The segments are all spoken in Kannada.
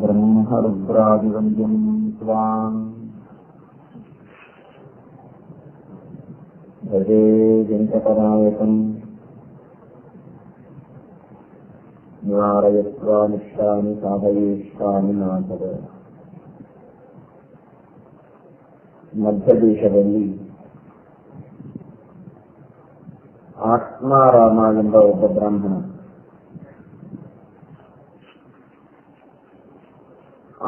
ಬ್ರಹ್ಮರುದ್ರಾದಿವಂದ್ಯಂ ಸ್ವಾಂ ಭಜೇ ವೆಂಕಟನಾಯಕಂ ನಿವಾರಯತ್ವಾನಿಷ್ಟಾನಿ ಸಾಧಯೇಷ್ಟಾನಿ ನಾಥದ. ಮಧ್ಯದೇಶದಲ್ಲಿ ಆತ್ಮಾರಾಮ ಎಂಬ ಒಬ್ಬ ಬ್ರಾಹ್ಮಣ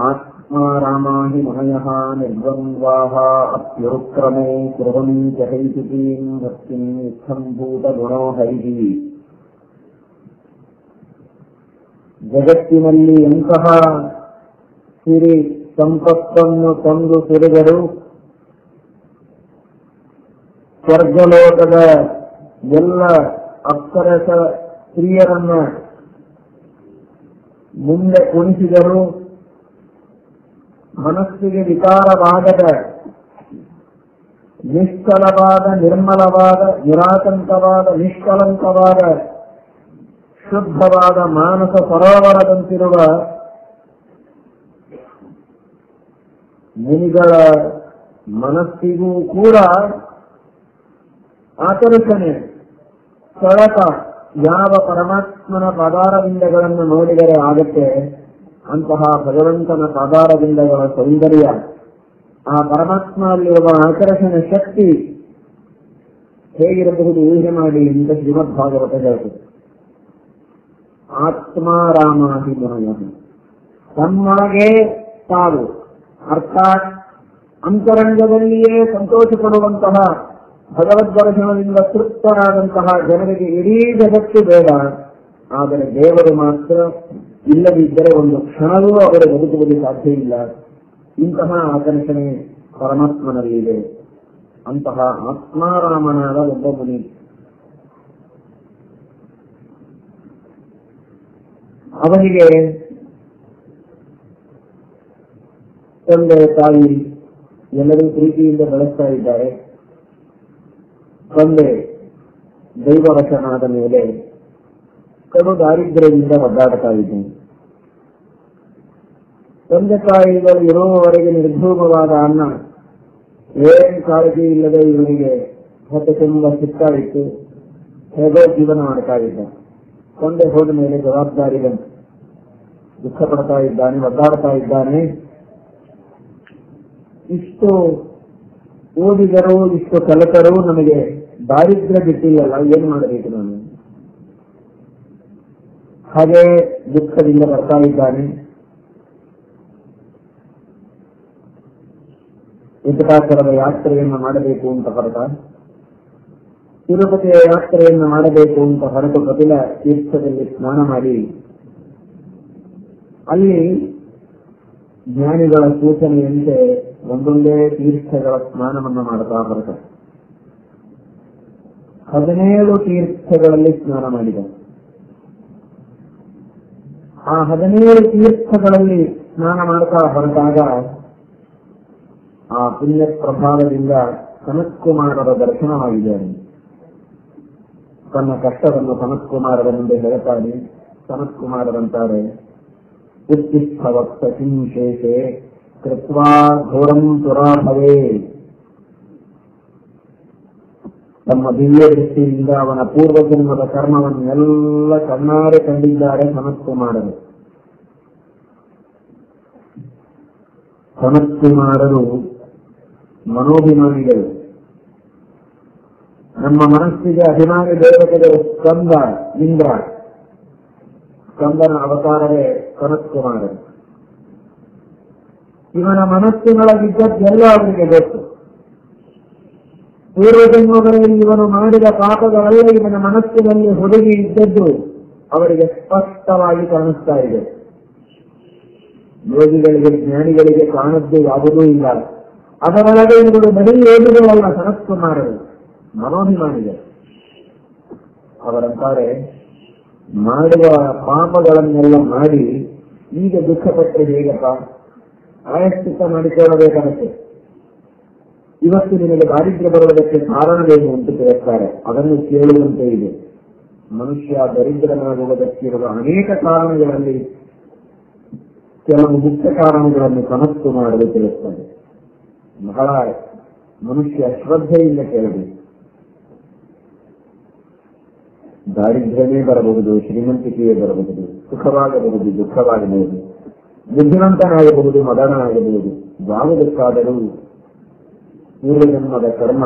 ಆತ್ಮಾರಾಮಾಹಿ ಮಹಯಃ ನಿರ್ದ್ವಂದ್ವಾಃ ಅಪ್ಯುರುಕ್ರಮೇ ಕುರ್ವಂಚ ಹೈತಿಕೀಂ ಭಕ್ತಿಂ ಇತ್ತಂ ಭೂತಗುಣೋ ಹರಿಃ. ಜಗತ್ತಿನಲ್ಲಿ ಎಂತಹ ಸಿರಿ ಸಂಪತ್ತನ್ನು ತಂದು ಸುರಿದರು ಸ್ವರ್ಗಲೋಕದ ಎಲ್ಲ ಅಪ್ಸರಸ ಸ್ತ್ರೀಯರನ್ನ ಮುಂದೆ ಕುಣಿಸಿದರು. ಮನಸ್ಸಿಗೆ ವಿಕಾರವಾಗದ ನಿಷ್ಕಲವಾದ, ನಿರ್ಮಲವಾದ, ನಿರಾತಂಕವಾದ, ನಿಷ್ಕಲಂಕವಾದ, ಶುದ್ಧವಾದ ಮಾನಸ ಸರೋವರದಂತಿರುವ ಮುನಿಗಳ ಮನಸ್ಸಿಗೂ ಕೂಡ ಆಕರ್ಷಣೆ, ಸೆಳೆತ ಯಾವ ಪರಮಾತ್ಮನ ಪದಾರವಿಂದಗಳನ್ನು ನೋಡಿದರೆ ಆಗುತ್ತೆ. ಅಂತಹ ಭಗವಂತನ ಪದಾರವಿಂದಗಳ ಸೌಂದರ್ಯ, ಆ ಪರಮಾತ್ಮನಲ್ಲಿರುವ ಆಕರ್ಷಣೆ ಶಕ್ತಿ ಹೇಗಿರಬಹುದು ಊಹೆ ಮಾಡಿ ಅಂತ ಶ್ರೀಮದ್ ಭಾಗವತ ಹೇಳ್ತದೆ. ಆತ್ಮಾರಾಮಾಹಿ ಮಹಯಃ, ತಮ್ಮೊಳಗೆ ತಾವು ಅರ್ಥಾತ್ ಅಂತರಂಗದಲ್ಲಿಯೇ ಸಂತೋಷ ಪಡುವಂತಹ ಭಗವದ್ದರ್ಶನದಿಂದ ತೃಪ್ತರಾದಂತಹ ಜನರಿಗೆ ಇಡೀ ಜಗತ್ತು ಬೇಡ, ಆದರೆ ದೇವರು ಮಾತ್ರ ಇಲ್ಲದಿದ್ದರೆ ಒಂದು ಕ್ಷಣವೂ ಅವರು ಬದುಕುವುದು ಸಾಧ್ಯ ಇಲ್ಲ. ಇಂತಹ ಆಕರ್ಷಣೆ ಪರಮಾತ್ಮನಲ್ಲಿದೆ. ಅಂತಹ ಆತ್ಮಾರಾಮನಾದ ಒಬ್ಬ ಮುನಿ. ಅವನಿಗೆ ತಂದೆ ತಾಯಿ ಎಲ್ಲರೂ ಪ್ರೀತಿಯಿಂದ ಬೆಳೆಸ್ತಾ ಇದ್ದಾರೆ. ತಂದೆ ದೈವವಶನಾದ ಮೇಲೆ ಕಡು ದಾರಿದ್ರ್ಯದಿಂದ ಒದ್ದಾಡ್ತಾ ಇದ್ದೀನಿ. ತಂದೆ ತಾಯಿಗಳು ಇರುವವರೆಗೆ ನಿರ್ಧೂಮವಾದ ಅನ್ನ, ಏನ್ ಕಾಳಜಿ ಇಲ್ಲದೆ ಇವನಿಗೆ ಹೊಟ್ಟೆ ತುಂಬ ಸಿಗ್ತಾ ಇತ್ತು, ಹೇಗೋ ಜೀವನ ಮಾಡ್ತಾ ಇದ್ದ. ತಂದೆ ಹೋದ ಮೇಲೆ ಜವಾಬ್ದಾರಿ ಬಂತು. ದುಃಖ ಪಡ್ತಾ ಇದ್ದಾನೆ, ಒದ್ದಾಡ್ತಾ ಇದ್ದಾನೆ. ಇಷ್ಟು ಓದಿದರು, ಇಷ್ಟು ಕಲಿತರೂ ನಮಗೆ ದಾರಿದ್ರ್ಯ ಬಿಟ್ಟಿಲ್ಲಲ್ಲ, ಏನ್ ಮಾಡಬೇಕು ನಾನು? ಹಾಗೆ ದುಃಖದಿಂದ ಬರ್ತಾ ಇದ್ದಾನೆ. ವೆಂಕಟಾಚಲದ ಯಾತ್ರೆಯನ್ನು ಮಾಡಬೇಕು ಅಂತ ಹೊರಟ, ತಿರುಪತಿಯ ಯಾತ್ರೆಯನ್ನು ಮಾಡಬೇಕು ಅಂತ ಹೊರಟು ಕಪಿಲ ತೀರ್ಥದಲ್ಲಿ ಸ್ನಾನ ಮಾಡಿ ಅಲ್ಲಿ ಜ್ಞಾನಿಗಳ ಸೂಚನೆಯಂತೆ ಒಂದೊಂದೇ ತೀರ್ಥಗಳ ಸ್ನಾನವನ್ನು ಮಾಡುತ್ತಾ ಹೊರಟ. 17 ತೀರ್ಥಗಳಲ್ಲಿ ಸ್ನಾನ ಮಾಡಿದ. ಆ 17 ತೀರ್ಥಗಳಲ್ಲಿ ಸ್ನಾನ ಮಾಡುತ್ತಾ ಹೊರಟಾಗ ಆ ಪುಣ್ಯ ಪ್ರಭಾವದಿಂದ ಸನತ್ಕುಮಾರರ ದರ್ಶನವಾಗಿದೆ. ತನ್ನ ಕಷ್ಟವನ್ನು ಸನತ್ಕುಮಾರರ ಮುಂದೆ ಹೇಳ್ತಾನೆ. ಸನತ್ಕುಮಾರರಂತಾರೆ, ಉತ್ತಿಷ್ಠವತ್ಸ ಕಿಂಶೇಷೆ ಕೃತ್ವಾ ಘೋರಂ ತುರಾಭವೇ. ತಮ್ಮ ದಿವ್ಯ ದೃಷ್ಟಿಯಿಂದ ಅವನ ಪೂರ್ವಜನ್ಮದ ಕರ್ಮವನ್ನೆಲ್ಲ ಕಣ್ಣಾರೆ ಕಂಡಿದ್ದಾರೆ ಸನತ್ಕುಮಾರರು. ಸನತ್ಕುಮಾರರು ಮನೋಭಿಮಾನಿಗಳು. ನಮ್ಮ ಮನಸ್ಸಿಗೆ ಅಭಿಮಾನಿ ದೇವತೆಗಳು ಸ್ಕಂದ, ಇಂದ್ರ. ಸ್ಕಂದನ ಅವತಾರವೇ ಸನತ್ಕುಮಾರರು. ಇವನ ಮನಸ್ಸಿನೊಳಗಿದ್ದದ್ದೆಲ್ಲ ಅವರಿಗೆ ಗೊತ್ತು. ಪೂರ್ವಜನ್ಮಗಳಲ್ಲಿ ಇವನು ಮಾಡಿದ ಪಾಪಗಳೆಲ್ಲ ಇವನ ಮನಸ್ಸಿನಲ್ಲಿ ಹುಡುಗಿ ಇದ್ದದ್ದು ಅವರಿಗೆ ಸ್ಪಷ್ಟವಾಗಿ ಕಾಣಿಸ್ತಾ ಇದೆ. ಯೋಗಿಗಳಿಗೆ, ಜ್ಞಾನಿಗಳಿಗೆ ಕಾಣದ್ದು ಯಾವುದೂ ಇಲ್ಲ. ಅದರೊಳಗೆ ಇವರು ಬರೀ ಯೋಗಿಗಳಲ್ಲ, ಸನತ್ಕುಮಾರರು ಮನೋಭಿಮಾನಿಗಳು. ಅವರಂತಾರೆ, ಮಾಡುವ ಪಾಪಗಳನ್ನೆಲ್ಲ ಮಾಡಿ ಈಗ ದುಃಖಪಟ್ಟರೆ ಹೇಗಪ್ಪ? ಪ್ರಾಯಶ್ಚಿತ್ತ ಮಾಡಿಕೊಳ್ಳಬೇಕಾಗುತ್ತೆ. ಇವತ್ತು ನಿನಗೆ ದಾರಿದ್ರ್ಯ ಬರುವುದಕ್ಕೆ ಕಾರಣವೇನು ಅಂತ ಕೇಳುತ್ತಾರೆ. ಅದನ್ನು ಕೇಳುವಂತೆ ಇದೆ. ಮನುಷ್ಯ ದರಿದ್ರನಾಗುವುದಕ್ಕಿರುವ ಅನೇಕ ಕಾರಣಗಳಲ್ಲಿ ಕೆಲವು ಮುಖ್ಯ ಕಾರಣಗಳನ್ನು ಕನಸು ಮಾಡಲು ತಿಳಿಸ್ತದೆ. ಬಹಳ ಮನುಷ್ಯ ಶ್ರದ್ಧೆಯಿಂದ ಕೇಳಬೇಕು. ದಾರಿದ್ರ್ಯವೇ ಬರಬಹುದು, ಶ್ರೀಮಂತಿಕೆಯೇ ಬರಬಹುದು, ಸುಖವಾಗಬಹುದು, ದುಃಖವಾಗಬಹುದು, ಬುದ್ಧಿವಂತನಾಗಬಹುದು, ಮದನಾಗಬಹುದು. ಯಾವುದಕ್ಕಾದರೂ ಪೂರ್ವಜನ್ಮದ ಕರ್ಮ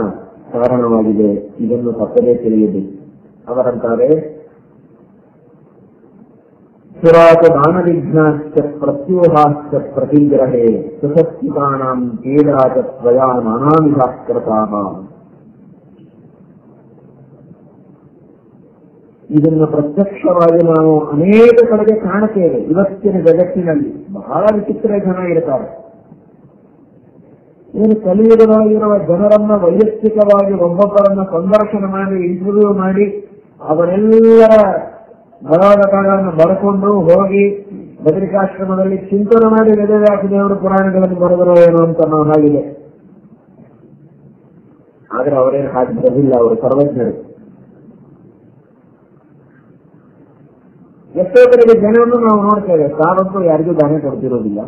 ಕಾರಣವಾಗಿದೆ. ಇದನ್ನು ತಪ್ಪದೇ ತಿಳಿಯಬೇಕು. ಅವರಂತಾರೆ, ಸುರಾತ ದಾನವಿಘ್ನಾಶ್ಚ ಪ್ರತ್ಯೋಹಾಶ್ಚ ಪ್ರತಿಗ್ರಹೇ ಸುಖಸ್ಥಿತಾನಾಂ ಪೀಡಾಚ ತ್ವಯಾ ನಾನಾವಿಧಾಕೃತಾಃ. ಇದನ್ನು ಪ್ರತ್ಯಕ್ಷವಾಗಿ ನಾವು ಅನೇಕ ಕಡೆಗೆ ಕಾಣುತ್ತೇವೆ. ಇವತ್ತಿನ ಜಗತ್ತಿನಲ್ಲಿ ಬಹಳ ವಿಚಿತ್ರ ಜನ ಇರ್ತಾರೆ. ಏನು ಕಲಿಯುಗದೊಳಗಿರುವ ಜನರನ್ನ ವೈಯಕ್ತಿಕವಾಗಿ ಒಬ್ಬೊಬ್ಬರನ್ನ ಸಂದರ್ಶನ ಮಾಡಿ, ಇಂಟರ್ವ್ಯೂ ಮಾಡಿ, ಅವರೆಲ್ಲರ ಬರೋದಗಳನ್ನು ಬರ್ಕೊಂಡು ಹೋಗಿ ಬದರಿಕಾಶ್ರಮದಲ್ಲಿ ಚಿಂತನೆ ಮಾಡಿ ವೇದವ್ಯಾಸದೇವರು ಪುರಾಣಗಳನ್ನು ಬರೆದರು ಏನು ಅಂತ ನಾವು ಹಾಗಿದೆ. ಆದ್ರೆ ಅವರೇನು ಹಾಗೆ ಬರಲಿಲ್ಲ, ಅವರು ಸರ್ವಜ್ಞರು. ಎಷ್ಟೋ ಕಡೆಗೆ ಜನವನ್ನು ನಾವು ನೋಡ್ತೇವೆ, ತಾವಂತೂ ಯಾರಿಗೂ ದಾನ ಕೊಡ್ತಿರೋದಿಲ್ಲ.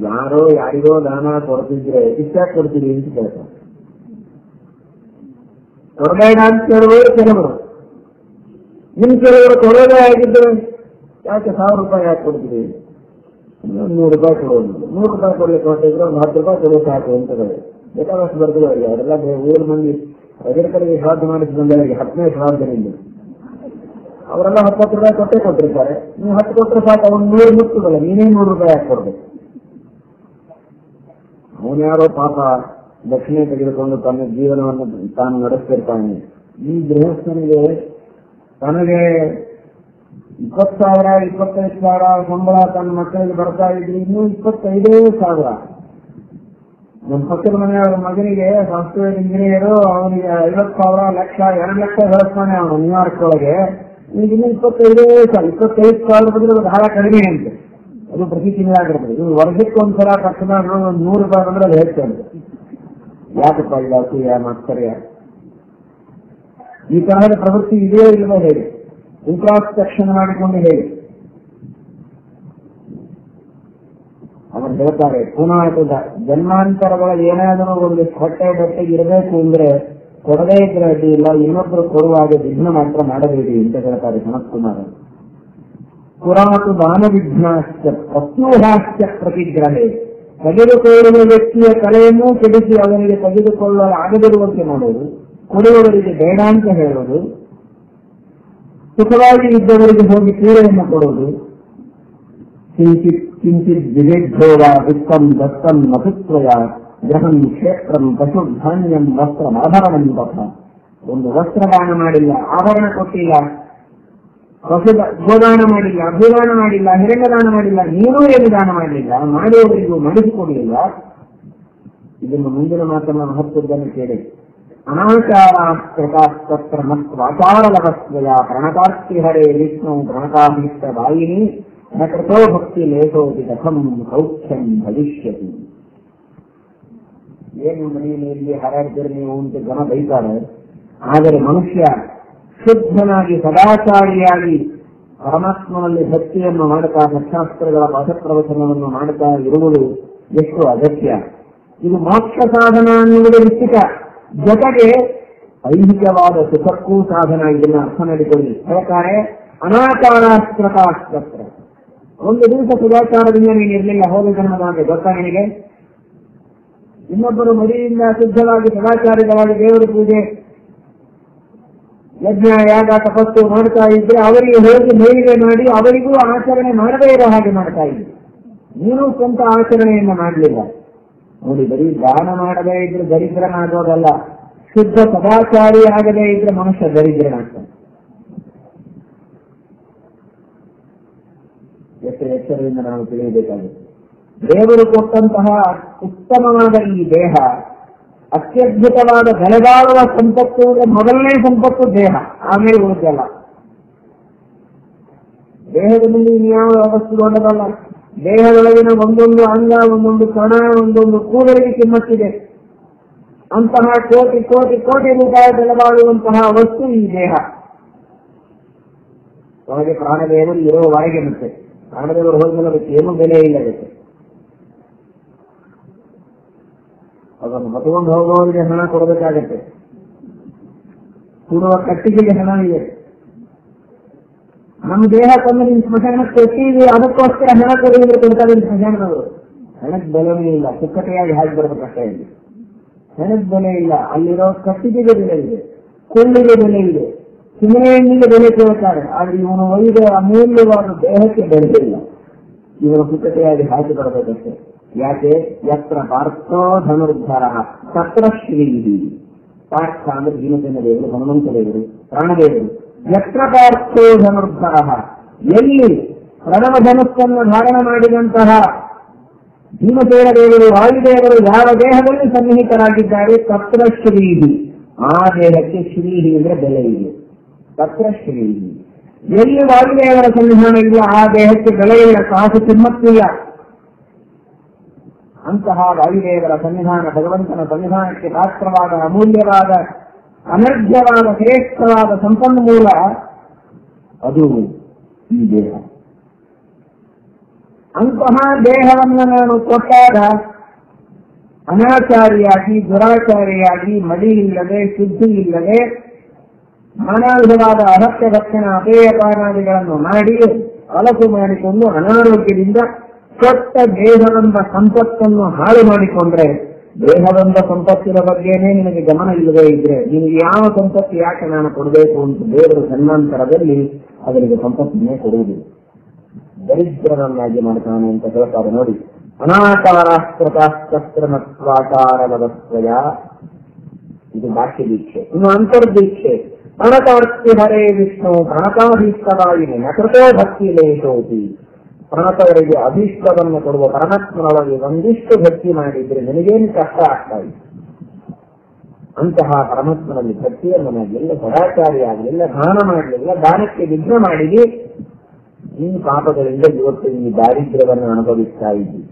ಯಾರೋ ಯಾರಿಗೋ ದಾನ ಕೊಡ್ತಿದ್ರೆ ಇಷ್ಟಾಗಿ ಕೊಡ್ತೀವಿ ಅಂತ ಕೇಳ್ತಾರೆ. ಕೊಡಬೇಡ ಅಂತ ಕೇಳುವವರು ಕೆಲವರು, ನಿಮ್ ಕೆಲವರು ಕೊಡೋದೇ ಆಗಿದ್ರೆ ಯಾಕೆ 1000 ರೂಪಾಯಿ ಯಾಕೆ ಕೊಡ್ತೀವಿ, 100 ರೂಪಾಯಿ ಕೊಡೋದು. 100 ರೂಪಾಯಿ ಕೊಡ್ಲಿಕ್ಕೆ ಹೊರಟಿದ್ರೆ ಒಂದು 10 ರೂಪಾಯಿ ಕೊಡೋ ಸಾಕು ಅಂತ ಬೇಕಾದಷ್ಟು ಬರ್ತೀವಿ. ಅವರಿಗೆ ಅವರೆಲ್ಲ ಊರು ಮಂದಿ ಅದರ ಕಡೆಗೆ ಶ್ರಾದ್ದ ಮಾಡಿಸಿ ಬಂದವರಿಗೆ 10ನೇ ಶ್ರಾದ್ದನಿಂದ ಅವರೆಲ್ಲ 70 ರೂಪಾಯಿ ಕೊಟ್ಟೆ ಕೊಟ್ಟಿರ್ತಾರೆ. ನೀವು 10 ಕೊಟ್ಟರೆ ಸಾಕು, ಅವ್ನು 100 ಮುಟ್ಟುದಲ್ಲ, ನೀನೇ 100 ರೂಪಾಯಿ ಹಾಕಿ ಕೊಡ್ಬೇಕು. ಅವನ್ಯಾರೋ ಪಾಪ ದಕ್ಷಿಣೆ ತೆಗೆದುಕೊಂಡು ತನ್ನ ಜೀವನವನ್ನು ತಾನು ನಡೆಸ್ತಿರ್ತಾನೆ. ಈ ಗೃಹಸ್ಥನಿಗೆ ತನಗೆ 20,000 25,000 ಸಂಬಳ ತನ್ನ ಮಕ್ಕಳಿಗೆ ಬರ್ತಾ ಇದ್ರು, ಇನ್ನೂ 25,000. ನಮ್ಮ ಪಕ್ಕದ ಮನೆಯವರ ಮಗನಿಗೆ ಸಾಫ್ಟ್ವೇರ್ ಇಂಜಿನಿಯರು, ಅವನಿಗೆ 50,000 ಲಕ್ಷ 2 ಲಕ್ಷ ಗಳಿಸ್ತಾನೆ ಅವನು ನ್ಯೂಯಾರ್ಕ್ ಒಳಗೆ. ಈಗ ಇನ್ನೂ 25,000 ಬದಲು ಬಹಳ ಕಡಿಮೆ ಅಂತೆ. ಅದು ಪ್ರತಿ ತಿಂಗಳಾಗಿರ್ತದೆ. ಇದು ವರ್ಷಕ್ಕೆ ಒಂದ್ಸಲ ಕಷ್ಟದ ಒಂದು 100 ರೂಪಾಯಿ ಬಂದ್ರೆ ಅದು ಹೇಳ್ತೇನೆ. ಯಾಕಪ್ಪ ಇಲ್ಲ ಅಸೂಯ ಮಾಸ್ತರ್ಯ? ಈ ತರಹದ ಪ್ರವೃತ್ತಿ ಇದೆಯೋ ಇಲ್ಲವೋ ಹೇಳಿ, ಇಂಟ್ರಾಸ್ಪೆಕ್ಷನ್ ಮಾಡಿಕೊಂಡು ಹೇಳಿ. ಅವರು ಹೇಳ್ತಾರೆ, ಪುನಃ ಜನ್ಮಾಂತರಗಳಲ್ಲಿ ಏನಾದರೂ ಒಂದು ಹೊಟ್ಟೆ ಇರಬೇಕು ಅಂದ್ರೆ ಕೊಡದೇ ಇದ್ರೆ ಅಡ್ಡಿ ಇಲ್ಲ, ಇನ್ನೊಬ್ಬರು ಕೊಡುವಾಗ ವಿಘ್ನ ಮಾತ್ರ ಮಾಡಬೇಡಿ ಅಂತ ಹೇಳ್ತಾರೆ ಸನತ್ಕುಮಾರ. ಪುರಾತು ದಾನ ವಿಘ್ನಾಶ್ಚ ಪ್ರತ್ಯೂಹಾಶ್ಚ ಪ್ರತಿಗ್ರಹೇ. ತೆಗೆದುಕೊಳ್ಳುವ ವ್ಯಕ್ತಿಯ ಕಲೆಯನ್ನು ಕೆಡಿಸಿ ಅವನಿಗೆ ತೆಗೆದುಕೊಳ್ಳಲು ಆಗದಿರುವಂತೆ ಮಾಡೋದು, ಕೊಡುವವರಿಗೆ ಬೇಡ ಅಂತ ಹೇಳೋದು, ಸುಖವಾಗಿ ಇದ್ದವರಿಗೆ ಹೋಗಿ ಪೀಡೆಯನ್ನು ಕೊಡೋದು. ಕಿಂಚಿತ್ ಕಿಂಚಿತ್ ವಿವೇದ್ಯೋಗ ವಿತ್ತಂ ದತ್ತಂ ಮಧುತ್ವಯ ಗ್ರಹಂ ಕ್ಷೇತ್ರಂ ಪಶು ಧಾನ್ಯಂ ವಸ್ತ್ರ ಆಭರಣಂ ತಥ. ಒಂದು ವಸ್ತ್ರದಾನ ಮಾಡಿಲ್ಲ, ಆಭರಣ ಕೊಟ್ಟಿಲ್ಲ, ಪಶು ಗೋದಾನ ಮಾಡಿಲ್ಲ, ಅಭಿದಾನ ಮಾಡಿಲ್ಲ, ಹಿರಣ್ಯದಾನ ಮಾಡಿಲ್ಲ, ನೀನೂ ಏನು ದಾನ ಮಾಡಲಿಲ್ಲ, ಮಾಡುವವರಿಗೂ ಮಾಡಿಸಿಕೊಡಲಿಲ್ಲ. ಇದನ್ನು ಮುಂದಿನ ಮಾತನ್ನ ಮಹತ್ವದ್ದನ್ನು ಕೇಳಿ. ಅನಾಚಾರಾಸ್ತ್ರ ಮತ್ವಾಚಾರಲವಸ್ವಯ ಪ್ರಣತಾರ್ತಿ ಹರೇ ವಿಷ್ಣು ಪ್ರಣತಾಭಿಷ್ಟ ವಾಯಿನಿ ನ ಕೃತೋ ಭಕ್ತಿ ಲೇಖೋತಿ ಕಥಂ ಸೌಖ್ಯಂ ಭವಿಷ್ಯತಿ. ಏನು ಮನೆಯಲ್ಲಿ ಹಾರಾಡ್ತೀರಿ ನೀವು ಅಂತ ಜನ ಬೈತಾರೆ. ಆದರೆ ಮನುಷ್ಯ ಶುದ್ಧನಾಗಿ ಸದಾಚಾರಿಯಾಗಿ ಪರಮಾತ್ಮನಲ್ಲಿ ಭಕ್ತಿಯನ್ನು ಮಾಡುತ್ತಾ ಸತ್ಶಾಸ್ತ್ರಗಳ ಪಾಠಪ್ರವಚನವನ್ನು ಮಾಡುತ್ತಾ ಇರುವುದು ಎಷ್ಟು ಅಗತ್ಯ. ಇದು ಮೋಕ್ಷ ಸಾಧನ ಅನ್ನುವುದು ನಿಶ್ಚಿತ, ಜೊತೆಗೆ ಐಹಿಕವಾದ ಸುಖಕ್ಕೂ ಸಾಧನ. ಇದನ್ನು ಅರ್ಥ ಮಾಡಿಕೊಳ್ಳಿ. ಹೇಳ್ತಾರೆ, ಅನಾಚಾರಾಸ್ತ್ರ. ಒಂದು ದಿವಸ ಸದಾಚಾರದಿಂದ ನೀನು ಇರಲಿಲ್ಲ, ಹೋದ ಜನ್ಮದ ಗೊತ್ತಾ ನಿನಗೆ? ಇನ್ನೊಬ್ಬರು ಮಡಿಯಿಂದ ಶುದ್ಧವಾಗಿ ಸದಾಚಾರಿಗಳಾಗಿ ದೇವರ ಪೂಜೆ ಯಜ್ಞ ಯಾಗ ತಪಸ್ಸು ಮಾಡ್ತಾ ಇದ್ರೆ ಅವರಿಗೆ ಹೋಗಿ ಮೇಲಿಗೆ ಮಾಡಿ ಅವರಿಗೂ ಆಚರಣೆ ಮಾಡದೇ ಇರೋ ಹಾಗೆ ಮಾಡ್ತಾ ಇದ್ರು. ನೀನು ಸ್ವಂತ ಆಚರಣೆಯನ್ನು ಮಾಡಲಿಲ್ಲ. ನೋಡಿ, ಬರೀ ದಾನ ಮಾಡದೇ ಇದ್ರೆ ದರಿದ್ರನಾಗೋದಲ್ಲ, ಶುದ್ಧ ಸದಾಚಾರಿ ಆಗದೇ ಇದ್ರೆ ಮನುಷ್ಯ ದರಿದ್ರನಾಗ್ತಾನೆ. ಎಷ್ಟು ಎಚ್ಚರದಿಂದ ನಾವು ತಿಳಿಯಬೇಕಾಗುತ್ತೆ. ದೇವರು ಕೊಟ್ಟಂತಹ ಉತ್ತಮವಾದ ಈ ದೇಹ, ಅತ್ಯದ್ಭುತವಾದ ಬೆಲೆಬಾಳುವ ಸಂಪತ್ತು. ಮೊದಲನೇ ಸಂಪತ್ತು ದೇಹ, ಆಮೇಲೆ ಉಳಿದಲ್ಲ. ದೇಹದಲ್ಲಿ ಯಾವ ವಸ್ತು ದೊಡ್ಡದಲ್ಲ. ದೇಹದೊಳಗಿನ ಒಂದೊಂದು ಅಂಗ, ಒಂದೊಂದು ಕಣ, ಒಂದೊಂದು ಕೂದಲಿಗೆ ಕಿಮ್ಮತ್ತಿದೆ. ಅಂತಹ ಕೋಟಿ ಕೋಟಿ ಕೋಟಿ ರೂಪಾಯಿ ಬೆಲೆಬಾಳುವಂತಹ ವಸ್ತು ಈ ದೇಹ. ಒಳಗೆ ಪ್ರಾಣದೇವರು ಇರುವವರೆಗೆ ಮತ್ತೆ ಪ್ರಾಣದೇವರು ಹೋದ್ಮೇಲೆ ಅದಕ್ಕೆ ಏನೂ ಬೆಲೆ ಇಲ್ಲ. ಅದಕ್ಕೆ ಅದನ್ನು ಹೊತ್ಕೊಂಡು ಹೋಗೋರಿಗೆ ಹಣ ಕೊಡಬೇಕಾಗತ್ತೆ. ಕೂಡುವ ಕಟ್ಟಿಗೆಗೆ ಹಣ ಇದೆ. ನಮ್ಮ ದೇಹ ತಂದು ನೀವು ಸ್ಮಶಾನಕ್ಕೆ ಕೊಟ್ಟಿವಿ, ಅದಕ್ಕೋಸ್ಕರ ಹಣ ಕೊಡುವುದ್ರೆ ಕೊಡ್ತಾರೆ ಸ್ಮಶಾನದವರು. ಹಣಕ್ಕೆ ಬೆಲೆನೇ ಇಲ್ಲ. ಸುಕ್ಕಟೆಯಾಗಿ ಹಾಕಿ ಬರಬೇಕಷ್ಟೇ. ಇಲ್ಲಿ ಹಣಕ್ಕೆ ಬೆಲೆ ಇಲ್ಲ. ಅಲ್ಲಿರೋ ಕಟ್ಟಿಗೆಗೆ ಬೆಲೆ ಇದೆ, ಕೊಳ್ಳಿಗೆ ಬೆಲೆ ಇದೆ, ಸಿಮೆಂಟಿಗೆ ಬೆಲೆ ಕೇಳ್ತಾರೆ. ಆದ್ರೆ ಇವನು ಒಯ್ದ ಅಮೂಲ್ಯವಾದ ದೇಹಕ್ಕೆ ಬೆಲೆ ಇಲ್ಲ. ಇವನು ಸುಕ್ಕಟೆಯಾಗಿ ಹಾಕಿ ಬರಬೇಕಷ್ಟೇ. ಯಾಕೆ? ಯತ್ರ ಪಾರ್ಥೋ ಧನುರ್ಧರ ತತ್ರ ಶ್ರೀ. ಪಾರ್ಥ ಅಂದ್ರೆ ಭೀಮಸೇನ ದೇವರು, ಹನುಮಂತ ದೇವರು, ಪ್ರಾಣದೇವರು. ಯತ್ರ ಪಾರ್ಥೋ ಧನುರ್ಧರ, ಎಲ್ಲಿ ಪ್ರಣವ ಧನುಸ್ಸನ್ನು ಧಾರಣ ಮಾಡಿದಂತಹ ಭೀಮಸೇನ ದೇವರು, ವಾಯುದೇವರು ಯಾವ ದೇಹದಲ್ಲಿ ಸನ್ನಿಹಿತರಾಗಿದ್ದಾರೆ, ತತ್ರ ಶ್ರೀಹಿ, ಆ ದೇಹಕ್ಕೆ ಶ್ರೀಹಿ ಅಂದ್ರೆ ಬೆಲೆ ಇದೆ. ತತ್ರ ಶ್ರೀಹಿ, ಎಲ್ಲಿ ವಾಯುದೇವರ ಸನ್ನಿಧಾನ ಇಲ್ಲ ಆ ದೇಹಕ್ಕೆ ಬೆಲೆ ಇಲ್ಲ, ಕಾಸು ಕಿಮ್ಮತ್ತಿಲ್ಲ. ಅಂತಹ ವಾಯುದೇವರ ಸನ್ನಿಧಾನ, ಭಗವಂತನ ಸನ್ನಿಧಾನಕ್ಕೆ ಪಾತ್ರವಾದ ಅಮೂಲ್ಯವಾದ ಅನರ್ಘ್ಯವಾದ ಶ್ರೇಷ್ಠವಾದ ಸಂಪನ್ಮೂಲ ಅದು ಈ ದೇಹ. ಅಂತಹ ದೇಹವನ್ನು ನಾನು ಕೊಟ್ಟಾಗ ಅನಾಚಾರಿಯಾಗಿ, ದುರಾಚಾರಿಯಾಗಿ, ಮಡಿ ಇಲ್ಲದೆ, ಶುದ್ಧಿ ಇಲ್ಲದೆ, ನಾನಾ ವಿಧವಾದ ಅಗತ್ಯ ಭಕ್ಷಣ ಅಪೇಯಪಾನಾದಿಗಳನ್ನು ಮಾಡಿ ಅಲಸು ಮಾಡಿಕೊಂಡು ಅನಾರೋಗ್ಯದಿಂದ ಕೊಟ್ಟ ದೇಹವೆಂಬ ಸಂಪತ್ತನ್ನು ಹಾಳು ಮಾಡಿಕೊಂಡ್ರೆ, ದೇಹವೆಂಬ ಸಂಪತ್ತಿನ ಬಗ್ಗೆನೇ ನಿನಗೆ ಗಮನ ಇಲ್ಲದೆ ಇದ್ರೆ ನಿನಗೆ ಯಾವ ಸಂಪತ್ತು ಯಾಕೆ ನಾನು ಕೊಡಬೇಕು ಅಂತ ದೇವರು ಜನ್ಮಾಂತರದಲ್ಲಿ ಅದರಿಗೆ ಸಂಪತ್ತನ್ನೇ ಕೊಡುವುದಿಲ್ಲ, ದರಿದ್ರನನ್ನಾಗಿ ಮಾಡ್ತಾನೆ ಅಂತ ಹೇಳ್ತಾರೆ ನೋಡಿ. ಅನಾಕಾರಾಸ್ತ್ರತಾಸ್ತ್ರಮತ್ವಾಕಾರವದಸ್ವಯ, ಇದು ಬಾಹ್ಯ ದೀಕ್ಷೆ. ಇನ್ನು ಅಂತರ್ದೀಕ್ಷೆ. ಪ್ರಣತಾರ್ತಿ ಹರೇ ವಿಷ್ಣು ಪ್ರಣತಾಭೀಷ್ಟವಾಯಿನಿ ನಕೃತೋ ಭಕ್ತಿ ಲೇಷೋತಿ. ಪ್ರಣತವರಿಗೆ ಅಭೀಷ್ಟವನ್ನು ಕೊಡುವ ಪರಮಾತ್ಮನೊಳಗೆ ಒಂದಿಷ್ಟು ಭಕ್ತಿ ಮಾಡಿದ್ರೆ ನಿನಗೇನು ಕಷ್ಟ ಆಗ್ತಾ ಇದೆ. ಅಂತಹ ಪರಮಾತ್ಮನಲ್ಲಿ ಭಕ್ತಿಯನ್ನು ಮಾಡಲಿಲ್ಲ, ಸದಾಚಾರಿಯಾಗಲಿಲ್ಲ, ದಾನ ಮಾಡಲಿಲ್ಲ, ದಾನಕ್ಕೆ ವಿಘ್ನ ಮಾಡಿದಿ, ಈ ಪಾಪಗಳಿಂದ ಇವತ್ತು ಈ ದಾರಿದ್ರ್ಯವನ್ನು ಅನುಭವಿಸ್ತಾ ಇದ್ದಿ.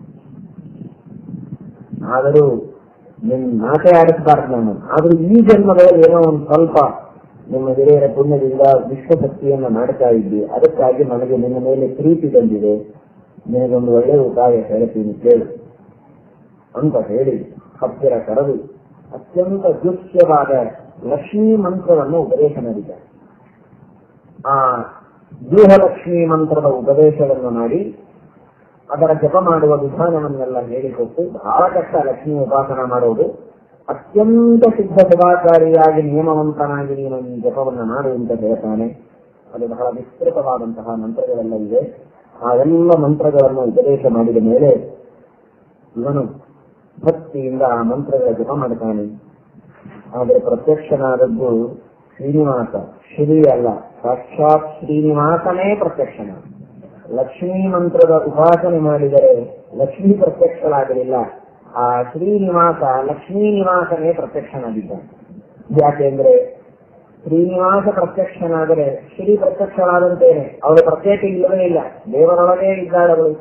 ಆದರೂ ನಿನ್ನ ಮಾತೆ ಆಡಿಸಬಾರ್ದು ನಾನು. ಆದ್ರೂ ಈ ಜನ್ಮದಲ್ಲಿ ಏನೋ ಒಂದು ಸ್ವಲ್ಪ ನಿಮ್ಮ ಹಿರಿಯರ ಪುಣ್ಯದಿಂದ ವಿಶ್ವಭಕ್ತಿಯನ್ನು ಮಾಡ್ತಾ ಇದ್ದಿ, ಅದಕ್ಕಾಗಿ ನನಗೆ ನಿನ್ನ ಮೇಲೆ ಪ್ರೀತಿ ಬಂದಿದೆ, ನಿನಗೊಂದು ಒಳ್ಳೆಯ ಉಪಾಯ ಹೇಳ್ತೀನಿ ಕೇಳು ಅಂತ ಹೇಳಿ ಹತ್ತಿರ ಕರೆದು ಅತ್ಯಂತ ದೃಶ್ಯವಾದ ಲಕ್ಷ್ಮೀ ಮಂತ್ರವನ್ನು ಉಪದೇಶ ಮಾಡಿದ್ದಾರೆ. ಆ ಗೃಹಲಕ್ಷ್ಮೀ ಮಂತ್ರದ ಉಪದೇಶವನ್ನು ಮಾಡಿ ಅದರ ಜಪ ಮಾಡುವ ವಿಧಾನವನ್ನೆಲ್ಲ ಹೇಳಿಕೊಟ್ಟು, ಬಹಳ ಕಷ್ಟ ಲಕ್ಷ್ಮೀ ಉಪಾಸನ ಮಾಡುವುದು. ಅತ್ಯಂತ ಸಿದ್ಧ ಸದಾಚಾರಿಯಾಗಿ ನಿಯಮವಂತನಾಗಿ ನೀನು ಈ ಜಪವನ್ನು ಮಾಡು ಅಂತ ಹೇಳ್ತಾನೆ. ಅದು ಬಹಳ ವಿಸ್ತೃತವಾದಂತಹ ಮಂತ್ರಗಳೆಲ್ಲ ಇದೆ. ಆ ಎಲ್ಲ ಮಂತ್ರಗಳನ್ನು ಉಪದೇಶ ಮಾಡಿದ ಮೇಲೆ ಇವನು ಭಕ್ತಿಯಿಂದ ಆ ಮಂತ್ರಗಳ ಜಪ ಮಾಡ್ತಾನೆ. ಆದರೆ ಪ್ರತ್ಯಕ್ಷನಾದದ್ದು ಶ್ರೀನಿವಾಸ, ಶ್ರೀ ಅಲ್ಲ, ಸಾಕ್ಷಾತ್ ಶ್ರೀನಿವಾಸನೇ ಪ್ರತ್ಯಕ್ಷನ. ಲಕ್ಷ್ಮೀ ಮಂತ್ರದ ಉಪಾಸನೆ ಮಾಡಿದರೆ ಲಕ್ಷ್ಮೀ ಪ್ರತ್ಯಕ್ಷಳಾಗಲಿಲ್ಲ, ಆ ಶ್ರೀನಿವಾಸ ಲಕ್ಷ್ಮೀ ನಿವಾಸನೇ ಪ್ರತ್ಯಕ್ಷನಾಗಿದ್ದಾನೆ. ಯಾಕೆಂದ್ರೆ ಶ್ರೀನಿವಾಸ ಪ್ರತ್ಯಕ್ಷನಾದರೆ ಶ್ರೀ ಪ್ರತ್ಯಕ್ಷನಾದಂತೇನೆ. ಅವಳು ಪ್ರತ್ಯೇಕ ಇಲ್ಲವೇ ಇಲ್ಲ, ದೇವರೊಳಗೇ ಇದ್ದಾಳವಳು.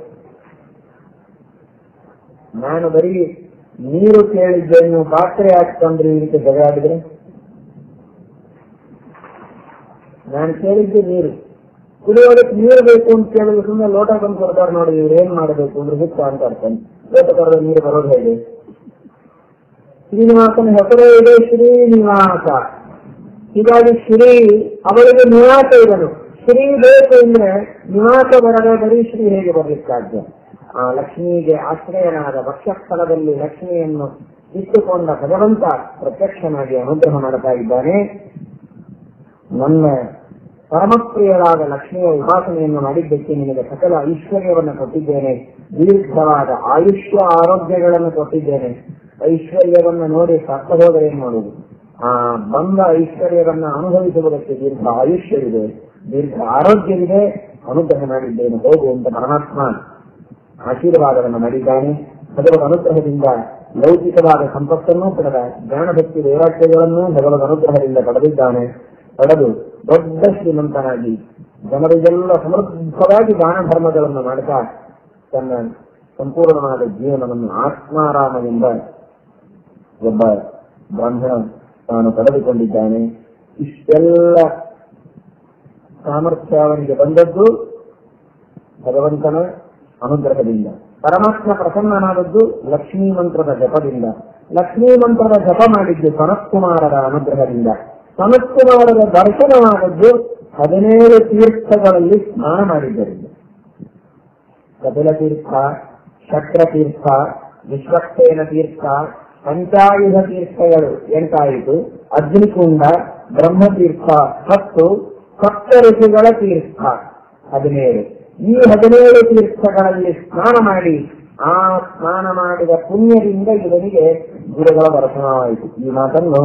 ನಾನು ಬರೀ ನೀರು ಕೇಳಿದ್ದೆ, ನೀವು ಪಾತ್ರೆ ಹಾಕ್ತಂದ್ರೆ ಈ ರೀತಿ ಜಗಾಡಿದ್ರೆ, ನಾನು ಕೇಳಿದ್ದೆ ನೀರು, ಕುಡಿಯೋದಕ್ಕೆ ನೀರು ಬೇಕು ಅಂತ ಕೇಳಿದ್ರೆ ಸುಮ್ಮನೆ ಲೋಟ ಬಂದು ಕೊಡ್ತಾರೆ ನೋಡಿ, ಇವ್ರು ಏನ್ ಮಾಡಬೇಕು ಅಂದ್ರೆ ಹುಚ್ಚ ಅಂತ ಅರ್ತಾನೆ. ಲೋಟ ಕರೆದ ನೀರು ಬರೋದು ಹೇಗೆ? ಶ್ರೀನಿವಾಸನ ಹೆಸರೇ ಇದೆ ಶ್ರೀನಿವಾಸ. ಹೀಗಾಗಿ ಶ್ರೀ ಅವಳಿಗೆ ನಿವಾಸ ಇದನು. ಶ್ರೀ ಬೇಕು ಅಂದ್ರೆ ನಿವಾಸ ಬರದೆ ಬರೀ ಶ್ರೀ ಹೇಗೆ ಬರ್ಲಿಕ್ಕೆ ಸಾಧ್ಯ? ಆ ಲಕ್ಷ್ಮಿಗೆ ಆಶ್ರಯನಾದ ವಕ್ಷಸ್ಥಳದಲ್ಲಿ ಲಕ್ಷ್ಮಿಯನ್ನು ಇಟ್ಟುಕೊಂಡ ಭಗವಂತ ಪ್ರತ್ಯಕ್ಷನಾಗಿ ಅನುಗ್ರಹ ಮಾಡ್ತಾ ಇದ್ದಾನೆ. ನನ್ನ ಪರಮಪ್ರಿಯರಾದ ಲಕ್ಷ್ಮಿಯ ಉಪಾಸನೆಯನ್ನು ಮಾಡಿದ್ದಕ್ಕೆ ನಿನಗೆ ಸಕಲ ಐಶ್ವರ್ಯವನ್ನು ಕೊಟ್ಟಿದ್ದೇನೆ, ದೀರ್ಘವಾದ ಆಯುಷ್ಯ ಆರೋಗ್ಯಗಳನ್ನು ಕೊಟ್ಟಿದ್ದೇನೆ. ಐಶ್ವರ್ಯವನ್ನು ನೋಡಿ ಸತ್ತ ಹೋದರೆ ಏನ್ ಮಾಡುವುದು? ಆ ಬಂದ ಐಶ್ವರ್ಯವನ್ನು ಅನುಭವಿಸುವುದಕ್ಕೆ ದೀರ್ಘ ಆಯುಷ್ಯವಿದೆ, ದೀರ್ಘ ಆರೋಗ್ಯವಿದೆ, ಅನುಗ್ರಹ ಮಾಡಿದ್ದೇನೆ, ಹೋಗು ಅಂತ ಪರಮಾತ್ಮ ಆಶೀರ್ವಾದವನ್ನು ಮಾಡಿದ್ದಾನೆ. ಭಗವದ್ ಅನುಗ್ರಹದಿಂದ ಲೌಕಿಕವಾದ ಸಂಪತ್ತನ್ನೂ ಪಡೆದ, ಜ್ಞಾನಭಕ್ತಿ ವೈರಾಗ್ಯಗಳನ್ನೂ ಭಗವದ್ ಅನುಗ್ರಹದಿಂದ ಪಡೆದಿದ್ದಾನೆ. ಪಡೆದು ದೊಡ್ಡ ಶ್ರೀಮಂತನಾಗಿ ಜನರಿಗೆಲ್ಲ ಸಮೃದ್ಧವಾಗಿ ದಾನ ಧರ್ಮಗಳನ್ನು ಮಾಡ್ತಾ ತನ್ನ ಸಂಪೂರ್ಣವಾದ ಜೀವನವನ್ನು ಆತ್ಮಾರಾಮ ಎಂಬ ಒಬ್ಬ ಬ್ರಾಹ್ಮಣ ತಾನು ಪಡೆದುಕೊಂಡಿದ್ದಾನೆ. ಇಷ್ಟೆಲ್ಲ ಸಾಮರ್ಥ್ಯ ಅವನಿಗೆ ಬಂದದ್ದು ಭಗವಂತನ ಅನುಗ್ರಹದಿಂದ. ಪರಮಾತ್ಮ ಪ್ರಸನ್ನನಾದದ್ದು ಲಕ್ಷ್ಮೀ ಮಂತ್ರದ ಜಪದಿಂದ. ಲಕ್ಷ್ಮೀ ಮಂತ್ರದ ಜಪ ಮಾಡಿದ್ದು ಸನತ್ಕುಮಾರರ ಅನುಗ್ರಹದಿಂದ. ಸನತ್ಕುಮಾರರ ದರ್ಶನವಾದದ್ದು 17 ತೀರ್ಥಗಳಲ್ಲಿ ಸ್ನಾನ ಮಾಡಿದ್ದರಿಂದ. ಕಪಿಲ ತೀರ್ಥ, ಶಕ್ರತೀರ್ಥ, ವಿಶ್ವಕ್ಸೇನ ತೀರ್ಥ, ಪಂಚಾಯುಧ ತೀರ್ಥಗಳು 8 ಅಗ್ನಿಕುಂಡ, ಬ್ರಹ್ಮತೀರ್ಥ 10, ಸಪ್ತ ಋಷಿಗಳ ತೀರ್ಥ 17. ಈ 17 ತೀರ್ಥಗಳಲ್ಲಿ ಸ್ನಾನ ಮಾಡಿ ಆ ಸ್ನಾನ ಮಾಡಿದ ಪುಣ್ಯದಿಂದ ಇವನಿಗೆ ಗುರುಗಳ ದರ್ಶನವಾಯಿತು. ಈ ಮಾತನ್ನು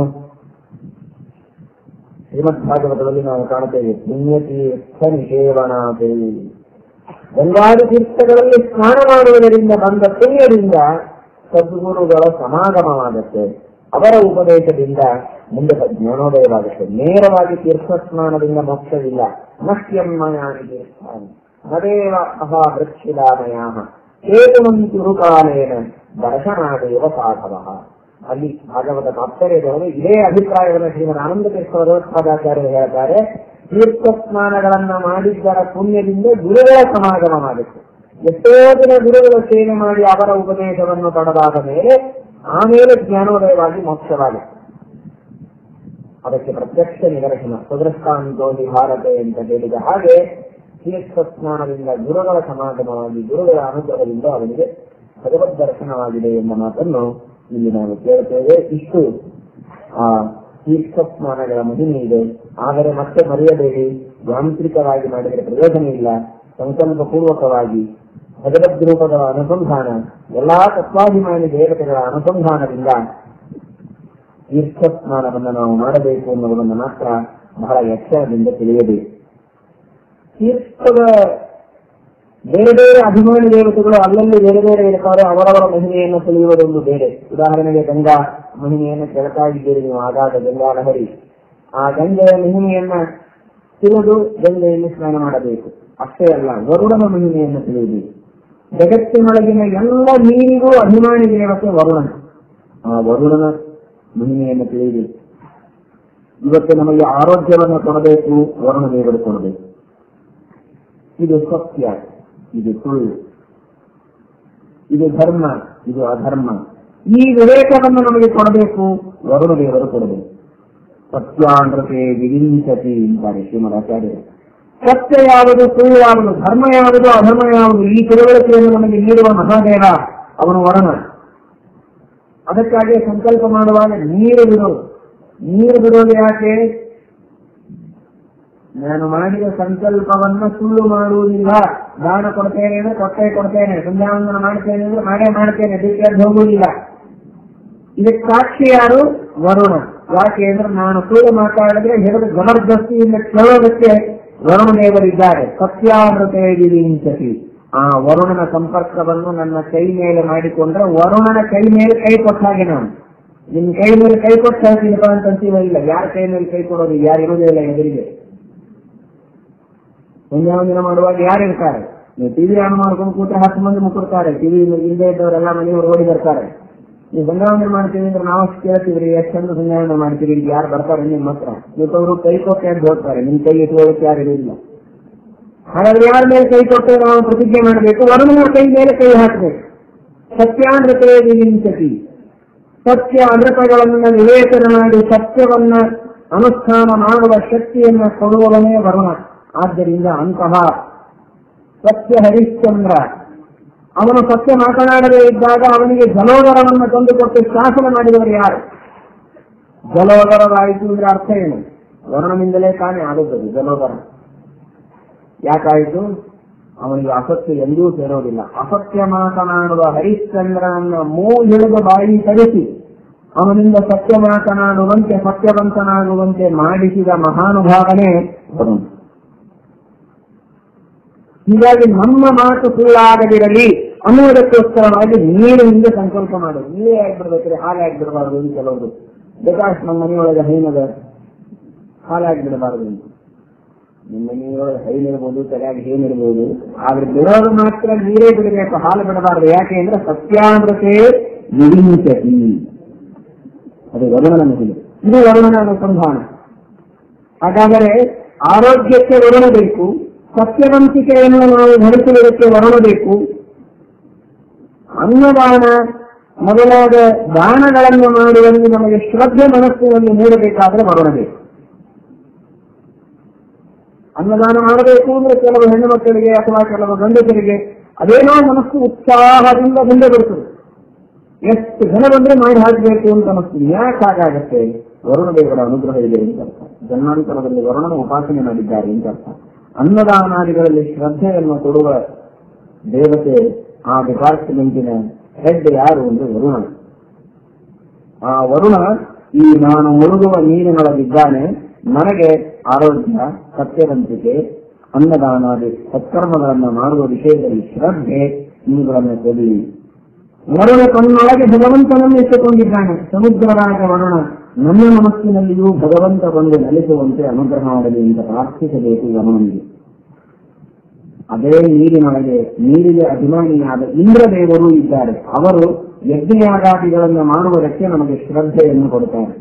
ಶ್ರೀಮದ್ ಭಾಗವತದಲ್ಲಿ ನಾವು ಕಾಣುತ್ತೇವೆ. ಪುಣ್ಯತೀರ್ಥ ನಿಷೇವನಾತೆ, ಗಂಗಾದಿ ತೀರ್ಥಗಳಲ್ಲಿ ಸ್ನಾನ ಮಾಡುವುದರಿಂದ ಬಂದ ಪುಣ್ಯದಿಂದ ಸದ್ಗುರುಗಳ ಸಮಾಗಮವಾಗುತ್ತೆ. ಅವರ ಉಪದೇಶದಿಂದ ಮುಂದೆ ಜ್ಞಾನೋದಯವಾಗುತ್ತೆ. ನೇರವಾಗಿ ತೀರ್ಥ ಸ್ನಾನದಿಂದ ಮೋಕ್ಷವಿಲ್ಲ. ನಶ್ಯನ್ಮಯಾನಿ ತೀರ್ಥಾನಿ ನದೇವ ಅಹವೃಕ್ಷಿಲಾಮಯ ಹೇತುಮಂತಿರುಕಾಲೇನ ದರ್ಶನಾದೇವ ಸಾಧವ. ಅಲ್ಲಿ ಭಾಗವತ ತಾತ್ಪರ್ಯದವರು ಇದೇ ಅಭಿಪ್ರಾಯವನ್ನು ಶ್ರೀಮದ್ ಆನಂದ ತೀರ್ಥೋಪಾಧ್ಯಾಯರು ಹೇಳ್ತಾರೆ. ತೀರ್ಥ ಸ್ನಾನಗಳನ್ನ ಮಾಡಿದ್ದರ ಪುಣ್ಯದಿಂದ ಗುರುಗಳ ಸಮಾಗಮವಾಗುತ್ತೆ. ಎಷ್ಟೋ ದಿನ ಗುರುಗಳ ಸೇವೆ ಮಾಡಿ ಅವರ ಉಪದೇಶವನ್ನು ಪಡೆದಾದ ಮೇಲೆ ಆಮೇಲೆ ಜ್ಞಾನೋದಯವಾಗಿ ಮೋಕ್ಷವಾಗುತ್ತೆ. ಅದಕ್ಕೆ ಪ್ರತ್ಯಕ್ಷ ನಿದರ್ಶನ ಸ್ವದೃಷ್ಟಾಂತೋಲಿ ಭಾರತೆ ಅಂತ ಹೇಳಿದ ಹಾಗೆ ತೀರ್ಥ ಸ್ನಾನದಿಂದ ಗುರುಗಳ ಸಮಾಗಮವಾಗಿ ಗುರುಗಳ ಅನುಗ್ರಹದಿಂದ ಅವನಿಗೆ ಭಗವದ್ ದರ್ಶನವಾಗಿದೆ ಎಂಬ ಮಾತನ್ನು ಇಲ್ಲಿ ನಾವು ಕೇಳುತ್ತೇವೆ. ಇಷ್ಟು ಆ ತೀರ್ಥ ಸ್ನಾನಗಳ ಮಹಿಮೆ ಇದೆ. ಆದರೆ ಮತ್ತೆ ಮರೆಯಬೇಡಿ, ಯಾಂತ್ರಿಕವಾಗಿ ಮಾಡಿದರೆ ಪ್ರಯೋಜನ ಇಲ್ಲ. ಸಂಕಲ್ಪ ಪೂರ್ವಕವಾಗಿ ಭಗವದ್ ರೂಪಗಳ ಅನುಸಂಧಾನ, ಎಲ್ಲಾ ತತ್ವಾಭಿಮಾನಿ ದೇವತೆಗಳ ಅನುಸಂಧಾನದಿಂದ ತೀರ್ಥ ಸ್ನಾನವನ್ನು ನಾವು ಮಾಡಬೇಕು ಎನ್ನುವುದನ್ನು ಮಾತ್ರ ಬಹಳ ಎಚ್ಚರದಿಂದ ತಿಳಿಯಬೇಕು. ತೀರ್ಥದ ಬೇರೆ ಬೇರೆ ಅಭಿಮಾನಿ ದೇವತೆಗಳು ಅಲ್ಲಲ್ಲಿ ಬೇರೆ ಬೇರೆ ಇರ್ತಾರೆ. ಅವರವರ ಮಹಿಮೆಯನ್ನು ತಿಳಿಯುವುದೊಂದು ಬೇರೆ. ಉದಾಹರಣೆಗೆ ಗಂಗಾ ಮಹಿಮೆಯನ್ನು ಕೇಳ್ತಾ ಇದ್ದೀರಿ ನೀವು, ಆಗಾಗ ಗಂಗಾ ಲಹರಿ. ಆ ಗಂಗೆಯ ಮಹಿಮೆಯನ್ನ ತಿಳಿದು ಗಂಗೆಯಲ್ಲಿ ಸ್ನಾನ ಮಾಡಬೇಕು. ಅಷ್ಟೇ ಅಲ್ಲ, ವರುಣನ ಮಹಿಮೆಯನ್ನು ತಿಳಿಯುವುದು. ಜಗತ್ತಿನೊಳಗಿನ ಎಲ್ಲ ನೀರಿಗೂ ಅಭಿಮಾನಿ ದೇವತೆ ವರುಣನ. ಆ ವರುಣನ ಮಹಿಮೆಯನ್ನು ತಿಳಿಯುವುದು. ಇವತ್ತು ನಮಗೆ ಆರೋಗ್ಯವನ್ನು ಕೊಡಬೇಕು, ವರುಣ ದೇವರು ಕೊಡಬೇಕು. ಇದು ಸತ್ಯ, ಇದು ಸುಳ್ಳು, ಇದು ಧರ್ಮ, ಇದು ಅಧರ್ಮ. ಈ ವಿವೇಕವನ್ನು ನಮಗೆ ಕೊಡಬೇಕು, ವರುಣ ದೇವರು ಕೊಡಬೇಕು. ಸತ್ಯಾಂಧ್ರತೆ ವಿರಿಂಚತಿ ಅಂತಾರೆ ಶ್ರೀಮದಾಚಾರ್ಯರು. ಸತ್ಯ ಯಾವುದು, ಸುಳ್ಳು ಯಾವುದು, ಧರ್ಮ ಯಾವುದು, ಅಧರ್ಮ ಯಾವುದು, ಈ ತಿಳುವಳಿಕೆಯನ್ನು ನಮಗೆ ನೀಡುವ ಮಹಾದೇವ ಅವನು ವರುಣ. ಅದಕ್ಕಾಗಿ ಸಂಕಲ್ಪ ಮಾಡುವಾಗ ನೀರು ಬಿಡೋದು. ನೀರು ಬಿಡೋದು ಯಾಕೆ? ನಾನು ಮಾಡಿದ ಸಂಕಲ್ಪವನ್ನ ಸುಳ್ಳು ಮಾಡುವುದಿಲ್ಲ. ದಾನ ಕೊಡ್ತೇನೆ ಅಂದ್ರೆ ಕೊಡ್ತೇನೆ, ಸಂಧ್ಯಾವಂದನ ಮಾಡ್ತೇನೆ ಅಂದ್ರೆ ಮಾಡ್ತೇನೆ, ದೀಕ್ಷೆಗೆ ಹೋಗುವುದಿಲ್ಲ. ಇದಕ್ಕೆ ಸಾಕ್ಷಿ ಯಾರು? ವರುಣ. ಯಾಕೆ ಅಂದ್ರೆ ನಾನು ಸುಳ್ಳು ಮಾತಾಡಿದ್ರೆ ಹಿಡಿದು ಜಬರ್ದಸ್ತಿಯಿಂದ ಕೇಳೋದಕ್ಕೆ ವರುಣ ದೇವರಿದ್ದಾರೆ. ಸತ್ಯಾಮೃತೆ ವಿರಿಂಚತಿ. ಆ ವರುಣನ ಸಂಪರ್ಕವನ್ನು ನನ್ನ ಕೈ ಮೇಲೆ ಮಾಡಿಕೊಂಡ್ರೆ ವರುಣನ ಕೈ ಮೇಲೆ ಕೈ ಕೊಟ್ಟ ಹಾಗೆ ನಾನು ನಿನ್ ಕೈ ಮೇಲೆ ಕೈ ಕೊಟ್ಟು ಹೇಳ್ತೀನಪ್ಪ ಅಂತ ಅಂತೀವ. ಇಲ್ಲ, ಯಾರ ಕೈ ಮೇಲೆ ಕೈ ಕೊಡೋದು? ಯಾರು ಇರೋದೇ ಇಲ್ಲ ಎದುರಿಗೆ. ಸಂಧ್ಯಾವಂದನ ಮಾಡುವಾಗ ಯಾರಿರ್ತಾರೆ? ನೀವು ಟಿವಿ ಆನ್ ಮಾಡ್ಕೊಂಡು ಕೂತ್ರೆ 10 ಮಂದಿ ಮುಕ್ಕಿರ್ತಾರೆ. ಟಿವಿ ಇಲ್ಲದೆ ಇದ್ದವರೆಲ್ಲ ಮನೆಯವರು ಓಡಿ ಬರ್ತಾರೆ. ನೀವು ಸಂಧ್ಯಾವಂದನ ಮಾಡ್ತೀವಿ ಅಂದ್ರೆ ನಾವು ಕೇಳ್ತೀವ್ರಿ, ಎಷ್ಟು ಚಂದ ಸಂಧ್ಯಾವಂದನ ಮಾಡ್ತೀವಿ, ಇಲ್ಲಿ ಯಾರು ಬರ್ತಾರೆ ನಿಮ್ಮ ಹತ್ರ? ಇವತ್ತವರು ಕೈ ಕೊಟ್ಟೆ ಅಂತ ಹೋಗ್ತಾರೆ, ನಿಮ್ ಕೈ ಇಟ್ಕೊಳ್ಳೋಕೆ ಯಾರು ಇರಲಿಲ್ಲ. ಹಾಗಾದ್ರೆ ಯಾರ ಮೇಲೆ ಕೈ ಕೊಟ್ಟೆ ನಾವು ಪ್ರತಿಜ್ಞೆ ಮಾಡಬೇಕು? ವರುಣನ ಕೈ ಮೇಲೆ ಕೈ ಹಾಕಬೇಕು. ಸತ್ಯಾನೃತೆ ವಿರಿಂಚತಿ. ಸತ್ಯ ಅನೃತಗಳನ್ನು ವಿವೇಚನ ಮಾಡಿ ಸತ್ಯವನ್ನ ಅನುಷ್ಠಾನ ಮಾಡುವ ಶಕ್ತಿಯನ್ನ ಕೊಡುವವನೇ ವರುಣ. ಆದ್ದರಿಂದ ಅಂತಹ ಸತ್ಯ ಹರಿಶ್ಚಂದ್ರ ಅವನು ಸತ್ಯ ಮಾತನಾಡದೇ ಇದ್ದಾಗ ಅವನಿಗೆ ಜಲೋದರವನ್ನು ತಂದುಕೊಟ್ಟು ಶಾಸನ ಮಾಡಿದವರು ಯಾರು? ಜಲೋದರವಾಯಿತು ಅಂದ್ರೆ ಅರ್ಥ ಏನು? ವರುಣನಿಂದಲೇ ತಾನೇ ಆಗುತ್ತದೆ ಜಲೋದರ. ಯಾಕಾಯಿತು? ಅವನಿಗೆ ಅಸತ್ಯ ಎಂದೂ ಸೇರೋದಿಲ್ಲ. ಅಸತ್ಯ ಮಾತನಾಡುವ ಹರಿಶ್ಚಂದ್ರನನ್ನ ಹಿಡಿದು ಬಾಯಿ ತರಿಸಿ ಅವನಿಂದ ಸತ್ಯ ಮಾತನಾಡುವಂತೆ ಸತ್ಯವಂತನಾಗುವಂತೆ ಮಾಡಿಸಿದ ಮಹಾನುಭಾವನೆ ವರುಣ. ಹೀಗಾಗಿ ನಮ್ಮ ಮಾತು ಸುಳ್ಳಾಗದಿರಲಿ ಅನ್ನುವುದಕ್ಕೋಸ್ಕರವಾಗಿ ನೀರು ಹಿಂದೆ ಸಂಕಲ್ಪ ಮಾಡೋದು. ನೀರೇ ಆಗ್ಬಿಡ್ಬೇಕ್ರೆ ಹಾಗೆ ಆಗ್ಬಿಡಬಾರದು ಅಂತ ಕೆಲವರು. ಬೇಕಾಷ್ಟು ನಮ್ಮ ಮನೆಯೊಳಗೆ ಹೈನದ ಹಾಲಾಗ್ಬಿಡಬಾರದು ಅಂತ. ನಿಮ್ಮ ಮನೆಯೊಳಗೆ ಹೈನಿರ್ಬೋದು, ಸರಿಯಾಗಿ ಏನಿರ್ಬೋದು, ಆದ್ರೆ ಬಿಡೋದು ಮಾತ್ರ ನೀರೇ ಬಿಡಬೇಕು, ಹಾಲು ಬಿಡಬಾರದು. ಯಾಕೆ ಅಂದ್ರೆ ಸತ್ಯಾಮೃತೆ ವಿರಿಂಚತಿ. ಅದು ವರುಣನ ಮಹಿಮೆ. ಇದು ವರುಣನ ಅನುಸಂಧಾನ. ಹಾಗಾದರೆ ಆರೋಗ್ಯಕ್ಕೆ ವರುಣ ಬೇಕು, ಸತ್ಯವಂತಿಕೆಯನ್ನು ನಾವು ಧರಿಸುವುದಕ್ಕೆ ಹೊರಡಬೇಕು. ಅನ್ನದಾನ ಮೊದಲಾದ ದಾನಗಳನ್ನು ಮಾಡುವಲ್ಲಿ ನಮಗೆ ಶ್ರದ್ಧೆ ಮನಸ್ಸಿನಲ್ಲಿ ಮೂಡಬೇಕಾದ್ರೆ ಹೊರಡಬೇಕು. ಅನ್ನದಾನ ಮಾಡಬೇಕು ಅಂದ್ರೆ ಕೆಲವು ಹೆಣ್ಣು ಮಕ್ಕಳಿಗೆ ಅಥವಾ ಕೆಲವು ಗಂಡಸರಿಗೆ ಅದೇನೋ ಮನಸ್ಸು ಉತ್ಸಾಹದಿಂದ ಮುಂದೆ ಬರ್ತದೆ. ಎಷ್ಟು ಜನ ಬಂದ್ರೆ ಮಾಡಿ ಹಾಕಬೇಕು ಅಂತ ಅನಿಸ್ತದೆ. ಯಾಕೆ ಹಾಗಾಗತ್ತೆ? ವರುಣದೇವರ ಅನುಗ್ರಹ ಇದೆ ಅಂತ ಅರ್ಥ. ಜನ್ಮಾಂತರದಲ್ಲಿ ವರುಣನ ಉಪಾಸನೆ ಮಾಡಿದ್ದಾರೆ ಅಂತ ಅರ್ಥ. ಅನ್ನದಾನಾದಿಗಳಲ್ಲಿ ಶ್ರದ್ಧೆಯನ್ನು ಕೊಡುವ ದೇವತೆ, ಆ ಡಿಪಾರ್ಟ್ಮೆಂಟಿನ ಹೆಡ್ ಯಾರು ಅಂದ್ರೆ ವರುಣ. ಆ ವರುಣ ಈ ನಾನು ಮುಳುಗುವ ನೀರಿನೊಳಗಿದ್ದಾನೆ, ನನಗೆ ಆರೋಗ್ಯ, ಸತ್ಯವಂತಿಕೆ, ಅನ್ನದಾನಾದಿ ಸತ್ಕರ್ಮಗಳನ್ನು ಮಾಡುವ ವಿಷಯದಲ್ಲಿ ಶ್ರದ್ಧೆ ಇವುಗಳನ್ನು ಕೊಡಿ. ವರುಣ ತನ್ನೊಳಗೆ ಭಗವಂತನನ್ನು ಇಟ್ಟುಕೊಂಡಿದ್ದಾನೆ. ಸಮುದ್ರರಾಜ ವರುಣ ನನ್ನ ಮನಸ್ಸಿನಲ್ಲಿಯೂ ಭಗವಂತ ಬಂದು ನೆಲೆಸುವಂತೆ ಅನುಗ್ರಹ ಮಾಡಲಿ ಅಂತ ಪ್ರಾರ್ಥಿಸಬೇಕು ವರುಣನಿಗೆ. ಅದೇ ನೀರಿನೊಳಗೆ ನೀರಿಗೆ ಅಭಿಮಾನಿಯಾದ ಇಂದ್ರದೇವರು ಇದ್ದಾರೆ. ಅವರು ಯಜ್ಞಯಾಗಾದಿಗಳನ್ನು ಮಾಡುವುದಕ್ಕೆ ನಮಗೆ ಶ್ರದ್ಧೆಯನ್ನು ಕೊಡುತ್ತಾರೆ.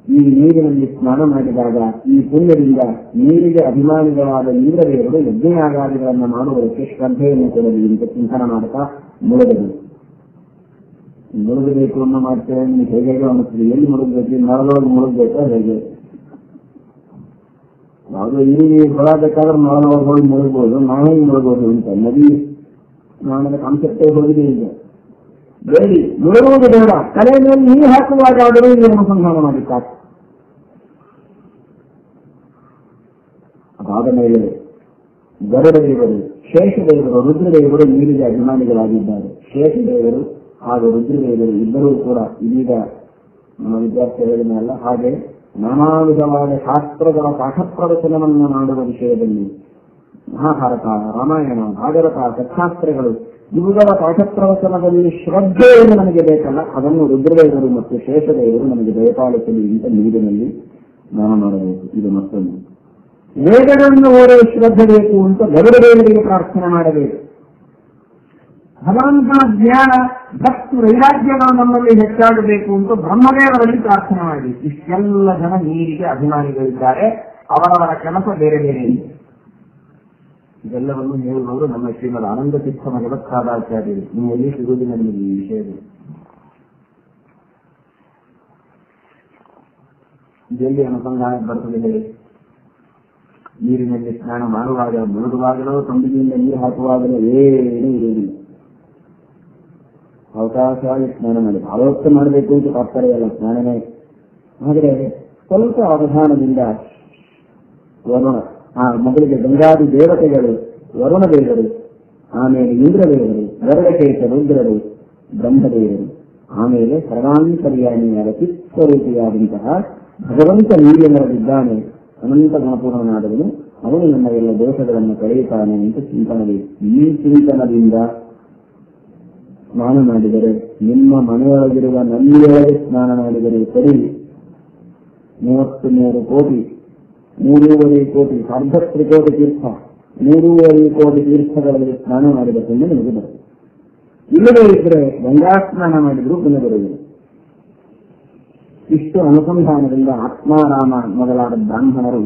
ಈ ನೀರಿನಲ್ಲಿ ಸ್ನಾನ ಮಾಡಿದಾಗ ಈ ಪುಣ್ಯದಿಂದ ನೀರಿಗೆ ಅಭಿಮಾನಿಗಳಾದ ಇಂದ್ರದೇವರು ಯಜ್ಞಯಾಗಾದಿಗಳನ್ನು ಮಾಡುವುದಕ್ಕೆ ಶ್ರದ್ಧೆಯನ್ನು ಕೊಡಲಿ ಅಂತ ಚಿಂತನೆ ಮಾಡ್ತಾ ಮುಳುಗಬೇಕು ಅನ್ನೋ ಮಾಡ್ತೇವೆ. ಹೇಗೆ ಅನ್ನಿಸ್ತದೆ, ಎಲ್ಲಿ ಮುಳುಗಬೇಕು? ನಳದೊಳಗೆ ಮುಳುಗಬೇಕಾ ಹೇಗೆ? ಯಾವುದೋ ಇಲ್ಲಿ ಹೊಳಬೇಕಾದ್ರೆ ನಳದೊಳಗೆ ಹೋಗಿ ಮುಳುಗ್ಬೋದು, ನಾವೇ ಮುಳುಗ್ಬೋದು ಅಂತ ನದಿ ಸ್ನಾನದ ಕಾನ್ಸೆಪ್ಟೇ ಹೋಗಿದೆ. ಈಗ ಬೇಡಿ ಮುಳುಗುವುದು ಬೇಡ, ತಲೆ ಮೇಲೆ ನೀರು ಹಾಕುವಾಗಾದರೂ ಇಲ್ಲಿ ಅನುಸಂಧಾನ ಮಾಡಿ ಸಾಕು. ಅದಾದ ಮೇಲೆ ಗರುಡದೇವರು, ಶೇಷದೇವರು, ರುದ್ರದೇವರು ನೀರಿಗೆ ಅಭಿಮಾನಿಗಳಾಗಿದ್ದಾರೆ. ಶೇಷದೇವರು ಹಾಗೂ ರುದ್ರದೇವರು ಇಬ್ಬರೂ ಕೂಡ ಇದೀಗ ನಮ್ಮ ವಿದ್ಯಾರ್ಥಿಗಳಿಗೆಲ್ಲ ಹಾಗೆ ನಾನಾ ವಿಧವಾದ ಶಾಸ್ತ್ರಗಳ ಪಾಠ ಪ್ರವಚನವನ್ನು ಮಾಡುವ ವಿಷಯದಲ್ಲಿ ಮಹಾಭಾರತ, ರಾಮಾಯಣ, ಭಾಗವತ, ಸತ್ಶಾಸ್ತ್ರಗಳು ಇವುಗಳ ಪಾಠ ಪ್ರವಚನದಲ್ಲಿ ಶ್ರದ್ಧೆಯನ್ನು ನಮಗೆ ಬೇಕಲ್ಲ, ಅದನ್ನು ರುದ್ರದೇವರು ಮತ್ತು ಶೇಷದೇವರು ನಮಗೆ ದಯಪಾಲಿಸಲಿ ಅಂತ ನೀರಿನಲ್ಲಿ ಸ್ನಾನ ಮಾಡಬೇಕು. ಇದು ಮತ್ತೊಂದು. ವೇದಗಳನ್ನು ಓದುವ ಶ್ರದ್ಧೆ ಬೇಕು ಅಂತ ಗರುಡದೇವರಿಗೆ ಪ್ರಾರ್ಥನೆ ಮಾಡಬೇಕು. ಭಗವಂತನ ಜ್ಞಾನ, ಭಕ್ತಿ, ವೈರಾಗ್ಯಗಳು ನಮ್ಮಲ್ಲಿ ಹೆಚ್ಚಾಗಬೇಕು ಅಂತ ಬ್ರಹ್ಮದೇವರಲ್ಲಿ ಪ್ರಾರ್ಥನೆ ಮಾಡಿ. ಇಷ್ಟೆಲ್ಲ ಜನ ನೀರಿಗೆ ಅಭಿಮಾನಿಗಳಿದ್ದಾರೆ. ಅವರವರ ಕೆಲಸ ಬೇರೆ ಬೇರೆ ಇದೆ. ಇದೆಲ್ಲವನ್ನು ಹೇಳುವವರು ನಮ್ಮ ಶ್ರೀಮದ್ ಆನಂದ ತೀರ್ಥ ಜಗತ್ಸಾದಾಚಾರ್ಯರು. ನೀವು ಎಲ್ಲಿ ಸಿಗುವುದಿಲ್ಲ ನಿಮಗೆ ಈ ವಿಷಯದಲ್ಲಿ. ಇದೆಲ್ಲಿ ಅನುಸಂಧಾನ ಬರ್ತದೆ? ನೀರಿನಲ್ಲಿ ಸ್ನಾನ ಮಾಡುವಾಗ, ಮುಳುಗುವಾಗಲೋ, ತಂಬಿಗೆಯಿಂದ ನೀರು ಹಾಕುವಾಗಲೋ ಏನೂ ಇರುವುದಿಲ್ಲ. ಅವಕಾಶವಾಗಿ ಸ್ನಾನ ಮಾಡಿ ಆಲೋಚನೆ ಮಾಡಬೇಕು ಅಂತ ತಾತ್ಪರ್ಯ ಅಲ್ಲ, ಸ್ನಾನನೇ. ಆದರೆ ಸ್ವಲ್ಪ ಅವಧಾನದಿಂದ ವರುಣ, ಮೊದಲಿಗೆ ಗಂಗಾದಿ ದೇವತೆಗಳು, ವರುಣ ದೇವರು, ಆಮೇಲೆ ಇಂದ್ರದೇವರು, ಗರುಡಕೇಶ ರುದ್ರರು, ಬ್ರಹ್ಮದೇವರು, ಆಮೇಲೆ ಸರ್ವಾಂತರ್ಯಾಮಿಯಾದ ಚಿತ್ತರೂಪಿಯಾದಂತಹ ಭಗವಂತ ನೀರಿನಲ್ಲಿದ್ದಾನೆ, ಅನಂತ ಗುಣಪೂರ್ಣನಾದವನು, ಅವನು ನಮ್ಮ ಎಲ್ಲ ದೋಷಗಳನ್ನು ಕಳೆಯುತ್ತಾನೆ ಅಂತ ಚಿಂತನೆ. ಈ ಚಿಂತನದಿಂದ ಸ್ನಾನ ಮಾಡಿದರೆ, ನಿಮ್ಮ ಮನೆಯೊಳಗಿರುವ ನಲ್ಲಿಯೊಳಗೆ ಸ್ನಾನ ಮಾಡಿದರೆ ಸರಿ 33 ಕೋಟಿ, 3.5 ಕೋಟಿ, ಅರ್ಧ ತ್ರಿಕೋಟಿ ತೀರ್ಥ, 3.5 ಕೋಟಿ ತೀರ್ಥಗಳಲ್ಲಿ ಸ್ನಾನ ಮಾಡಿದ ಪುಣ್ಯ ನಿಮಗೆ ಬರುತ್ತೆ. ಇಲ್ಲದೇ ಇದ್ರೆ ಗಂಗಾ ಸ್ನಾನ ಮಾಡಿದ್ರು ಪುಣ್ಯ ಬರುವುದಿಲ್ಲ. ಇಷ್ಟು ಅನುಸಂಧಾನದಿಂದ ಆತ್ಮಾರಾಮ ಮೊದಲಾದ ಬ್ರಾಹ್ಮಣರು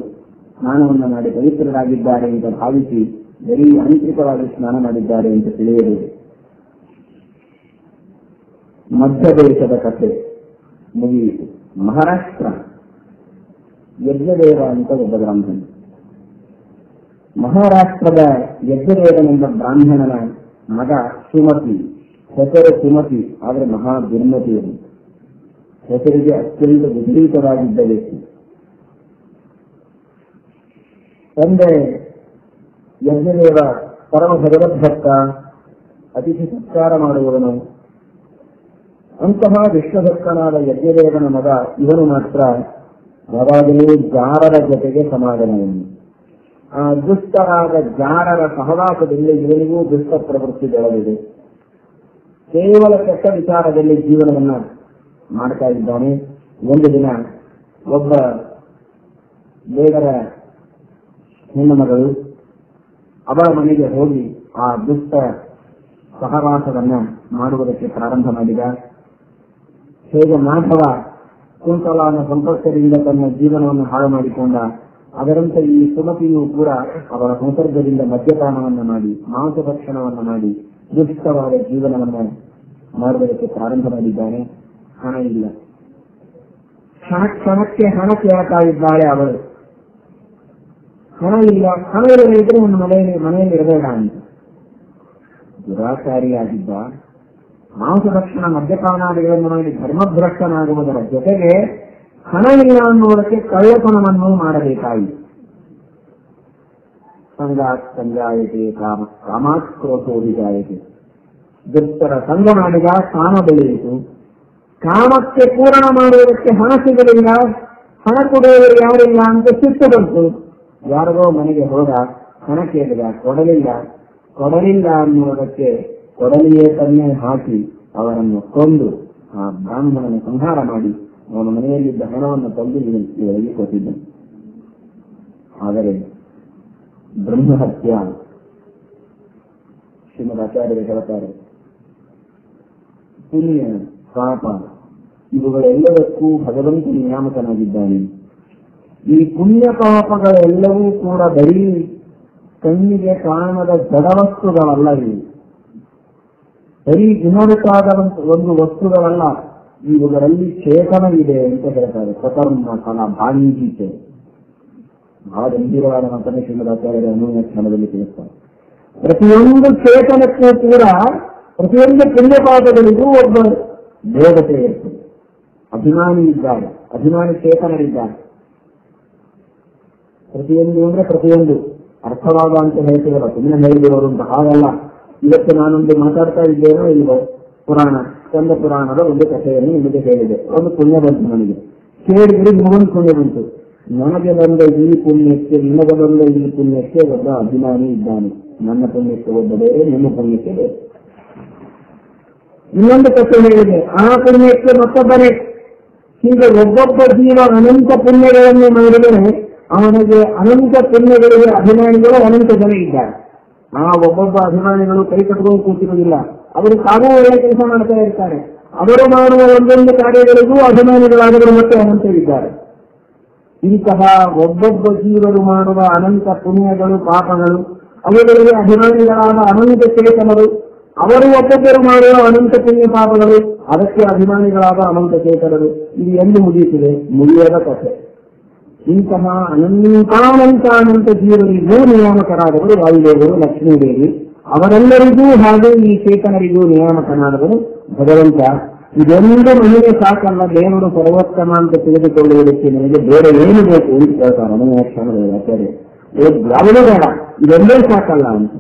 ಸ್ನಾನವನ್ನು ಮಾಡಿ ಪವಿತ್ರರಾಗಿದ್ದಾರೆ ಅಂತ ಭಾವಿಸಿ ಬರೀ ಆಂತರಿಕವಾಗಿ ಸ್ನಾನ ಮಾಡಿದ್ದಾರೆ ಅಂತ ತಿಳಿಯಬೇಕು. ಮಧ್ಯದೇಶದ ಕಥೆ ಮುಗಿಯಿತು. ಮಹಾರಾಷ್ಟ್ರ ಯಜ್ಞದೇವ ಅಂತ ಒಬ್ಬ ಬ್ರಾಹ್ಮಣ. ಮಹಾರಾಷ್ಟ್ರದ ಯಜ್ಞದೇವನೆಂಬ ಬ್ರಾಹ್ಮಣನ ಮಗ ಸುಮತಿ, ಹೆಸರು ಸುಮತಿ, ಆದರೆ ಮಹಾ ದುರ್ಮತಿಯರು. ಹೆಸರಿಗೆ ಅತ್ಯಂತ ವಿಪರೀತವಾಗಿದ್ದ ವ್ಯಕ್ತಿ. ತಂದೆ ಯಜ್ಞದೇವ ಪರಮ ಭಗವದ್ಭಕ್ತ, ಅತಿಥಿ ಸತ್ಕಾರ ಮಾಡುವವನು. ಅಂತಹ ವಿಶ್ವಭಕ್ತನಾದ ಯಜ್ಞದೇವನ ಮಗ ಇವನು ಮಾತ್ರ ಯಾವಾಗಲೂ ಜಾರರ ಜೊತೆಗೆ ಸಮಾಧಾನವನ್ನು. ಆ ದುಷ್ಟರಾದ ಜಾರರ ಸಹವಾಸದಲ್ಲಿ ಇವನಿಗೂ ದುಷ್ಟ ಪ್ರವೃತ್ತಿ ಬೆಳೆದಿದೆ. ಕೇವಲ ಕೆಟ್ಟ ವಿಚಾರದಲ್ಲಿ ಜೀವನವನ್ನ ಮಾಡ್ತಾ ಇದ್ದಾನೆ. ಒಂದು ದಿನ ಒಬ್ಬ ದೇವರ ಹೆಣ್ಣು ಮಗಳು ಅವಳ ಮನೆಗೆ ಹೋಗಿ ಆ ದುಷ್ಟ ಸಹವಾಸವನ್ನ ಮಾಡುವುದಕ್ಕೆ ಪ್ರಾರಂಭ ಮಾಡಿದ. ಹೇಗೆ ಮಾಧವ ಕುಂತಲಾನ ಸಂಪರ್ಕದಿಂದ ತನ್ನ ಜೀವನವನ್ನು ಹಾಳು ಮಾಡಿಕೊಂಡ, ಅದರಂತೆ ಈ ಸುಮತಿಯೂ ಕೂಡ ಅವರ ಸಂಸರ್ಗದಿಂದ ಮದ್ಯಪಾನವನ್ನ ಮಾಡಿ ಮಾಂಸಭಕ್ಷಣವನ್ನ ಮಾಡಿ ದುಷ್ಟವಾದ ಜೀವನವನ್ನ ಮಾಡುವುದಕ್ಕೆ ಪ್ರಾರಂಭ ಮಾಡಿದ್ದಾನೆ. ಹಣ ಇಲ್ಲ, ಕ್ಷಣಕ್ಕೆ ಹಣ ಕೇಳ್ತಾ ಇದ್ದಾಳೆ ಅವಳು. ಹಣ ಇಲ್ಲ, ಹಣ ಇರದಿದ್ರೆ ನನ್ನ ಮನೆಯಲ್ಲಿ ಇರಬೇಡ ಅಂತ. ದುರಾಚಾರಿಯಾಗಿದ್ದ, ಮಾಂಸಭಕ್ಷಣ ಮದ್ಯಪಾನಾದಿಗಳನ್ನು ಮಾಡಿ ಧರ್ಮಭ್ರಷ್ಟನಾಗುವುದರ ಜೊತೆಗೆ ಹಣ ಇಲ್ಲ ಅನ್ನುವುದಕ್ಕೆ ಕಳ್ಳತನವನ್ನು ಮಾಡಬೇಕಾಯಿತು. ಸಂಗಾಯತೆ ಕಾಮಾತ್ ಕ್ರೋಧೋಭಿಜಾಯತೆ. ದುಷ್ಟರ ಸಂಘ ಮಾಡಿದ ಕಾಮ ಬೆಳೆಯಿತು. ಕಾಮಕ್ಕೆ ಪೂರಣ ಮಾಡುವುದಕ್ಕೆ ಹಣ ಸಿಗಲಿಲ್ಲ, ಹಣ ಕೊಡುವವರು ಯಾರಿಲ್ಲ ಅಂತ ಸಿಟ್ಟು ಬಂತು. ಯಾರಿಗೋ ಮನೆಗೆ ಹೋದ, ಹಣ ಕೇಳಿದ, ಕೊಡಲಿಲ್ಲ ಅನ್ನುವುದಕ್ಕೆ ಕೊಡಲಿಯೇ ತನ್ನೇ ಹಾಕಿ ಅವರನ್ನು ಕೊಂದು ಆ ಬ್ರಾಹ್ಮಣನ ಸಂಹಾರ ಮಾಡಿ ಅವನ ಮನೆಯಲ್ಲಿದ್ದ ಹಣವನ್ನು ತಂದು ಇವರಿಗೆ ಕೊಟ್ಟಿದ್ದನು. ಆದರೆ ಬ್ರಹ್ಮಹತ್ಯ, ಶ್ರೀಮದ್ ಆಚಾರ್ಯರು ಹೇಳ್ತಾರೆ, ಪುಣ್ಯ ಪಾಪ ಇವುಗಳೆಲ್ಲದಕ್ಕೂ ಭಗವಂತ ನಿಯಾಮಕನಾಗಿದ್ದಾನೆ. ಈ ಪುಣ್ಯ ಪಾಪಗಳೆಲ್ಲವೂ ಕೂಡ ಬರೀ ಕಣ್ಣಿಗೆ ಕಾಣದ ಜಡವಸ್ತುಗಳಲ್ಲ, ಇವು ಬರೀ ಗುಣಬೇಕಾದ ಒಂದು ವಸ್ತುಗಳಲ್ಲ, ಇವುಗಳಲ್ಲಿ ಚೇತನವಿದೆ ಅಂತ ಹೇಳ್ತಾರೆ. ಸ್ವಕರ್ಮ ಫಲ ಭಾಂಗೀತೆ ಬಹಳ ಗಂಭೀರವಾದ ಮಾತನ್ನು ಶ್ರೀಮದ್ ಆಚಾರ್ಯರ ಅನುವ್ಯಾಖ್ಯಾನದಲ್ಲಿ ತಿಳಿಸ್ತಾರೆ. ಪ್ರತಿಯೊಂದು ಚೇತನಕ್ಕೂ ಕೂಡ, ಪ್ರತಿಯೊಂದು ಪುಣ್ಯಪಾಪಗಳಿಗೂ ಒಬ್ಬ ದೇವತೆ ಇರ್ತದೆ, ಅಭಿಮಾನಿ ಇದ್ದಾರೆ, ಅಭಿಮಾನಿ ಚೇತನರಿದ್ದಾರೆ. ಪ್ರತಿಯೊಂದು ಅಂದ್ರೆ ಪ್ರತಿಯೊಂದು ಅರ್ಥವಾದ ಅಂತ ಹೇಳ್ತೀವಲ್ಲ, ಸುಮ್ಮನೆ ಹೇಳಿರೋರು ಅಂತ ಹಾಗಲ್ಲ. ಇವತ್ತು ನಾನೊಂದು ಮಾತಾಡ್ತಾ ಇದ್ದೇನೋ ಇಲ್ವೋ, ಪುರಾಣ ಸ್ಕಂದ ಪುರಾಣದ ಒಂದು ಕಥೆಯನ್ನು ನಿಮಗೆ ಹೇಳಿದೆ. ಒಂದು ಪುಣ್ಯ ಬಂತು ನನಗೆ, ಕೇಳಿದ್ರೆ ಇನ್ನೊಂದು ಪುಣ್ಯ ಬಂತು. ನನಗೆ ಬಂದ ಈ ಪುಣ್ಯಕ್ಕೆ, ನಿಮಗೆ ಬಂದ ಈ ಪುಣ್ಯಕ್ಕೆ ಒಬ್ಬ ಅಭಿಮಾನಿ ಇದ್ದಾನೆ. ನನ್ನ ಪುಣ್ಯಕ್ಕೆ ಒಬ್ಬ ಬೇರೆ, ನಿಮ್ಮ ಪುಣ್ಯಕ್ಕೆ ಬೇರೆ. ಇನ್ನೊಂದು ಕಥೆ ಹೇಳಿದೆ, ಆ ಪುಣ್ಯಕ್ಕೆ ಮತ್ತೊಬ್ಬನೇ. ಹೀಗೆ ಒಬ್ಬೊಬ್ಬ ಜೀವ ಅನಂತ ಪುಣ್ಯಗಳನ್ನು ಮಾಡಿದರೆ ಅವನಿಗೆ ಅನಂತ ಪುಣ್ಯಗಳಿಗೆ ಅಭಿಮಾನಿಗಳು ಅನಂತ ಜನ ಇದ್ದಾರೆ. ಆ ಒಬ್ಬೊಬ್ಬ ಅಭಿಮಾನಿಗಳು ಕೈ ಕಟ್ಕೊಂಡು ಕೂತಿರುವುದಿಲ್ಲ, ಅವರು ತಾವೂ ಒಳ್ಳೆ ಕೆಲಸ ಮಾಡ್ತಾ ಇರ್ತಾರೆ. ಅವರು ಮಾಡುವ ಒಂದೊಂದು ಕಾರ್ಯಗಳಿಗೂ ಅಭಿಮಾನಿಗಳಾದವರು ಮತ್ತೆ ಅನಂತರಿದ್ದಾರೆ. ಇಂತಹ ಒಬ್ಬೊಬ್ಬ ಜೀವರು ಮಾಡುವ ಅನಂತ ಪುಣ್ಯಗಳು ಪಾಪಗಳು, ಅವುಗಳಿಗೆ ಅಭಿಮಾನಿಗಳಾದ ಅನಂತ ಚೇತನರು, ಅವರು ಒಬ್ಬೊಬ್ಬರು ಮಾಡುವ ಅನಂತ ಪುಣ್ಯ ಪಾಪಗಳು, ಅದಕ್ಕೆ ಅಭಿಮಾನಿಗಳಾದ ಅನಂತ ಚೇತನರು. ಇದು ಎಂದು ಮುಗಿಯುತ್ತಿದೆ? ಮುಗಿಯದ ಕಥೆ. ಇಂತಹ ಅನಂತ ಜೀವರಿಗೂ ನಿಯಾಮಕರಾದವರು ವಾಯುದೇವರು, ಲಕ್ಷ್ಮೀದೇವಿ, ಅವರೆಲ್ಲರಿಗೂ ಹಾಗೂ ಈ ಚೇತನರಿಗೂ ನಿಯಾಮಕನಾದವರು ಭಗವಂತ. ಇದೊಂದು ಮನೆಗೆ ಸಾಕಲ್ಲ, ದೇವರು ಸರ್ವೋತ್ತಮ ಅಂತ ತಿಳಿದುಕೊಳ್ಳುವುದಕ್ಕೆ ನನಗೆ ಬೇರೆ ಏನು ಬೇಕು ಅಂತ ಕೇಳ್ತಾರೆ ಅನುವ್ಯಾಖ್ಯಾನದಲ್ಲಿ ಆಚಾರ್ಯ. ಯಾವುದೂ ಬೇಡ, ಇದೊಂದೇ ಸಾಕಲ್ಲ ಅಂತ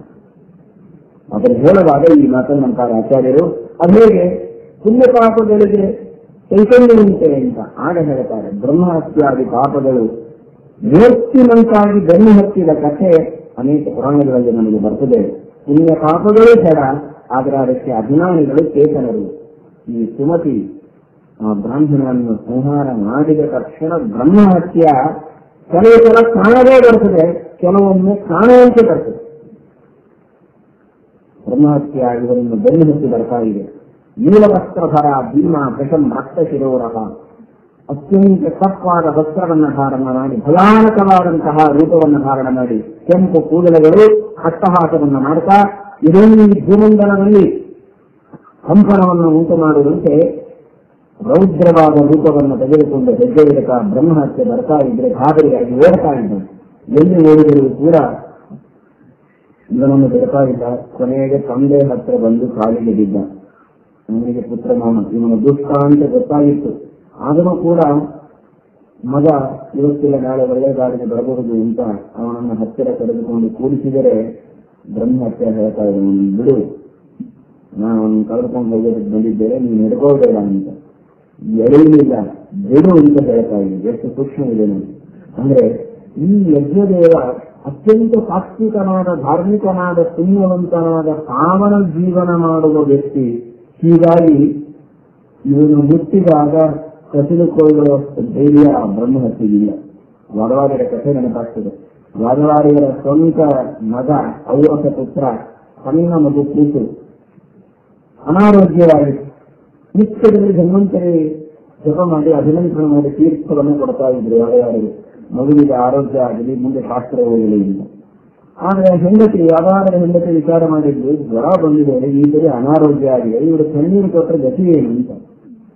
ಅದನ್ನು ಹೇಳುವಾಗ ಈ ಮಾತನ್ನು ಅಂತಾರೆ ಆಚಾರ್ಯರು. ಅದು ಹೇಗೆ ಪುಣ್ಯ ಪಾಪಗಳಿಗೆ ಚೈತನ್ಯವಂತೆ ಅಂತ ಆಗ ಹೇಳ್ತಾರೆ. ಬ್ರಹ್ಮಹತ್ಯಾದಿ ಪಾಪಗಳು ಮೂರ್ತಿನಂತಾಗಿ ಬೆನ್ನು ಹತ್ತಿದ ಕಥೆ ಅನೇಕ ಪುರಾಣಗಳಲ್ಲಿ ನಮಗೆ ಬರ್ತದೆ. ಪುಣ್ಯ ಪಾಪಗಳೇ ಜಡ, ಆದರೆ ಅದಕ್ಕೆ ಅಭಿಮಾನಿಗಳು ಚೇತನರು. ಈ ಸುಮತಿ ಬ್ರಾಹ್ಮಣನನ್ನು ಸಂಹಾರ ಮಾಡಿದ ತಕ್ಷಣ ಬ್ರಹ್ಮಹತ್ಯ ಕೆಲವು ಸಲ ಕಾಣದೇ ಬರ್ತದೆ, ಕೆಲವೊಮ್ಮೆ ಕಾಣುವಂತೆ ಬರ್ತದೆ. ಬ್ರಹ್ಮಹತ್ಯ ಇವರನ್ನು ಬೆನ್ನು ಹತ್ತಿ ಬರ್ತಾ ಇದೆ. ನೀಲವಸ್ತ್ರಧರ ಭೀಮ ಪ್ರಶಂ ರಕ್ತ ಶಿರೋರಹ, ಅತ್ಯಂತ ತಪ್ಪಾದ ವಸ್ತ್ರವನ್ನು ಧಾರಣ ಮಾಡಿ, ಭಯಾನಕವಾದಂತಹ ರೂಪವನ್ನು ಧಾರಣ ಮಾಡಿ, ಕೆಂಪು ಕೂದಲುಗಳು ಹಟ್ಟಹಾಸವನ್ನು ಮಾಡ್ತಾ ಇದೊಂದು ಭೂಮಂಡಲದಲ್ಲಿ ಕಂಪನವನ್ನು ಉಂಟು ಮಾಡುವಂತೆ ರೌದ್ರವಾದ ರೂಪವನ್ನು ತೆಗೆದುಕೊಂಡು ಹೆಜ್ಜೆ ಇಡುತ್ತಾ ಬ್ರಹ್ಮಹತ್ಯೆ ಬರ್ತಾ ಇದ್ರೆ ಗಾಬರಿಯಾಗಿ ಓಡ್ತಾ ಇದ್ದಾನೆ. ಎಲ್ಲಿ ಓಡಿದರೂ ಕೂಡ ಇವನನ್ನು ಬಿಡ್ತಾ ಇಲ್ಲ. ಕೊನೆಗೆ ತಂದೆ ಹತ್ರ ಬಂದು ಕಾಲಿಗೆ ಬಿದ್ದ. ಅವನಿಗೆ ಪುತ್ರ ಮಾಮ, ಇವನು ದುಷ್ಟ ಅಂತ ಗೊತ್ತಾಗಿತ್ತು. ಆದರೂ ಕೂಡ ಮಗ ಇವತ್ತಿಲ್ಲ ನಾಳೆ ಒಳ್ಳೆ ದಾರಿಗೆ ಬರಬಹುದು ಅಂತ ಅವನನ್ನು ಹತ್ತಿರ ಕರೆದುಕೊಂಡು ಕೂಡಿಸಿದರೆ ಬ್ರಹ್ಮಹತ್ಯೆ ಹೇಳ್ತಾ ಇದ್ದಾನೆ, ಬಿಡು, ನಾನು ಅವನು ಕರೆದುಕೊಂಡು ಹೋಗೋದಕ್ಕೆ ಬಂದಿದ್ದೇನೆ, ನೀನು ಹಿಡ್ಕೋಬೇಡ ಅಂತ. ಎಳೆಯಲಿಲ್ಲ, ಬಿಡು ಅಂತ ಹೇಳ್ತಾ ಇದ್ದೀನಿ. ಎಷ್ಟು ಸೂಕ್ಷ್ಮ ಇದೆ ನೋಡಿ. ಅಂದ್ರೆ ಈ ಯಜ್ಞದೇವ ಅತ್ಯಂತ ಸಾತ್ವಿಕನಾದ, ಧಾರ್ಮಿಕನಾದ, ಪುಣ್ಯವಂತನಾದ, ಪಾವನ ಜೀವನ ಮಾಡುವ ವ್ಯಕ್ತಿ. ಹೀಗಾಗಿ ಇವನು ಮುಟ್ಟಿದಾಗ ಕಸಿದುಕೊಳ್ಳುವಷ್ಟು ಧೈರ್ಯ ಆ ಬ್ರಹ್ಮಹತ್ಯೆಗಿಲ್ಲ. ವಾದವಾರಿಯರ ಕಥೆ ನೆನಪಾಗ್ತದೆ. ವಾದವಾರಿಯರ ಸ್ವಂತ ಮಗ, ಔರಸ ಪುತ್ರ, ಸಣ್ಣ ಮಗು ಕೂತು ಅನಾರೋಗ್ಯವಾಗಿ ನಿತ್ಯದಲ್ಲಿ ಧನ್ವಂತರಿ ಜಪ ಮಾಡಿ ಅಭಿನಂದನೆ ಮಾಡಿ ತೀರ್ಥವನ್ನು ಕೊಡ್ತಾ ಇದ್ರು ಯಾರ್ಯಾರಿಗೆ. ಮಗುವಿಗೆ ಆರೋಗ್ಯ ಆಗಲಿ, ಮುಂದೆ ಶಾಸ್ತ್ರ ಹೋಗಲಿ ಇಲ್ಲ. ಆದ್ರೆ ಹೆಂಡತಿ ಯಾವಾಗಲೂ ಹೆಂಡತಿ ವಿಚಾರ ಮಾಡಿದ್ದು, ಜ್ವರ ಬಂದಿದೆ, ಈ ಸರಿ ಅನಾರೋಗ್ಯ ಆಗಿದೆ, ಇವರು ಕಣ್ಣೀರು ಕೊಟ್ಟರೆ ಗತಿ ಏನು ಅಂತ.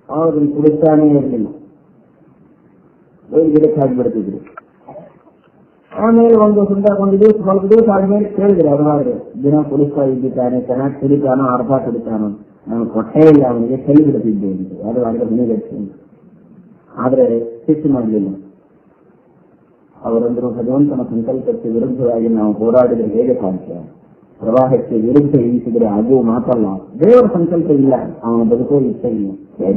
ಆವಾಗ ಕುಡಿಸ್ತಾನೇ ಇರಲಿಲ್ಲ, ಗಿಡಕ್ಕೆ ಹಾಕಿಬಿಡ್ತಿದ್ರು. ಆಮೇಲೆ ಒಂದು ಸ್ವಲ್ಪ ದಿವಸ ಆದ್ಮೇಲೆ ಕೇಳಿದ್ರೆ ಅದಾದ್ರೆ ದಿನ ಕುಡಿಸ್ತಾ ಇದ್ದಾನೆ, ಚೆನ್ನಾಗಿ ಕುಡಿತಾನೋ ಅರ್ಧ ಕುಡಿತಾನೋ, ನಾನು ಕೊಟ್ಟೇ ಇಲ್ಲ ಅವನಿಗೆ, ಕೈ ಬಿಡ್ತಿದ್ದೆ ಅಂತ. ಅದು ಅರ್ಧ ಮನೆಗಟ್ಟಿ. ಆದ್ರೆ ಶಿಕ್ಷೆ ಮಾಡಲಿಲ್ಲ. ಅವರಂದ್ರು, ಭಗವಂತನ ಸಂಕಲ್ಪಕ್ಕೆ ವಿರುದ್ಧವಾಗಿ ನಾವು ಹೋರಾಡಿದ್ರೆ ಹೇಗೆ ಸಾಧ್ಯ? ಪ್ರವಾಹಕ್ಕೆ ವಿರುದ್ಧ ಇಳಿಸಿದ್ರೆ ಅದು ಮಾತಲ್ಲ. ದೇವರ ಸಂಕಲ್ಪ ಇಲ್ಲ, ಅವನ ಬದುಕೋ ಇಷ್ಟ ಇಲ್ಲ, ಬೇಡ.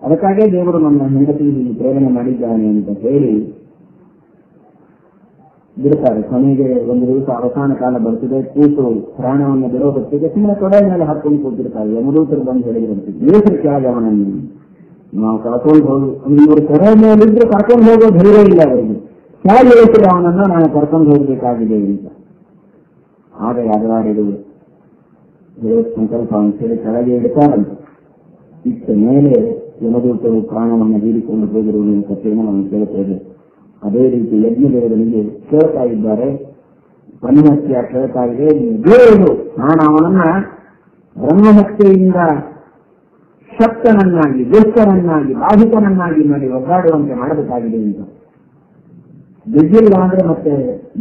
ಅದಕ್ಕಾಗೇ ದೇವರು ನನ್ನ ಹೆಂಡತಿ ಪ್ರೇರಣೆ ಮಾಡಿದ್ದಾನೆ ಅಂತ ಹೇಳಿ ಬಿಡ್ತಾರೆ. ಕೊನೆಗೆ ಒಂದು ದಿವಸ ಅವಸಾನ ಕಾಲ ಬರ್ತಿದೆ, ಕೂತು ಪ್ರಾಣವನ್ನು ಬಿಡೋ ಹೊತ್ತಿಗೆ ಸುಮ್ಮನೆ ತೊಡೆ ಮೇಲೆ ಹಾಕೊಂಡು ಕೂತಿರ್ತಾರೆ. ಯಮದೂತರು ಬಂದು ಹೇಳಿದ್ರಂತೆ, ದೇಶದ ಕೆಳಗೆ ಅವನನ್ನು ನಾವು ಕರ್ಕೊಂಡು ಹೋಗಿ, ಇವರು ತೊಡೆ ಮೇಲಿದ್ರೆ ಕರ್ಕೊಂಡು ಹೋಗೋ ಧೈರ್ಯ ಇಲ್ಲ ಅವರಿಗೆ, ಕೆಳಗೆ ಇಳಿಸಿದ ಅವನನ್ನು ನಾವು ಕರ್ಕೊಂಡು ಹೋಗಬೇಕಾಗಿದೆ ಅಂತ. ಆದರೆ ಯಾರಿದು ದೇವರ ಸಂಕಲ್ಪ ಅಂತೇಳಿ ಕೆಳಗೆ ಇಡ್ತಾರಂತೆ. ಇಷ್ಟ ಮೇಲೆ ಯಮದೂತರು ಪ್ರಾಣವನ್ನು ಹೀರಿಕೊಂಡು ಹೋಗಿರುವ ಕಥೆಯನ್ನು ನಾವು ಕೇಳುತ್ತೇವೆ. ಅದೇ ರೀತಿ ಯಜ್ಞದೇವರಿಗೆ ಕೇಳ್ತಾ ಇದ್ದಾರೆ, ಬ್ರಹ್ಮಹತ್ಯ ಕೇಳ್ತಾ ಇದೆ. ದೇವರು ನಾನು ಅವನನ್ನ ಬ್ರಹ್ಮಹತ್ಯೆಯಿಂದ ಶಕ್ತನನ್ನಾಗಿ, ದುಷ್ಟನನ್ನಾಗಿ, ಬಾಧಿತನನ್ನಾಗಿ ಮಾಡಿ ಒದ್ದಾಡುವಂತೆ ಮಾಡಬೇಕಾಗಿದೆ ಅಂತ. ಬಿದ್ದಿಲ್ಲ ಅಂದ್ರೆ ಮತ್ತೆ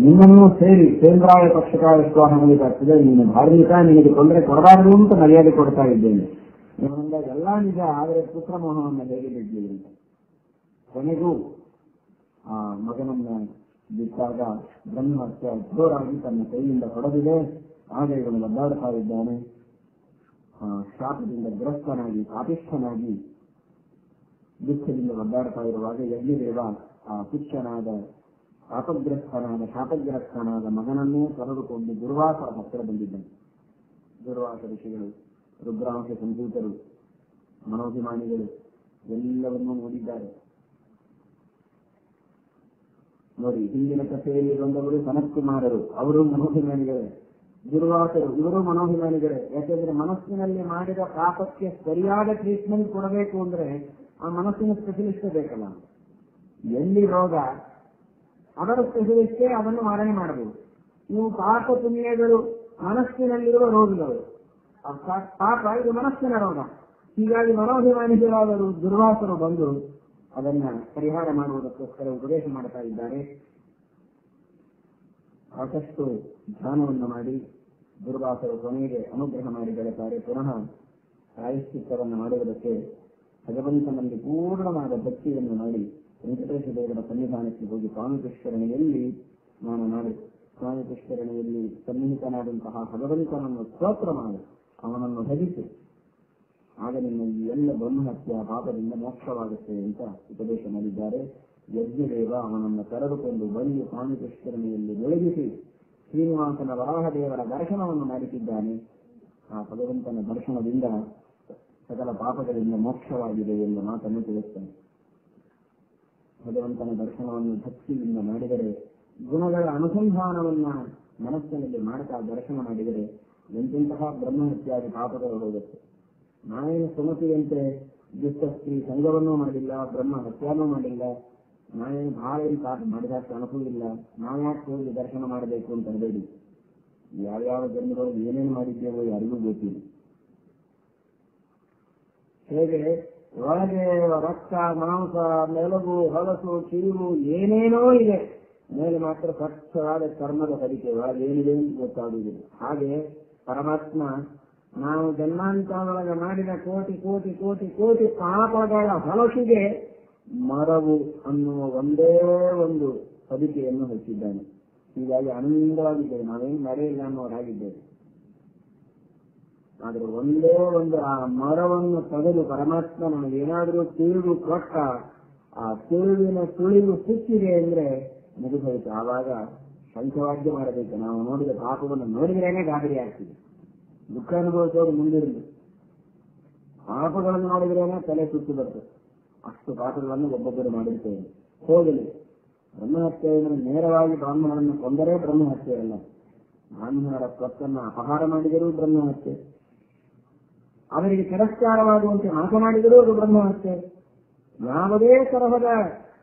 ನಿನ್ನನ್ನು ಸೇರಿ ಕೇಂದ್ರಾಯ ಪಕ್ಷಕಾಯ ಸ್ವಾಹ ಮಾಡಬೇಕಾಗ್ತದೆ. ನೀನು ಧಾರ್ಮಿಕ, ನಿನಗೆ ತೊಂದರೆ ಕೊಡಬಾರದು ಅಂತ ಮರ್ಯಾದೆ ಕೊಡ್ತಾ ಇದ್ದೇನೆ. ಇವನಿಂದ ಎಲ್ಲಾ ನಿಜ, ಆದರೆ ಪುತ್ರ ಮೋಹವನ್ನು ಹೇಗೆ ಬಿಡ್ಲಿಲ್ಲ ಅಂತ. ಕೊನೆಗೂ ಆ ಮಗನನ್ನ ಬಿಟ್ಟಾಗ ಬ್ರಹ್ಮಹತ್ಯೆ ಜೋರಾಗಿ ತನ್ನ ಕೈಯಿಂದ ಹೊಡೆದಿದೆ. ಆಗ ಇವನು ಒದ್ದಾಡ್ತಾ ಇದ್ದಾನೆ. ಶಾಪದಿಂದ ಗ್ರಸ್ತನಾಗಿ, ಪಾಪಿಷ್ಠನಾಗಿ, ದುಃಖದಿಂದ ಒದ್ದಾಡ್ತಾ ಇರುವಾಗ ಯಜ್ಞದೇವ ಆ ತುಚ್ಛನಾದ, ಶಾಪಗ್ರಸ್ತನಾದ ಮಗನನ್ನೇ ಕರೆದುಕೊಂಡು ದುರ್ವಾಸರ ಹತ್ತಿರ ಬಂದಿದ್ದಾನೆ. ದುರ್ವಾಸ ಋಷಿಗಳು, ರುದ್ರಾಂಶ ಸಂಭೂತರು, ಮನೋಭಿಮಾನಿಗಳು ಎಲ್ಲವನ್ನೂ ನೋಡಿದ್ದಾರೆ. ನೋಡಿ, ಹಿಂದಿನ ಕಥೆಯಲ್ಲಿ ಬಂದವರು ಸನತ್ಕುಮಾರರು, ಅವರು ಮನೋಭಿಮಾನಿಗಳೇ. ದುರ್ವಾಸರು, ಇವರು ಮನೋಭಿಮಾನಿಗಳೇ. ಯಾಕೆಂದ್ರೆ ಮನಸ್ಸಿನಲ್ಲಿ ಮಾಡಿದ ಪಾಪಕ್ಕೆ ಸರಿಯಾದ ಟ್ರೀಟ್ಮೆಂಟ್ ಕೊಡಬೇಕು ಅಂದ್ರೆ ಆ ಮನಸ್ಸಿನ ಸ್ಪೆಷಲಿಸ್ಟ್ ಬೇಕಲ್ಲ. ಎಲ್ಲಿ ರೋಗ ಅದರ ಸ್ಪೆಷಲಿಸ್ಟೇ ಅದನ್ನು ಮಾರಣೆ ಮಾಡಬಹುದು. ನೀವು ಪಾಪ ಪುಣ್ಯಗಳು ಮನಸ್ಸಿನಲ್ಲಿರುವ ರೋಗಗಳು, ಅರ್ಥಾತ್ ಪಾಪ ಇದು ಮನಸ್ಸಿನ ರೋಗ. ಹೀಗಾಗಿ ಮನೋಭಿಮಾನಿಗಳಾದರೂ ದುರ್ವಾಸರು ಬಂದು ಅದನ್ನ ಪರಿಹಾರ ಮಾಡುವುದಕ್ಕೋಸ್ಕರ ಉಪದೇಶ ಮಾಡ್ತಾ ಇದ್ದಾರೆ. ಸಾಕಷ್ಟು ಧ್ಯಾನವನ್ನು ಮಾಡಿ ದುರ್ವಾಸರು ಕೊನೆಗೆ ಅನುಗ್ರಹ ಮಾಡಿ ಬೆಳೆತಾರೆ. ಪುನಃ ಪ್ರಾಯಶ್ಚಿತ್ತವನ್ನು ಮಾಡುವುದಕ್ಕೆ ಭಗವಂತನಲ್ಲಿ ಪೂರ್ಣವಾದ ಭಕ್ತಿಯನ್ನು ಮಾಡಿ ವೆಂಕಟೇಶ ದೇವರ ಸನ್ನಿಧಾನಕ್ಕೆ ಹೋಗಿ ಸ್ವಾಮಿಪುಷ್ಕರಣೆಯಲ್ಲಿ ಸ್ನಾನ ಮಾಡಿ, ಸ್ವಾಮಿಪುಷ್ಕರಣೆಯಲ್ಲಿ ಸನ್ನಿಹಿತನಾದಂತಹ ಭಗವಂತನನ್ನು ಸ್ತೋತ್ರ ಮಾಡಿ ಅವನನ್ನು ಭಜಿಸಿ, ಆಗ ನಿನ್ನ ಈ ಎಲ್ಲ ಬ್ರಹ್ಮಹತ್ಯ ಪಾಪದಿಂದ ಮೋಕ್ಷವಾಗುತ್ತೆ ಅಂತ ಉಪದೇಶ ಮಾಡಿದ್ದಾರೆ. ಯಜ್ಞದೇವ ಅವನನ್ನು ಕರೆದುಕೊಂಡು ಬಂದು ಸ್ವಾಮಿಪುಷ್ಕರಣೆಯಲ್ಲಿ ಬೆಳಗಿಸಿ ಶ್ರೀನಿವಾಸನ ವರಾಹದೇವರ ದರ್ಶನವನ್ನು ಮಾಡಿಸಿದ್ದಾನೆ. ಆ ಭಗವಂತನ ದರ್ಶನದಿಂದ ಸಕಲ ಪಾಪಗಳಿಂದ ಮೋಕ್ಷವಾಗಿದೆ ಎಂಬ ಮಾತನ್ನು ತಿಳಿಸ್ತಾನೆ. ಭಗವಂತನ ದರ್ಶನವನ್ನು ಭಕ್ತಿಯಿಂದ ಮಾಡಿದರೆ, ಗುಣಗಳ ಅನುಸಂಧಾನವನ್ನ ಮನಸ್ಸಿನಲ್ಲಿ ಮಾಡ್ತಾ ದರ್ಶನ ಮಾಡಿದರೆ ಎಂತೆಂತಹ ಬ್ರಹ್ಮಹತ್ಯಾದಿ ಪಾಪಗಳು ಹೋಗುತ್ತೆ. ನಾವೇನು ಸುಮತಿಯಂತೆ ದುಷ್ಟ ಸ್ತ್ರೀ ಸಂಘವನ್ನೂ ಮಾಡಿಲ್ಲ, ಬ್ರಹ್ಮ ಹತ್ಯಾನೂ ಮಾಡಿಲ್ಲ, ನಾವೇನು ಭಾಳ ಪಾಪ ಮಾಡಿದಷ್ಟು ಅನುಕೂಲಿಲ್ಲ, ನಾವ್ಯಾಕೆ ಹೋಗಿ ದರ್ಶನ ಮಾಡಬೇಕು ಅಂತ ಅನ್ಬೇಡಿ. ಯಾವ್ಯಾವ ಜನ್ಮಗಳು ಏನೇನು ಮಾಡಿದ್ದೇವೋ ಯಾರಿಗೂ ಗೊತ್ತಿಲ್ಲ. ಹೇಗೆ ಒಳಗೆ ರಕ್ತ, ಮಾಂಸ, ಮೆಲುಗು, ಹೊಲಸು, ಕಿರುವು ಏನೇನೋ ಇದೆ, ಮೇಲೆ ಮಾತ್ರ ಸ್ವಚ್ಛವಾದ ಚರ್ಮದ ಹೊದಿಕೆ, ಒಳಗೆ ಏನಿದೆ ಅಂತ ಗೊತ್ತಾಗುವುದಿಲ್ಲ. ಹಾಗೆ ಪರಮಾತ್ಮ ನಾವು ಜನ್ಮಾಂತರೊಳಗೆ ಮಾಡಿದ ಕೋಟಿ ಕೋಟಿ ಕೋಟಿ ಕೋಟಿ ಪಾಪಗಳ ಹೊಲಸಿಗೆ ಮರವು ಅನ್ನುವ ಒಂದೇ ಒಂದು ಹೊದಿಕೆಯನ್ನು ಹಚ್ಚಿದ್ದಾನೆ. ಹೀಗಾಗಿ ಆನಂದವಾಗಿದ್ದೇವೆ, ನಾವೇನು ಮರೆಯಿಲ್ಲ ಅನ್ನೋರಾಗಿದ್ದೇವೆ. ಆದರೆ ಒಂದೇ ಒಂದು ಆ ಮರವನ್ನು ತೆಗೆದು ಪರಮಾತ್ಮ ನಮಗೇನಾದರೂ ತಿಳಿದು ಕೊಟ್ಟ, ಆ ತಿಳಿವಿನ ಸುಳಿವು ಸಿಕ್ಕಿದೆ ಅಂದ್ರೆ ಮುಗಿದೋಯ್ತು. ಆವಾಗ ಶಂಖವಾದ್ಯ ಮಾಡಬೇಕು. ನಾವು ನೋಡಿದ ಪಾಪವನ್ನು ನೋಡಿದ್ರೇನೆ ಗಾಬರಿ ಆಗ್ತಿದೆ. ದುಃಖ ಅನುಭವಿಸೋರು ಮುಂದಿರಲಿ, ಪಾಪಗಳನ್ನು ನೋಡಿದ್ರೇನೆ ತಲೆ ಸುತ್ತು ಬರ್ತದೆ. ಅಷ್ಟು ಪಾಪಗಳನ್ನು ಒಬ್ಬೊಬ್ಬರು ಮಾಡಿರ್ತೇವೆ. ಹೋಗಲಿ, ಬ್ರಹ್ಮಹತ್ಯೆಯನ್ನು ನೇರವಾಗಿ ಬ್ರಾಹ್ಮಣರನ್ನು ಕೊಂದರೆ ಬ್ರಹ್ಮಹತ್ಯೆ ಅಲ್ಲ, ಬ್ರಾಹ್ಮಣರ ಸ್ವತ್ತನ್ನು ಅಪಹಾರ ಮಾಡಿದರೂ ಬ್ರಹ್ಮಹತ್ಯೆ, ಅವರಿಗೆ ತಿರಸ್ಕಾರವಾಗುವಂತೆ ಮಾತನಾಡಿದರೂ ಅದು ಬ್ರಹ್ಮಹತ್ಯೆ. ಯಾವುದೇ ತರಹದ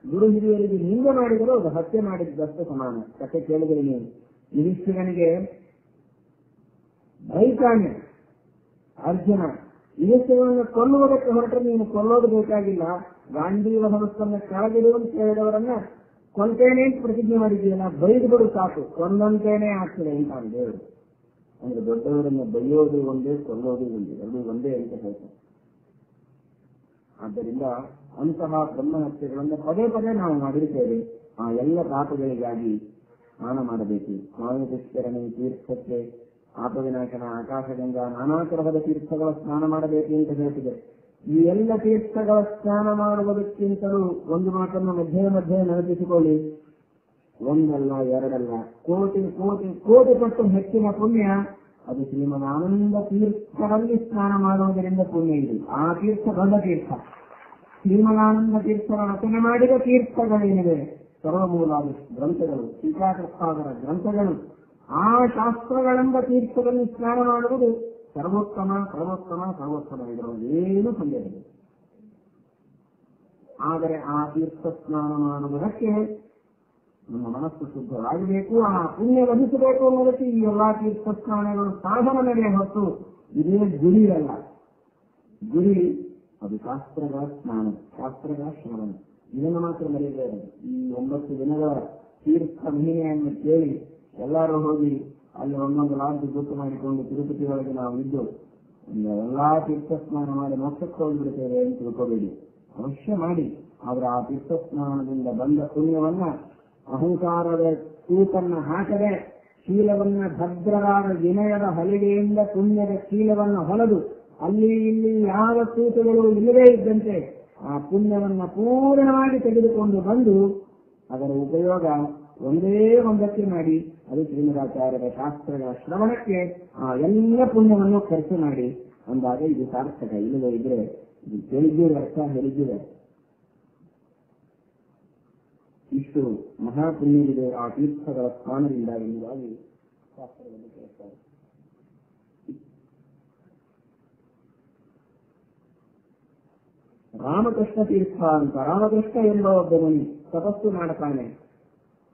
ಗುರು ಹಿರಿಯರಿಗೆ ನಿಂದೆ ಮಾಡಿದರೂ ಅದು ಹತ್ಯೆ ಮಾಡಿದ್ದಷ್ಟು ಸಮಾನ. ಕಥೆ ಕೇಳಿದರೆ ನೀವು ಯುಧಿಷ್ಠಿರನಿಗೆ ಬೈತಾನೆ ಅರ್ಜುನ, ಯುಧಿಷ್ಠಿರನನ್ನು ಕೊಲ್ಲುವುದಕ್ಕೆ ಹೊರಟ್ರೆ ನೀನು ಕೊಲ್ಲೋದು ಬೇಕಾಗಿಲ್ಲ, ಗಾಂಧೀವ ಹೊರಸ್ತನ್ನ ಕೆಳಗಿಡು ಅಂತ ಹೇಳಿದವರನ್ನ ಕೊಲ್ತೇನೆ ಅಂತ ಪ್ರತಿಜ್ಞೆ ಮಾಡಿದ್ದೀಯಲ್ಲ, ಬೈದು ಬಿಡು ಸಾಕು, ಕೊಂದಂತೇನೆ ಆಗ್ತದೆ ಅಂತ ದೇವರು. ಅಂದ್ರೆ ದೊಡ್ಡವರನ್ನು ಬೈಯೋದು ಒಂದೇ, ಕೊಲ್ಲೋದು ಒಂದೇ, ಎರಡೂ ಒಂದೇ ಅಂತ ಹೇಳ್ತಾರೆ. ಆದ್ದರಿಂದ ಅಂತಹ ಬ್ರಹ್ಮಹತ್ಯೆಗಳನ್ನು ಪದೇ ಪದೇ ನಾವು ಮಾಡಿರ್ತೇವೆ. ಆ ಎಲ್ಲ ಪಾಪಗಳಿಗಾಗಿ ಸ್ನಾನ ಮಾಡಬೇಕು. ಸ್ವಾಮಿಪುಷ್ಕರಣೆ ತೀರ್ಥಕ್ಕೆ, ಆಪವಿನಾಶನ, ಆಕಾಶಗಂಗಾ, ನಾನಾ ತರಹದ ತೀರ್ಥಗಳ ಸ್ನಾನ ಮಾಡಬೇಕು ಅಂತ ಹೇಳ್ತಿದೆ. ಈ ಎಲ್ಲ ತೀರ್ಥಗಳ ಸ್ನಾನ ಮಾಡುವುದಕ್ಕಿಂತಲೂ ಒಂದು ಮಾತನ್ನು ಮಧ್ಯೆ ಮಧ್ಯೆ ನೆನಪಿಸಿಕೊಳ್ಳಿ. ಒಂದಲ್ಲ ಎರಡಲ್ಲ, ಕೋಟಿ ಕೋಟಿ ಕೋಟಿ ಪಟ್ಟು ಹೆಚ್ಚಿನ ಪುಣ್ಯ ಅದು ಶ್ರೀಮದಾನಂದ ತೀರ್ಥದಲ್ಲಿ ಸ್ನಾನ ಮಾಡುವುದರಿಂದ ಪುಣ್ಯ ಇದೆ. ಆ ತೀರ್ಥ ದೊಡ್ಡ ತೀರ್ಥ. ಶ್ರೀಮದಾನಂದ ತೀರ್ಥರ ರಚನೆ ಮಾಡಿದ ತೀರ್ಥಗಳೇನಿವೆ, ಸರ್ವಮೂಲಾದ ಗ್ರಂಥಗಳು, ಟೀಕಾಕೃಷ್ಣಾದರ ಗ್ರಂಥಗಳು, ಆ ಶಾಸ್ತ್ರಗಳೆಂಬ ತೀರ್ಥದಲ್ಲಿ ಸ್ನಾನ ಮಾಡುವುದು ಸರ್ವೋತ್ತಮ ಸರ್ವೋತ್ತಮ ಸರ್ವೋತ್ತಮ. ಇದರಲ್ಲಿ ಏನು ಸಂದೇಹ ಇದೆ. ಆದರೆ ಆ ತೀರ್ಥ ಸ್ನಾನ ಮಾಡುವುದಕ್ಕೆ ನಮ್ಮ ಮನಸ್ಸು ಶುದ್ಧವಾಗಬೇಕು, ಆ ಪುಣ್ಯ ಲಭಿಸಬೇಕು ಅನ್ನೋದಕ್ಕೆ ಈ ಎಲ್ಲಾ ತೀರ್ಥ ಸ್ನಾನಗಳು ಸಾಧನವೇ ಹೊತ್ತು ಇದೇ ಗುರಿ ಅಲ್ಲ. ಗುರಿ ಅದು ಶಾಸ್ತ್ರಗಳ ಸ್ನಾನ, ಶಾಸ್ತ್ರಗಳ ಶ್ರವಣ. ಇದನ್ನು ಮಾತ್ರ ಮರೆಯಬೇಡ. ಈ 9 ದಿನಗಳ ತೀರ್ಥ ಮಹಿಮೆಯನ್ನು ಕೇಳಿ ಎಲ್ಲರೂ ಹೋಗಿ ಅಲ್ಲಿ ಒಂದೊಂದು ಲಾಂಚ್ ಗುರುತು ಮಾಡಿಕೊಂಡು ತಿರುಪತಿ ಒಳಗೆ ನಾವು ಇದ್ದು ಎಲ್ಲಾ ತೀರ್ಥ ಸ್ನಾನ ಮಾಡಿ ಮೋಕ್ಷಕ್ಕೆ ಹೋಗಿಬಿಡ್ತೇವೆ ಅಂತ ತಿಳ್ಕೋಬೇಡಿ. ಅವಶ್ಯ ಮಾಡಿ. ಆದ್ರೆ ಆ ತೀರ್ಥ ಸ್ನಾನದಿಂದ ಬಂದ ಪುಣ್ಯವನ್ನ ಅಹಂಕಾರದ ತೂಕನ್ನ ಹಾಕದೆ, ಶೀಲವನ್ನ ಭದ್ರವಾದ ವಿನಯದ ಹಲಿಗೆಯಿಂದ ಪುಣ್ಯದ ಶೀಲವನ್ನು ಹೊಲದು ಅಲ್ಲಿ ಇಲ್ಲಿ ಯಾವ ತೂಕಗಳು ಇಲ್ಲದೇ ಇದ್ದಂತೆ ಆ ಪುಣ್ಯವನ್ನ ಪೂರ್ಣವಾಗಿ ತೆಗೆದುಕೊಂಡು ಬಂದು ಅದರ ಉಪಯೋಗ ಒಂದೇ ಒಂದಕ್ಕೆ ಮಾಡಿ, ಅದು ಶ್ರೀಮದಾಚಾರ್ಯರ ಶಾಸ್ತ್ರಗಳ ಶ್ರವಣಕ್ಕೆ ಆ ಎಲ್ಲ ಪುಣ್ಯವನ್ನು ಖರ್ಚು ಮಾಡಿ ಅಂದಾಗ ಇದು ಸಾರ್ಥಕ. ಇಲ್ಲದೆ ಇದ್ರೆ ಇದು ತಿಳಿದಿರೋ ಅರ್ಥ ಹೇಳಿದ್ದಿದೆ. ಇಷ್ಟು ಮಹಾಪುಣ್ಯವಿದೆ ಆ ತೀರ್ಥಗಳ ಸ್ಥಾನದಿಂದ ಎಂಬುದಾಗಿ ಶಾಸ್ತ್ರದಲ್ಲಿ ಕೇಳ್ತಾರೆ. ರಾಮಕೃಷ್ಣ ತೀರ್ಥ ಅಂತ, ರಾಮಕೃಷ್ಣ ಎಂಬ ಒಬ್ಬ ಮುನಿ ತಪಸ್ಸು ಮಾಡ್ತಾನೆ.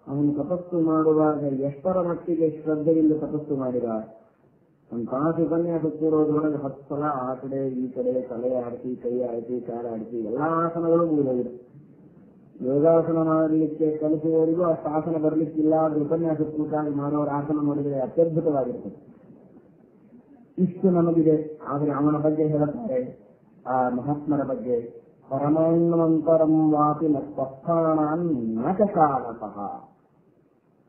ಅವನು ತಪಸ್ಸು ಮಾಡುವಾಗ ಎಷ್ಟರ ಮಟ್ಟಿಗೆ ಶ್ರದ್ಧೆಯಿಂದ ತಪಸ್ಸು ಮಾಡಿದ. ಒಂದು ತಾಸು ಉಪನ್ಯಾಸ ಕೂರೋದ್ರೊಳಗೆ 10 ಸಲ ಆ ಕಡೆ ಈ ಕಡೆ ತಲೆ ಆಡಿಸಿ, ಕೈ ಆಡಿಸಿ, ಕಾಲ ಆಡಿಸಿ ಎಲ್ಲಾ ಆಸನಗಳು ಮುಗಿದೋಗಿದೆ. ಯೋಗಾಸನ ಮಾಡಲಿಕ್ಕೆ ಕಲಿಸುವವರಿಗೂ ಅಷ್ಟು ಆಸನ ಬರಲಿಕ್ಕಿಲ್ಲ. ಆದ್ರೆ ಉಪನ್ಯಾಸ ಕೂತಾಗಿ ಮಾಡೋರ ಆಸನ ನೋಡಿದರೆ ಅತ್ಯದ್ಭುತವಾಗಿರ್ತದೆ. ಇಷ್ಟು ನಮಗಿದೆ. ಆದರೆ ಅವನ ಬಗ್ಗೆ ಹೇಳುತ್ತಾರೆ, ಆ ಮಹಾತ್ಮರ ಬಗ್ಗೆ, ಪರಮಾನ್ವಂತರಂ ವಾಪಿ ನಕಾಲತಃ.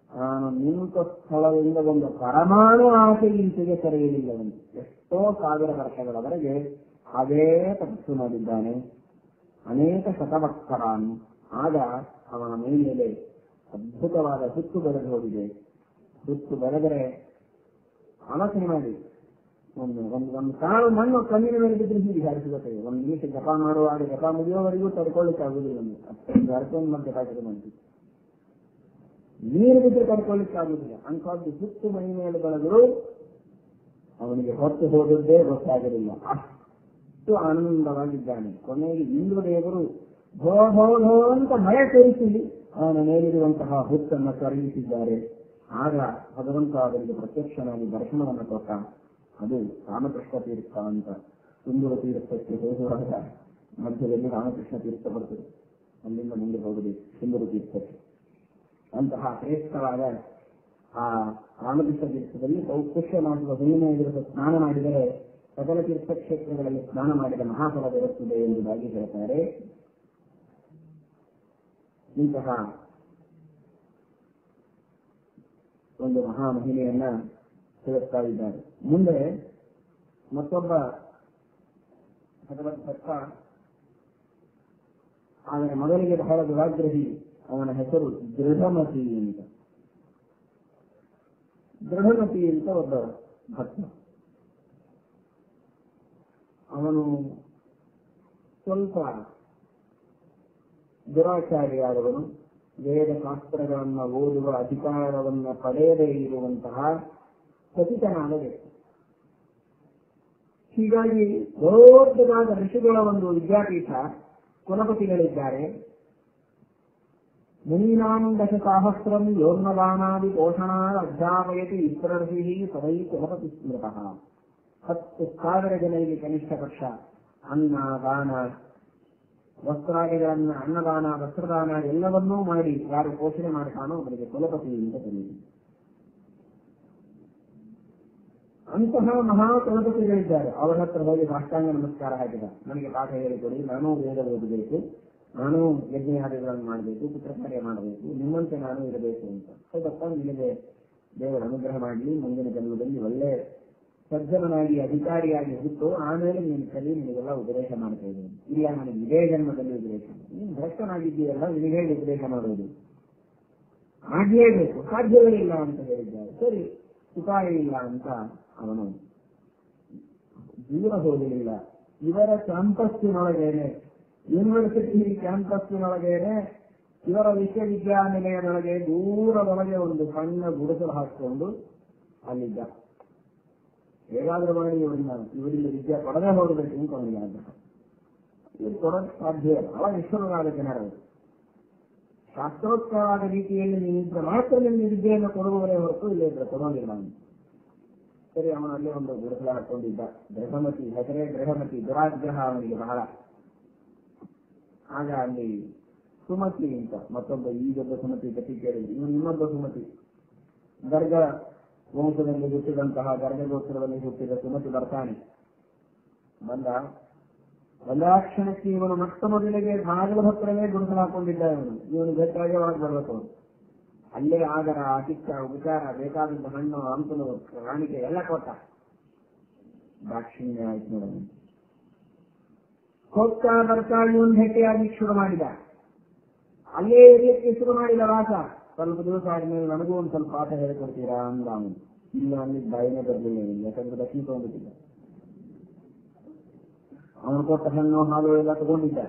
ನಾನು ನಿಂತ ಸ್ಥಳದಿಂದ ಒಂದು ಪರಮಾಣು ಆಸೆ ಈಚೆಗೆ ತೆರೆಯಲಿಲ್ಲವನು. ಎಷ್ಟೋ ಸಾವಿರ ವರ್ಷಗಳವರೆಗೆ ಅದೇ ತಪಸ್ಸು ಮಾಡಿದ್ದಾನೆ, ಅನೇಕ ಶತವತ್ಸರಾನು. ಆಗ ಅವನ ಮೈ ಮೇಲೆ ಅದ್ಭುತವಾದ ಹುತ್ತು ಬೆಳೆದು ಹೋಗಿದೆ. ಹುತ್ತು ಬೆಳೆದರೆ ಆಲೋಚನೆ ಮಾಡಿ, ಒಂದು ಕಾಳು ಮಣ್ಣು ಕಣ್ಣಿನ ಮೇಲೆ ಬಿದ್ದರೆ ಹೀಗೆ ಹಾರಿಸಿಗುತ್ತೆ. ಒಂದು ನಿಮಿಷ ಜಪ ಮಾಡುವಾಗ ಜಪ ಮುಗಿಯೋವರೆಗೂ ತಡ್ಕೊಳ್ಳಿಕ್ಕೆ ಆಗುದಿಲ್ಲ. ಅಷ್ಟೊಂದು ಅರ್ಥವನ್ನು ಮತ್ತೆ ಹಾಕಿದೆ ಮಾಡ್ತೀವಿ. ನೀರು ಬಿದ್ದರೆ ತಡ್ಕೊಳ್ಳಿಕ್ಕೆ ಆಗುದಿಲ್ಲ. ಅಂಥದ್ದು ಹುತ್ತು ಮೈ ಮೇಲೆ ಬೆಳೆದರೂ ಅವನಿಗೆ ಹೊತ್ತು ಹೋದದ್ದೇ ಗೊತ್ತಾಗಲಿಲ್ಲ. ಅಷ್ಟು ಆನಂದವಾಗಿದ್ದಾನೆ. ಕೊನೆಗೆ ಇಂದ್ರದೇವರು ಧೋ ಧೋ ಧೋ ಅಂತ ಮಳೆ ಸುರಿಸಿ ಅವನ ಮೇಲಿರುವಂತಹ ಹುತ್ತನ್ನು ಕರಗಿಸಿದ್ದಾರೆ. ಆಗ ಭಗವಂತ ಅವರಿಗೆ ಪ್ರತ್ಯಕ್ಷನಾಗಿ ದರ್ಶನವನ್ನು ಕೊಟ್ಟ. ಅದು ರಾಮಕೃಷ್ಣ ತೀರ್ಥ ಅಂತ. ಸುಂದರ ತೀರ್ಥಕ್ಕೆ ಹೋಗುವಾಗ ಮಧ್ಯದಲ್ಲಿ ರಾಮಕೃಷ್ಣ ತೀರ್ಥ ಬರ್ತದೆ, ಅಲ್ಲಿಂದ ಮುಂದೆ ಹೋಗಬೇಕು ಸುಂದರ ತೀರ್ಥಕ್ಕೆ. ಅಂತಹ ಶ್ರೇಷ್ಠವಾದ ಆ ರಾಮಕೃಷ್ಣ ತೀರ್ಥದಲ್ಲಿ ಪುಷ್ಯ ಮಾಸದ ಹುಣ್ಣಿಮೆಯ ದಿವಸ ಸ್ನಾನ ಮಾಡಿದರೆ ಸಕಲ ತೀರ್ಥಕ್ಷೇತ್ರಗಳಲ್ಲಿ ಸ್ನಾನ ಮಾಡಿದ ಮಹಾಫಲ ದೊರೆಯುತ್ತದೆ ಎಂಬುದಾಗಿ ಹೇಳ್ತಾರೆ. ಇಂತಹ ಒಂದು ಮಹಾಮಹಿಮೆಯನ್ನ ತಿಳಿಸ್ತಾ ಇದ್ದಾರೆ. ಮುಂದೆ ಮತ್ತೊಬ್ಬ ಭಗವದ್ ಭಕ್ತ, ಆದರೆ ಮೊದಲಿಗೆ ಬಹಳ ದುರಾಗ್ರಹಿ. ಅವನ ಹೆಸರು ದೃಢಮತಿ ಅಂತ. ದೃಢಮತಿ ಅಂತ ಒಬ್ಬ ಭಕ್ತ. ಅವನು ಸ್ವಲ್ಪ ದುರಾಚಾರಿಯಾದವನು. ವೇದ ಶಾಸ್ತ್ರಗಳನ್ನು ಓದುವ ಅಧಿಕಾರವನ್ನು ಪಡೆಯದೇ ಇರುವಂತಹ ಸತಿತನಾದ ವ್ಯಕ್ತಿ. ಹೀಗಾಗಿ ದೊಡ್ಡದಾದ ಋಷಿಗಳ ಒಂದು ವಿದ್ಯಾಪೀಠ, ಕುಲಪತಿಗಳಿದ್ದಾರೆ. ಮುನೀನಾಂ ದಶಸಾಹಸ್ರಂ ಯೋರ್ನದಾನಾದಿ ಪೋಷಣಾದ ಅಧ್ಯಾಪಯತಿ ವಿಪ್ರರ್ಷಿ ಸದೈ ಕುಲಪತಿ ಸ್ಮೃತಃ. 10,000 ಜನರಿಗೆ ಕನಿಷ್ಠ ಪಕ್ಷ ಅನ್ನ ದಾನ ವಸ್ತ್ರಾದಿಗಳನ್ನ, ಅನ್ನದಾನ ವಸ್ತ್ರದಾನ ಎಲ್ಲವನ್ನೂ ಮಾಡಿ ಯಾರು ಪೋಷಣೆ ಮಾಡ್ತಾನೋ ಅವರಿಗೆ ಕುಲಪತಿ ಅಂತ ಕರೆಯುವುದು. ಅಂತಹ ಮಹಾ ಕುಲಪತಿಗಳಿದ್ದಾರೆ. ಅವರ ಹತ್ರ ಹೋಗಿ ಸಾಷ್ಟಾಂಗ ನಮಸ್ಕಾರ ಹಾಕಿದ, ನನಗೆ ಪಾಠ ಹೇಳಿಕೊಡಿ, ನಾನು ವೇದ ಓದಬೇಕು, ನಾನು ಯಜ್ಞಾದಿಗಳನ್ನು ಮಾಡಬೇಕು, ಚಿತ್ರಕಾರ್ಯ ಮಾಡಬೇಕು, ನಿಮ್ಮಂತೆ ನಾನು ಇರಬೇಕು ಅಂತ. ಹೌದಪ್ಪ, ನಿನಗೆ ದೇವರ ಅನುಗ್ರಹ ಮಾಡಲಿ, ಮುಂದಿನ ಜನ್ಮದಲ್ಲಿ ಒಳ್ಳೆ ಸಜ್ಜನನಾಗಿ ಅಧಿಕಾರಿಯಾಗಿ ಹುಟ್ಟು ಆಮೇಲೆ ನೀನು ಕಲಿ, ನಿನಗೆಲ್ಲ ಉಪದೇಶ ಮಾಡ್ತಾ ಇದ್ದೇನೆ. ಇಲ್ಲ, ನನಗೆ ಇದೇ ಜನ್ಮದಲ್ಲಿ ಉಪದೇಶ, ನೀನು ಭ್ರಷ್ಟನಾಗಿದ್ದೀಯಲ್ಲ, ನಿನಗೆ ಉಪದೇಶ ಮಾಡೋದು ಆಗಲೇಬೇಕು, ಸಾಧ್ಯಗಳಿಲ್ಲ ಅಂತ ಹೇಳಿದ್ದಾರೆ. ಸರಿ, ಉಪಾಯ ಇಲ್ಲ ಅಂತ ಅವನು ದೂರ ಹೋಗಲಿಲ್ಲ. ಇವರ ಕ್ಯಾಂಪಸ್ಸಿನೊಳಗೇನೆ, ಯೂನಿವರ್ಸಿಟಿ ಕ್ಯಾಂಪಸ್ಸಿನೊಳಗೇನೆ, ಇವರ ವಿಶ್ವವಿದ್ಯಾನಿಲಯದೊಳಗೆ ದೂರದೊಳಗೆ ಒಂದು ಸಣ್ಣ ಗುಡಿಸಲು ಹಾಕಿಕೊಂಡು ಅಲ್ಲಿದ್ದ. ಹೇಗಾದ್ರೂ ಮಾಡಿ ಇವರಿಂದ ವಿದ್ಯೆ ಕೊಡದೆ ಹೋಗಬೇಕು ಅಂದ್ಕೊಂಡಿಲ್ಲ. ಇವ್ರು ಕೊಡೋಕೆ ಸಾಧ್ಯ ಇಲ್ಲ. ಅವಾಗ ವಿಶ್ವವಾದ ಜನರು ಶಾಸ್ತ್ರೋಕ್ತವಾದ ರೀತಿಯಲ್ಲಿ ನೀನಿದ್ರೆ ಮಾತ್ರ ನಿಮಗೆ ವಿದ್ಯೆಯನ್ನು ಕೊಡುವವರೇ ಹೊರತು ಇಲ್ಲೇ ಕೊಡೋದಿಲ್ಲ ಅಂತ. ಸರಿ, ಅವನಲ್ಲಿ ಒಂದು ಗುಡಿಸಲ ಹಾಕೊಂಡಿದ್ದ. ಗೃಹಮತಿ, ಹೆಸರೇ ಗೃಹಮತಿ, ದುರಾಗ್ರಹ ಅವನಿಗೆ ಬಹಳ. ಆಗ ಅಲ್ಲಿ ಸುಮತಿ ಅಂತ ಮತ್ತೊಬ್ಬ, ಈಗೊಬ್ಬ ಸುಮತಿ ಕಥೆ ಕೇಳಿದ್ರು. ಇವನು ಇನ್ನೊಬ್ಬ ಸುಮತಿ, ಗರ್ಗ ವಂಶದಲ್ಲಿ ಹುಟ್ಟಿದಂತಹ, ಗರ್ಗ ಗೋತ್ರದಲ್ಲಿ ಹುಟ್ಟಿದ ಸುಮತಿ ಬರ್ತಾನೆ. ಬಂದಾಕ್ಷಣಕ್ಕೆ ಇವನು ಮೊಟ್ಟ ಮೊದಲಿಗೆ ಬಾಗಿಲ ಹತ್ರವೇ ಗುಡಿಸಲು ಹಾಕೊಂಡಿದ್ದ. ಇವನು ಬೇಕಾಗಿ ಒಳಗೆ ಬರ್ಬೇಕು. ಅಲ್ಲೇ ಆಗರ, ಆತಿಥ್ಯ, ಉಪಚಾರ, ಬೇಕಾದಂತ ಹಣ್ಣು ಹಂಪಲು ಕಾಣಿಕೆ ಎಲ್ಲ ಕೊಟ್ಟ. ದಾಕ್ಷಿಣ್ಯ ಆಯ್ತು ನೋಡೋಣ. ಹೋಗ್ತಾ ಬರ್ತಾ ಇವನು ಭೇಟಿಯಾಗಿ ಶುರು ಮಾಡಿದ. ಅಲ್ಲೇ ಇರಲಿಕ್ಕೆ ಶುರು ಮಾಡಿದ ವಾಸ. ಸ್ವಲ್ಪ ದಿವಸ ಆದ್ಮೇಲೆ ನನಗೂ ಒಂದು ಸ್ವಲ್ಪ ಪಾಠ ಹೇಳಿಕೊಡ್ತೀರಾ ಅಂದ ಅವನು. ಇಲ್ಲ ಅಲ್ಲಿ ಬಾಯಿನೇ ಬರಲಿಲ್ಲ, ಯಾಕಂದ್ರೆ ದಕ್ಷಿಣ ತಗೊಂಡಿದ್ದ. ಅವನು ಕೊಟ್ಟ ಹಣ್ಣು ಹಾಲು ಎಲ್ಲ ತಗೊಂಡಿದ್ದ.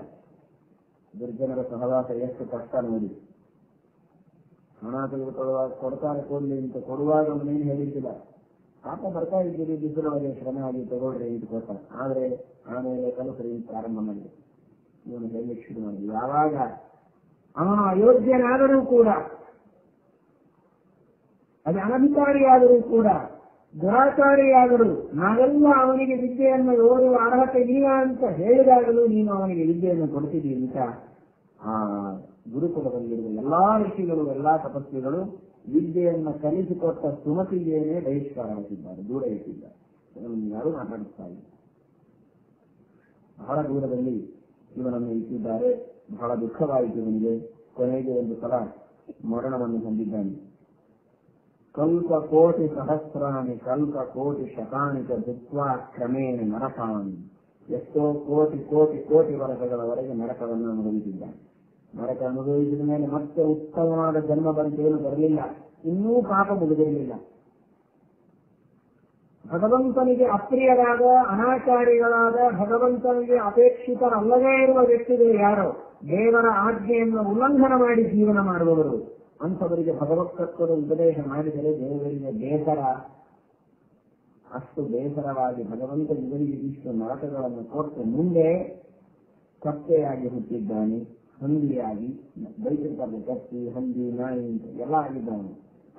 ದುರ್ಜನರ ಸಹವಾಸ ಎಷ್ಟು ಕಷ್ಟ ನೋಡಿ. ಹಣ ತೆಗೆದುಕೊಳ್ಳುವಾಗ ಕೊಡ್ತಾರೆ ಕೊಡ್ಲಿ ಅಂತ ಕೊಡುವಾಗ ಅವನೇನು ಹೇಳಿದ್ದಿಲ್ಲ. ಪಾಪ ಬರ್ತಾ ಇದ್ದೀರಿ, ಬಿಸಿಲೊಳಗೆ ಶ್ರಮ ಆಗಿ ತಗೊಳ್ರಿ ಇದು ಕೊಟ್ಟ. ಆದ್ರೆ ಆಮೇಲೆ ಕಲಸರಿ ಪ್ರಾರಂಭ ಮಾಡಿದೆ. ಇವನು ಹೇಳಲಿಕ್ಕೆ ಶುರು ಮಾಡಿದ. ಯಾವಾಗ ಅವನು ಅಯೋಗ್ಯನಾದರೂ ಕೂಡ, ಅದು ಅನಧಿಕಾರಿಯಾದರೂ ಕೂಡ, ದುರಾಚಾರಿಯಾದರೂ, ನಾವೆಲ್ಲ ಅವನಿಗೆ ವಿದ್ಯೆಯನ್ನು ಓದುವ ಅರ್ಹತೆ ಇಲ್ಲ ಅಂತ ಹೇಳಿದಾಗಲೂ ನೀನು ಅವನಿಗೆ ವಿದ್ಯೆಯನ್ನು ಕೊಡ್ತಿದ್ದೀವಿ ಅಂತ ಆ ಗುರುಕುಲದಲ್ಲಿರುವ ಎಲ್ಲಾ ಋಷಿಗಳು, ಎಲ್ಲಾ ತಪಸ್ವಿಗಳು ವಿದ್ಯೆಯನ್ನು ಕಲಿಸಿಕೊಟ್ಟ ಸುಮತಿಗೇನೆ ಬಹಿಷ್ಕಾರ ಹಾಕಿದ್ದಾರೆ, ದೂರ ಇಟ್ಟಿದ್ದಾರೆ. ಯಾರೂ ಮಾತಾಡಿಸ್ತಾ ಇಲ್ಲ. ಬಹಳ ದೂರದಲ್ಲಿ ಇವನನ್ನು ಇಟ್ಟಿದ್ದಾರೆ. ಬಹಳ ದುಃಖವಾಯಿತು ಇವನಿಗೆ. ಕೊನೆಗೆ ಒಂದು ಸಲ ಮರಣವನ್ನು ಹೊಂದಿದ್ದಾನೆ. ಕಲ್ಪ ಕೋಟಿ ಸಹಸ್ರಾಣಿ ಕಲ್ಪ ಕೋಟಿ ಶತಾನಿಕ ದುತ್ವಾ ಕ್ರಮೇಣ ನರಕಾಣಿ. ಎಷ್ಟೋ ಕೋಟಿ ಕೋಟಿ ಕೋಟಿ ವರ್ಷಗಳವರೆಗೆ ನರಕವನ್ನು ಅನುಭವಿಸಿದ್ದಾನೆ. ನರಕ ಅನುಭವಿಸಿದ ಮೇಲೆ ಮತ್ತೆ ಉತ್ತಮವಾದ ಜನ್ಮ ಬಂತೇನು ಬರಲಿಲ್ಲ. ಇನ್ನೂ ಪಾಪ ಮುಗಿದಿರಲಿಲ್ಲ. ಭಗವಂತನಿಗೆ ಅಪ್ರಿಯರಾದ, ಅನಾಚಾರಿಗಳಾದ, ಭಗವಂತನಿಗೆ ಅಪೇಕ್ಷಿತರಲ್ಲದೇ ಇರುವ ವ್ಯಕ್ತಿಗಳು ಯಾರೋ, ದೇವರ ಆಜ್ಞೆಯನ್ನು ಉಲ್ಲಂಘನ ಮಾಡಿ ಜೀವನ ಮಾಡುವವರು, ಅಂಥವರಿಗೆ ಭಗವತ್ಸತ್ವದ ಉಪದೇಶ ಮಾಡಿದರೆ ದೇವರಿಗೆ ಬೇಸರ. ಅಷ್ಟು ಬೇಸರವಾಗಿ ಭಗವಂತ ಇವರಿಗೆ ಇಷ್ಟು ನರಕಗಳನ್ನು ಕೊಟ್ಟು ಮುಂದೆ ಕಪ್ಪೆಯಾಗಿ ಹುಟ್ಟಿದ್ದಾನೆ, ಹಂದಿಯಾಗಿ, ಬೈತಿರ್ತಾರೆ ಕಪ್ಪಿ, ಹಂದಿ, ನಾಯಿ ಎಲ್ಲ ಆಗಿದ್ದಾನೆ.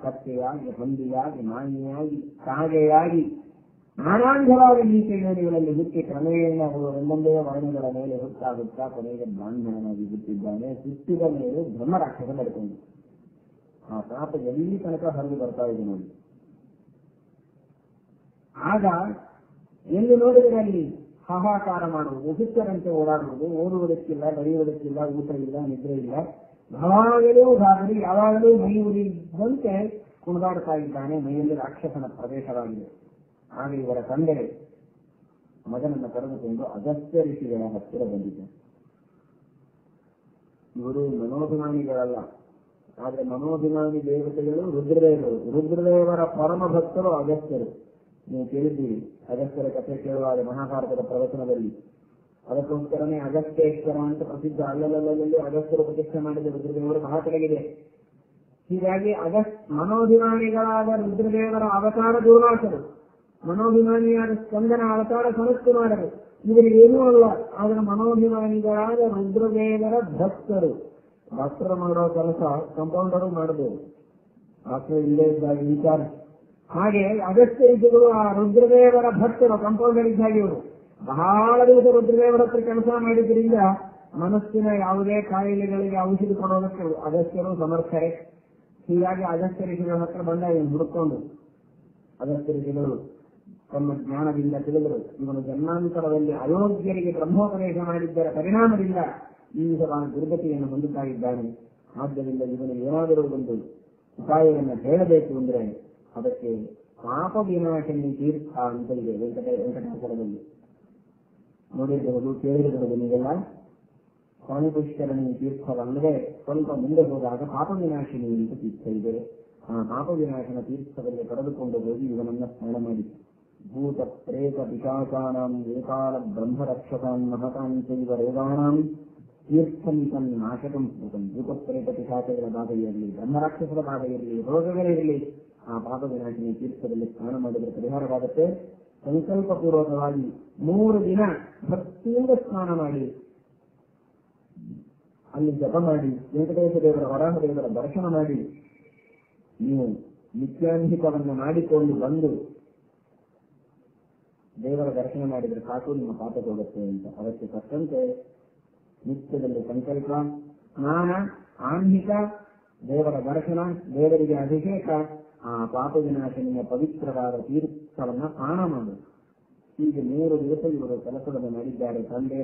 ಕಪ್ಪೆಯಾಗಿ, ಹಂದಿಯಾಗಿ, ನಾಯಿಯಾಗಿ, ಕಾಗೆಯಾಗಿ, ನಾನಾಂಧವಾದ ನೀತಿಗಳಲ್ಲಿ ಹುಟ್ಟಿ ಕ್ರಮೇಣ ಅವರು ಒಂದೊಂದೇ ವರ್ಣಗಳ ಮೇಲೆ ಹುಟ್ಟಾಗುತ್ತಾ ಕೊನೆಗೆ ಬ್ರಾಹ್ಮಣನಾಗಿ ಹುಟ್ಟಿದ್ದಾನೆ. ಹುಟ್ಟಿದ ಮೇಲೆ ಬ್ರಹ್ಮರಾಕ್ಷಸ ಬಡ್ಕೊಂಡು ಆ ಪಾಪ ಎಲ್ಲಿ ತನಕ ಹರಿದು ಬರ್ತಾ ಇದೆ ನೋಡಿ. ಆಗ ಎಲ್ಲಿ ನೋಡಿದರೆ ಅಲ್ಲಿ ಹಾಹಾಕಾರ ಮಾಡುವುದು, ಹುಚ್ಚರಂತೆ ಓಡಾಡುವುದು, ಓದುವುದಕ್ಕಿಲ್ಲ, ಬರೆಯುವುದಕ್ಕಿಲ್ಲ, ಊಟ ಇಲ್ಲ, ನಿದ್ರೆ ಇಲ್ಲ, ಯಾವಾಗಲೂ ಗಾಬರಿ, ಯಾವಾಗಲೂ ಮೈ ಉರಿದಂತೆ ಕುಣಿದಾಡ್ತಾ ಇದ್ದಾನೆ. ಮೈಯಲ್ಲಿ ರಾಕ್ಷಸನ ಪ್ರವೇಶವಾಗಿದೆ. ಆಗ ಇವರ ತಂದೆ ಮಗನನ್ನು ಕರೆದುಕೊಂಡು ಅಗಸ್ತ್ಯ ಋಷಿಗಳ ಹತ್ತಿರ ಬಂದಿದ್ದಾರೆ. ಇವರು ಮನೋಭಿಮಾನಿಗಳಲ್ಲ, ಆದ್ರೆ ಮನೋಭಿಮಾನಿ ದೇವತೆಗಳು ರುದ್ರದೇವರು. ರುದ್ರದೇವರ ಪರಮ ಭಕ್ತರು ಅಗಸ್ತ್ಯರು. ನೀವು ಕೇಳಿದ್ದೀರಿ ಅಗಸ್ತ್ಯರ ಕಥೆ ಕೇಳುವಾಗ ಮಹಾಭಾರತದ ಪ್ರವಚನದಲ್ಲಿ. ಅದಕ್ಕೋಸ್ಕರನೇ ಅಗಸ್ತ್ಯೇಶ್ವರ ಅಂತ ಪ್ರಸಿದ್ಧ. ಅಲ್ಲಲ್ಲಿ ಅಗಸ್ತ್ಯರು ಪ್ರತಿಷ್ಠೆ ಮಾಡಿದ ರುದ್ರದೇವರು ಬಹಳ ಕೆಳಗಿದೆ. ಹೀಗಾಗಿ ಮನೋಭಿಮಾನಿಗಳಾದ ರುದ್ರದೇವರ ಅವತಾರ ದೂರ್ವಾಸರು, ಮನೋಭಿಮಾನಿಯಾದ ಸ್ಕಂದನ ಅವತಾರ ಸನತ್ಕುಮಾರರು. ಇವರಿಗೇನೂ ಅಲ್ಲ, ಆದರೆ ಮನೋಭಿಮಾನಿಗಳಾದ ರುದ್ರದೇವರ ಭಕ್ತರು. ಡಾಕ್ಟರ್ ಮಾಡೋ ಕೆಲಸ ಕಂಪೌಂಡರು ಮಾಡಬಹುದು, ಡಾಕ್ಟರ್ ಇಲ್ಲೇ ಇದ್ದಾಗ ವಿಚಾರ. ಹಾಗೆ ಅಗತ್ಯ ರೀತಿಗಳು ಆ ರುದ್ರದೇವರ ಭಕ್ತರು ಕಂಪೌಂಡರ್ ಇದ್ದಾಗ ಇವರು ಬಹಳ ದಿವಸ ರುದ್ರದೇವರ ಹತ್ರ ಕೆಲಸ ಮಾಡಿದ್ರಿಂದ ಮನಸ್ಸಿನ ಯಾವುದೇ ಕಾಯಿಲೆಗಳಿಗೆ ಔಷಧಿ ಕೊಡೋದಕ್ಕೆ ಅಗಸ್ತ್ಯರು ಸಮರ್ಥರೇ. ಹೀಗಾಗಿ ಅಗಸ್ತ್ಯ ಋಷಿಗಳ ಹತ್ರ ಬಂದ ಇವನು ಹುಡುಕೊಂಡು ಅಗಸ್ತ್ಯ ಋಷಿಗಳು ತಮ್ಮ ಜ್ಞಾನದಿಂದ ತಿಳಿದರು ಇವನು ಜನ್ಮಾಂತರದಲ್ಲಿ ಅಯೋಗ್ಯರಿಗೆ ಬ್ರಹ್ಮೋಪದೇಶ ಮಾಡಿದ್ದರ ಪರಿಣಾಮದಿಂದ ಈ ವಿಧವಾದ ದುರ್ಗತಿಯನ್ನು ಹೊಂದುತ್ತಾ ಇದ್ದಾನೆ. ಆದ್ದರಿಂದ ಇವನು ಏನಾದರೂ ಒಂದು ಉಪಾಯವನ್ನು ಹೇಳಬೇಕು ಅಂದ್ರೆ ಅದಕ್ಕೆ ಪಾಪ ವಿನಾಶನಿ ತೀರ್ಥ ಅಂತ ಇದೆ ವೆಂಕಟಾಚಲದಲ್ಲಿ ನೋಡಿರಬಹುದು, ಕೇಳಿರಬಹುದು ನೀವೆಲ್ಲ. ಸ್ವಾಮಿ ಪುಷ್ಕರಣಿ ತೀರ್ಥವಲ್ಲದೆ ಸ್ವಲ್ಪ ಮುಂದೆ ಹೋದಾಗ ಪಾಪ ವಿನಾಶಿನಿ ಅಂತ ತೀರ್ಥ ಇದೆ. ಆ ಪಾಪ ವಿನಾಶನ ತೀರ್ಥದಲ್ಲಿ ಪಡೆದುಕೊಂಡು ಹೋಗಿ ಇವನನ್ನ ಸ್ನಾನ ಮಾಡಿ ಭೂತ ಪ್ರೇತ ಪಿಶಾಚಾನಾಂ ಏಕಾಲ ಬ್ರಹ್ಮರಕ್ಷಕಾನ್ ಮಹತಾಂಚೈವ ರೋಗಾಣಾಂ ತೀರ್ಥಂ ತನ್ ನಾಶಕಂ ಭೂತಂ. ಭೂತ ಪ್ರೇತ ಪಿಶಾಚಗಳ ಬಾಧ ಇರಲಿ, ಬ್ರಹ್ಮರಾಕ್ಷಸರ ಬಾಧ ಇರಲಿ, ರೋಗಗಳಿರಲಿ, ಆ ಪಾಪ ವಿನಾಶಿನಿ ತೀರ್ಥದಲ್ಲಿ ಸ್ನಾನ ಮಾಡಿದರೆ ಪರಿಹಾರವಾಗುತ್ತೆ. ಸಂಕಲ್ಪ ಪೂರ್ವಕವಾಗಿ 3 ದಿನ ಭಕ್ತಿಯಿಂದ ಸ್ನಾನ ಮಾಡಿ ಅಲ್ಲಿ ಜಪ ಮಾಡಿ ವೆಂಕಟೇಶ ದೇವರ ವರಾಹ ದೇವರ ದರ್ಶನ ಮಾಡಿ ನೀವು ನಿತ್ಯಾನ್ಹಿತವನ್ನು ಮಾಡಿಕೊಂಡು ಬಂದು ದೇವರ ದರ್ಶನ ಮಾಡಿದರೆ ಸಾಕು, ನಿಮ್ಮ ಪಾಪ ಹೋಗುತ್ತೆ ಅಂತ. ಅದಕ್ಕೆ ತಕ್ಕಂತೆ ನಿತ್ಯದಲ್ಲಿ ಸಂಕಲ್ಪ, ಸ್ನಾನ, ಆನ್ಹಿಕ, ದೇವರ ದರ್ಶನ, ದೇವರಿಗೆ ಅಭಿಷೇಕ, ಆ ಪಾಪ ವಿನಾಶನಿಯ ಪವಿತ್ರವಾದ ತೀರ್ಥವನ್ನ ಪಾನ ಮಾಡು. ಹೀಗೆ 3 ದಿವಸ ಇವರು ಕೆಲಸವನ್ನು ಮಾಡಿದ್ದಾರೆ. ತಂದೆ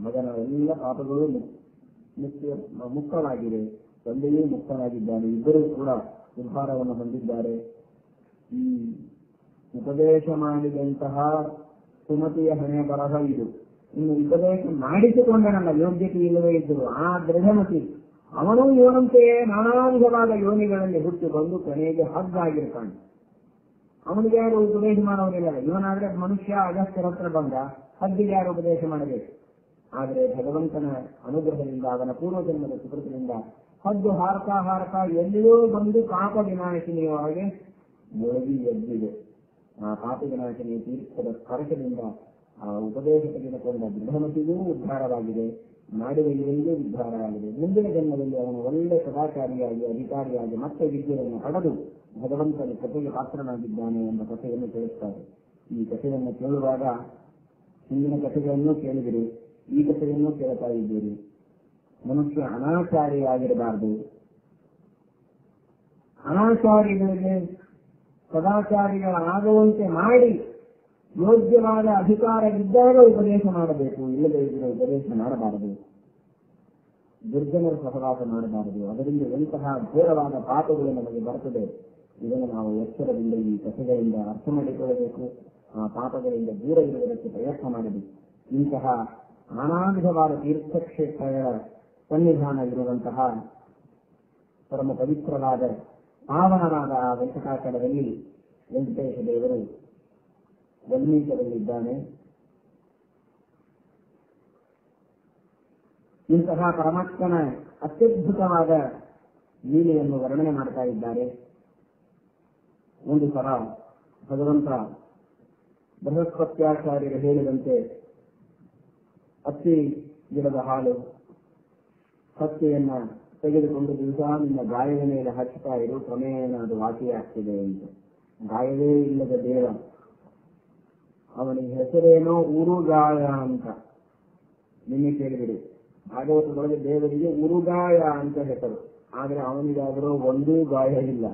ಮಗನ ಎಲ್ಲ ಪಾಪಗಳು ನಿತ್ಯ ಮುಕ್ತವಾಗಿವೆ, ತಂದೆಯೂ ಮುಕ್ತವಾಗಿದ್ದಾನೆ, ಇಬ್ಬರೂ ಕೂಡ ಉದ್ಧಾರವನ್ನು ಹೊಂದಿದ್ದಾರೆ. ಈ ಉಪದೇಶ ಮಾಡಿದಂತಹ ಸುಮತಿಯ ಹಣೆ ಬರಹ ಇದು. ಇನ್ನು ಉಪದೇಶ ಮಾಡಿಸಿಕೊಂಡನಲ್ಲ, ಯೋಗ್ಯತೆ ಇಲ್ಲವೇ ಇದ್ದರು ಆ ದೃಢಮತಿ, ಅವನು ಇವನಂತೆಯೇ ನಾನಾ ವಿಧವಾದ ಯೋನಿಗಳಲ್ಲಿ ಹುಟ್ಟಿ ಬಂದು ಕೊನೆಗೆ ಹಗ್ಗಾಗಿರ್ತಾನೆ. ಅವನಿಗೆ ಯಾರು ಉಪದೇಶ ಮಾಡೋನಿಲ್ಲ. ಇವನಾದ್ರೆ ಮನುಷ್ಯ ಅಗಸ್ತ್ಯರ ಹತ್ರ ಬಂದ, ಹದ್ದಿಗೆ ಯಾರು ಉಪದೇಶ ಮಾಡಬೇಕು? ಆದರೆ ಭಗವಂತನ ಅನುಗ್ರಹದಿಂದ, ಅವನ ಪೂರ್ವಜನ್ಮದ ಸುಕೃತದಿಂದ ಹದ್ದು ಹಾರತಾ ಎಲ್ಲಿಯೂ ಬಂದು ಪಾಪ ವಿನಾಶಿನಿಯೊಳಗೆ ಮುಳುಗಿ ಎದ್ದಿದೆ. ಆ ಪಾಪ ವಿನಾಶಿನಿ ತೀರ್ಥದ ಸ್ಪರ್ಶದಿಂದ ಆ ಉಪದೇಶ ತೆಗೆದುಕೊಂಡ ದೃಢಮತಿಗೂ ಉದ್ಧಾರವಾಗಿದೆ, ನಾಡಿಗಳಿಗೆ ಉದ್ಧಾರವಾಗಿದೆ. ಮುಂದಿನ ಜನ್ಮದಲ್ಲಿ ಅವನು ಒಳ್ಳೆ ಸದಾಚಾರಿಯಾಗಿ ಅಧಿಕಾರಿಯಾಗಿ ಮತ್ತೆ ವಿದ್ಯೆಯನ್ನು ಪಡೆದು ಭಗವಂತನ ಕಥೆಗೆ ಪಾತ್ರನಾಗಿದ್ದಾನೆ ಎಂಬ ಕಥೆಯನ್ನು ಕೇಳುತ್ತಾರೆ. ಈ ಕಥೆಯನ್ನು ಕೇಳುವಾಗ ಹಿಂದಿನ ಕಥೆಗಳನ್ನು ಕೇಳಿದಿರಿ, ಈ ಕಥೆಯನ್ನು ಕೇಳ್ತಾ ಇದ್ದೀರಿ. ಮನುಷ್ಯ ಅನಾಚಾರಿಯಾಗಿರಬಾರದು, ಅನಾಚಾರಿಗಳಿಗೆ ಸದಾಚಾರಿಗಳಾಗುವಂತೆ ಮಾಡಿ ಯೋಗ್ಯವಾದ ಅಧಿಕಾರವಿದ್ದಾಗ ಉಪದೇಶ ಮಾಡಬೇಕು, ಇಲ್ಲದೇ ಇದ್ದರೆ ಉಪದೇಶ ಮಾಡಬಾರದು. ದುರ್ಜನರ ಸಹವಾಸ ಮಾಡಬಾರದು. ಅದರಿಂದ ಎಂತಹ ಘೋರವಾದ ಪಾಪಗಳು ನಮಗೆ ಬರ್ತದೆ, ಇದನ್ನು ನಾವು ಎಚ್ಚರದಿಂದ ಈ ಕಥೆಗಳಿಂದ ಅರ್ಥ ಮಾಡಿಕೊಳ್ಳಬೇಕು. ಆ ಪಾಪಗಳಿಂದ ದೂರ ಇರುವುದಕ್ಕೆ ಪ್ರಯತ್ನ ಮಾಡಬೇಕು. ಇಂತಹ ನಾನಾ ವಿಧವಾದ ತೀರ್ಥಕ್ಷೇತ್ರಗಳ ಸನ್ನಿಧಾನ ಇರುವಂತಹ ಪರಮ ಪವಿತ್ರವಾದ ಪಾವನವಾದ ಆ ವೆಂಕಟಾಚಲದಲ್ಲಿ ವೆಂಕಟೇಶ ದೇವರು ವಲ್ಮೀಕದಲ್ಲಿದ್ದಾನೆ. ಇಂತಹ ಪರಮಾತ್ಮನ ಅತ್ಯದ್ಭುತವಾದ ಲೀಲೆಯನ್ನು ವರ್ಣನೆ ಮಾಡ್ತಾ ಇದ್ದಾರೆ. ಒಂದು ಸಲ ಭಗವಂತ ಬೃಹಸ್ಪತ್ಯಾಚಾರ್ಯರು ಹೇಳಿದಂತೆ ಹತ್ತಿ ಗಿಡದ ಹಾಲು ಹತ್ತಿಯನ್ನ ತೆಗೆದುಕೊಂಡು ದಿವಸ ನಿನ್ನ ಗಾಯದ ಮೇಲೆ ಹಚ್ಚುತ್ತಾ ಇರು, ಕ್ರಮೇಣ ಅದು ವಾಸಿಯಾಗ್ತಿದೆ ಅಂತ. ಗಾಯವೇ ಇಲ್ಲದ ದೇವ, ಅವನಿಗೆ ಹೆಸರೇನೋ ಉರುಗಾಯ ಅಂತ. ನಿನ್ನೆ ಕೇಳಿಬಿಡಿ, ಭಾಗವತದೊಳಗೆ ದೇವರಿಗೆ ಉರುಗಾಯ ಅಂತ ಹೆಸರು, ಆದ್ರೆ ಅವನಿಗಾದರೂ ಒಂದೂ ಗಾಯ ಇಲ್ಲ.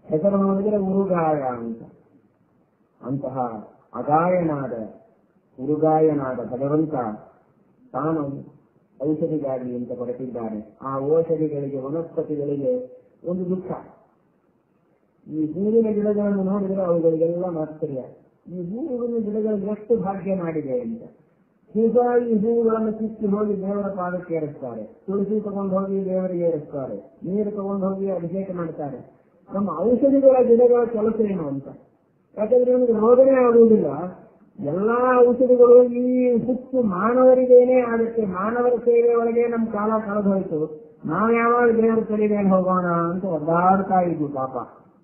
ಹೆಸರು ನೋಡಿದರೆ ಉರುಗಾಯ ಅಂತ. ಅಂತಹ ಅಗಾಯನಾದ ಉರುಗಾಯನಾದ ಭಗವಂತ ತಾನು ಔಷಧಿಗಾಗಿ ಅಂತ ಹೊರಟಿದ್ದಾನೆ. ಆ ಔಷಧಿಗಳಿಗೆ, ವನಸ್ಪತಿಗಳಿಗೆ ಒಂದು ದುಃಖ. ಈ ಹೂವಿನ ಗಿಡಗಳನ್ನು ನೋಡಿದರೆ ಅವುಗಳಿಗೆಲ್ಲ ಆಶ್ಚರ್ಯ, ಈ ಹೂವಿನ ಗಿಡಗಳಿಗೆ ಎಷ್ಟು ಭಾಗ್ಯ ಮಾಡಿದೆ ಅಂತ. ಹೀಗಾಗಿ ಹೂವುಗಳನ್ನು ಕಿತ್ತು ಹೋಗಿ ದೇವರ ಪಾದಕ್ಕೆ ಏರಿಸ್ತಾರೆ, ತುಳಸಿ ತಗೊಂಡು ಹೋಗಿ ದೇವರಿಗೆ ಏರಿಸ್ತಾರೆ, ನೀರು ತಗೊಂಡು ಹೋಗಿ ಅಭಿಷೇಕ ಮಾಡ್ತಾರೆ. ನಮ್ಮ ಔಷಧಿಗಳ ಗಿಡಗಳ ಕೆಲಸ ಏನು ಅಂತ. ಯಾಕಂದ್ರೆ ನಮಗೆ ರೋಗನೇ ಆಗುವುದಿಲ್ಲ. ಎಲ್ಲಾ ಔಷಧಿಗಳು ಈ ಹುಟ್ಟು ಮಾನವರಿಗೇನೆ ಆಗುತ್ತೆ. ಮಾನವರ ಸೇವೆ ಒಳಗೆ ನಮ್ಮ ಕಾಲ ಕಳೆದು ಹೋಯ್ತು. ನಾವು ಯಾವಾಗ ದೇವರ ಕಡೆಗೆ ಹೋಗೋಣ ಅಂತ ಒದ್ದಾಡ್ತಾ ಇದ್ವಿ. ಪಾಪ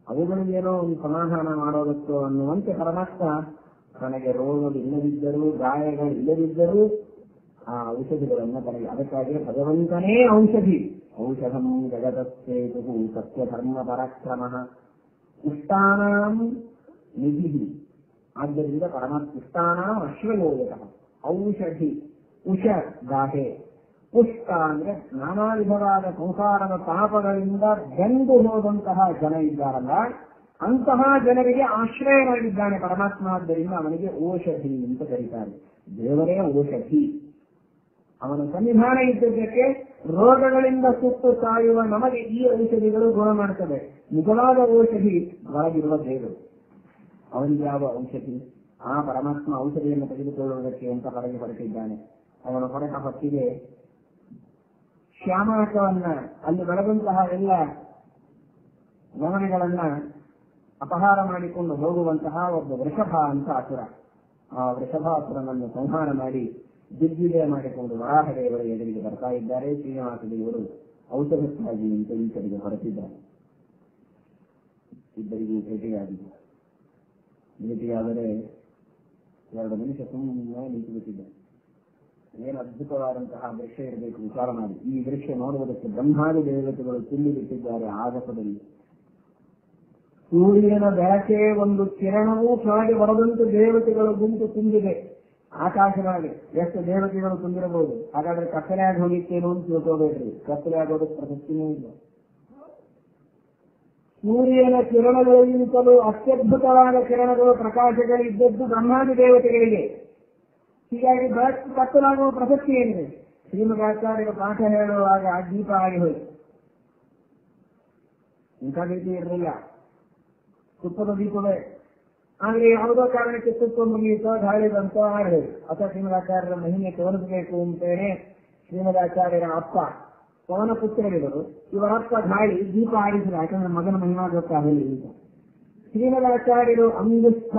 ಅವುಗಳಿಗೇನೋ ಒಂದು ಸಮಾಧಾನ ಮಾಡೋದಕ್ಕೋ ಅನ್ನುವಂತೆ ಪರಮಾತ್ಮ ತನಗೆ ರೋಗವಿಲ್ಲದಿದ್ದರೂ, ಗಾಯಗಳಿಲ್ಲದಿದ್ದರೂ ಆ ಔಷಧಿಗಳನ್ನ ತನಗೆ. ಅದಕ್ಕಾಗಿ ಭಗವಂತನೇ ಔಷಧಿ. ಔಷಧಂ ಜಗತಸ್ಥೇತು ಸತ್ಯಧರ್ಮ ಪರಾಕ್ರಮ ಉಷ್ಟಾನಾಂ ನಿಧಿ. ಆದ್ದರಿಂದ ಪರಮಾತ್ಮ ಉಷ್ಟಾನಾಂ ಅಶ್ವಯೋಗತಃ ಔಷಧಿ. ಉಷ ಗಾಹೆ, ಪುಷ್ಟ ಅಂದ್ರೆ ನಾನಾ ವಿಧವಾದ ಸಂಸಾರದ ಪಾಪಗಳಿಂದ ಬೆಂದು ಹೋದಂತಹ ಜನ ಇದ್ದಾರಲ್ಲ, ಅಂತಹ ಜನರಿಗೆ ಆಶ್ರಯನಾಗಿದ್ದಾನೆ ಪರಮಾತ್ಮ. ಆದ್ದರಿಂದ ಅವನಿಗೆ ಔಷಧಿ ಅಂತ ಕರೀತಾರೆ. ದೇವರೇ ಔಷಧಿ. ಅವನ ಸನ್ನಿಧಾನ ಇದ್ದಕ್ಕೆ ರೋಗಗಳಿಂದ ಸುತ್ತು ಸಾಯುವ ನಮಗೆ ಈ ಔಷಧಿಗಳು ಗುಣ ಮಾಡುತ್ತದೆ. ನಿಜವಾದ ಔಷಧಿ ಒಳಗಿರುವ ದೇವರು. ಅವನಿಗೆ ಯಾವ ಔಷಧಿ? ಆ ಪರಮಾತ್ಮ ಔಷಧಿಯನ್ನು ತೆಗೆದುಕೊಳ್ಳುವುದಕ್ಕೆ ಅಂತ ಹೊರಗೆ ಹೊರಟಿದ್ದಾನೆ. ಅವನ ಹೊರಟ ಹೊತ್ತಿಗೆ ಶ್ಯಾಮಾಕವನ್ನ, ಅಲ್ಲಿ ಬೆಳೆದಂತಹ ಎಲ್ಲ ಗಮನಗಳನ್ನ ಅಪಹಾರ ಮಾಡಿಕೊಂಡು ಹೋಗುವಂತಹ ಒಬ್ಬ ವೃಷಭ ಅಂತ ಅಸುರ. ಆ ವೃಷಭಾಸುರನನ್ನು ಸಂಹಾರ ಮಾಡಿ ದಿಗ್ವಿಜಯ ಮಾಡಿಕೊಂಡು ವರಾಹದೇವರ ಎದುರಿಗೆ ಬರ್ತಾ ಇದ್ದಾರೆ. ಶ್ರೀನಿವಾಸ ದೇವರು ಔಷಧಕ್ಕಾಗಿ ಅಂತ ಈ ಕಡೆಗೆ ಹೊರಟಿದ್ದಾರೆ. ಇಬ್ಬರಿಗೂ ಭೇಟಿಯಾಗಿದೆ. ಭೇಟಿಯಾದರೆ 2 ನಿಮಿಷ ಸುಮ್ಮನೆ ನಿಂತು ಬಿಟ್ಟಿದ್ದಾರೆ. ಏನು ಅದ್ಭುತವಾದಂತಹ ವೃಕ್ಷ ಇರಬೇಕು ವಿಚಾರ ಮಾಡಿ. ಈ ವೃಕ್ಷ ನೋಡುವುದಕ್ಕೆ ಬ್ರಹ್ಮಾದಿ ದೇವತೆಗಳು ತುಂಬಿ ಬಿಟ್ಟಿದ್ದಾರೆ ಆಗಸದಲ್ಲಿ. ಸೂರ್ಯನ ಬೆಳಕೆ ಒಂದು ಕಿರಣವೂ ಕೆಳಗೆ ಬರದಂತೆ ದೇವತೆಗಳು ಗುಂಪು ತುಂಬಿದೆ ಆಕಾಶವಾಗಿ. ಎಷ್ಟು ದೇವತೆಗಳು ತುಂಬಿರಬಹುದು. ಹಾಗಾದ್ರೆ ಕತ್ತಲೆ ಆಗಿ ಹೋಗಿತ್ತೇನು ಅಂತ ತಿಳ್ಕೋಬೇಡ್ರಿ. ಕತ್ತಲೆ ಆಗೋದಕ್ಕೆ ಪ್ರಸಕ್ತಿನೇ ಇಲ್ಲ. ಸೂರ್ಯನ ಕಿರಣಗಳಿಗಿಂತಲೂ ಅತ್ಯದ್ಭುತವಾದ ಕಿರಣಗಳು, ಪ್ರಕಾಶಗಳಿದ್ದದ್ದು ಬ್ರಹ್ಮಾದಿ ದೇವತೆಗಳಿಗೆ. ಹೀಗಾಗಿ ಬೆಳಕು ಕತ್ತಲಾಗುವ ಪ್ರಸಕ್ತಿ ಏನಿದೆ? ಶ್ರೀಮದಾಚಾರ್ಯರ ಪಾಠ ಹೇಳುವಾಗ ದೀಪ ಆಗಿ ಹೋಯಿತು. ಇಂಥ ರೀತಿ ಇರಲಿಲ್ಲ, ತುಪ್ಪದ ದೀಪವೇ. ಆದ್ರೆ ಯಾವುದೋ ಕಾರಣಕ್ಕೆ ತುಪ್ಪ ಮುಗಿಯಿತೋ ಗಾಳಿ ಬಂತೋ ಆಡಬೇಕು. ಅಥವಾ ಶ್ರೀಮದಾಚಾರ್ಯರ ಮಹಿಮೆ ತೋರಿಸಬೇಕು ಅಂತೇಳಿ ಶ್ರೀಮದಾಚಾರ್ಯರ ಅಪ್ಪ ಪವನ ಪುತ್ರರಿವರು ಇವರಪ್ಪ ಗಾಳಿ ದೀಪ ಆಡಿಸಿದ. ಯಾಕಂದ್ರೆ ಮಗನ ಮಹಿಮಾ ಗೊತ್ತಾಗಲಿ ಈಗ. ಶ್ರೀಮದಾಚಾರ್ಯರು ಅಂಗುಸ್ಥ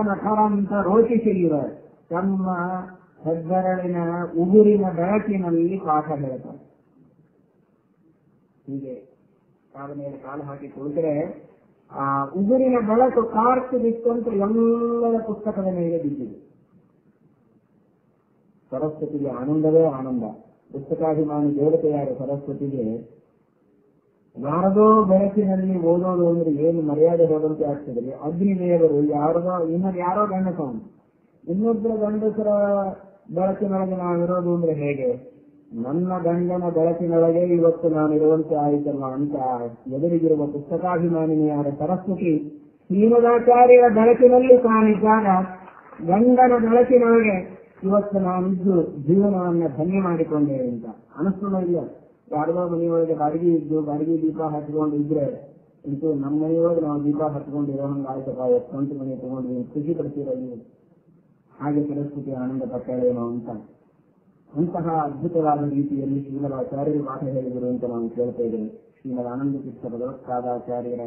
ನಖರ ಅಂತ ರೋಚಿಸಿರುವ ತಮ್ಮ ಹೆಬ್ಬೆರಳಿನ ಉಗುರಿನ ಬೆಳಕಿನಲ್ಲಿ ಪಾಠ ಹೇಳ್ತಾರೆ. ಹೀಗೆ ಕಾಲ ಮೇಲೆ ಕಾಲು ಹಾಕಿ ಕುಳಿತರೆ ಆ ಉಗುರಿನ ಬೆಳಕು ಕಾರ್ತು ಬಿಟ್ಟಂತೆ ಎಲ್ಲರ ಪುಸ್ತಕದ ಮೇಲೆ ಬಿದ್ದಿದೆ. ಸರಸ್ವತಿಗೆ ಆನಂದವೇ ಆನಂದ. ಪುಸ್ತಕಾಭಿಮಾನಿ ದೇವತೆಯಾದ ಸರಸ್ವತಿಗೆ ಯಾರದೋ ಬೆಳಕಿನಲ್ಲಿ ಓದೋದು ಅಂದ್ರೆ ಏನು ಮರ್ಯಾದೆ ಹೋದಂತೆ ಆಗ್ತದೆ. ಅಗ್ನಿದೇವರು ಯಾರೋ ಗಂಡಸವನು, ಇನ್ನೊಬ್ಬರ ಗಂಡಸರ ಬೆಳಕಿನೊಳಗೆ ನಾವಿರೋದು ಅಂದ್ರೆ ಹೇಗೆ? ನನ್ನ ಗಂಡನ ಬೆಳಕಿನೊಳಗೆ ಇವತ್ತು ನಾನಿರುವಂತೆ ಆಯಿತಲ್ಲ ಅಂತ ಎದುರಿಗಿರುವ ಪುಸ್ತಕಾಭಿಮಾನಿನಿಯಾದ ಸರಸ್ವತಿ ಶ್ರೀಮದಾಚಾರ್ಯರ ಬೆಳಕಿನಲ್ಲಿ ತಾನಿದ್ದಾಗ ಗಂಡನ ಬೆಳಕಿನೊಳಗೆ ಇವತ್ತು ನಾನಿದ್ದು ಜೀವನವನ್ನ ಧನ್ಯ ಮಾಡಿಕೊಂಡೆ ಅಂತ ಅನಿಸ್ತಲೂ ಇಲ್ಲ. ಯಾರದೋ ಮನೆಯೊಳಗೆ ಬಾಡಿಗೆ ಇದ್ದು ಬಾಡಿಗೆ ದೀಪ ಹಚ್ಕೊಂಡು ಇದ್ರೆ ಇಂತೂ ನಮ್ಮ ಮನೆಯೊಳಗೆ ನಾವು ದೀಪ ಹಚ್ಕೊಂಡಿರೋ ಹಂಗೆ ಆಯ್ತಪ್ಪ, ಸ್ವಂತ ಮನೆ ತಗೊಂಡು ಖುಷಿ ಪಡ್ತೀರ ನೀವು. ಹಾಗೆ ಸರಸ್ವತಿ ಆನಂದ ಪಟ್ಟಳೇನೋ ಅಂತ ಅಂತಹ ಅದ್ಭುತವಾದ ರೀತಿಯಲ್ಲಿ ಶ್ರೀಮದಾಚಾರ್ಯರು ಪಾಠ ಹೇಳಿದರು ಅಂತ ನಾವು ಕೇಳ್ತಾ ಇದ್ದೇವೆ. ಶ್ರೀಮದ್ ಆನಂದ ತೀರ್ಥ ಭಗವತ್ಪಾದಾಚಾರ್ಯರ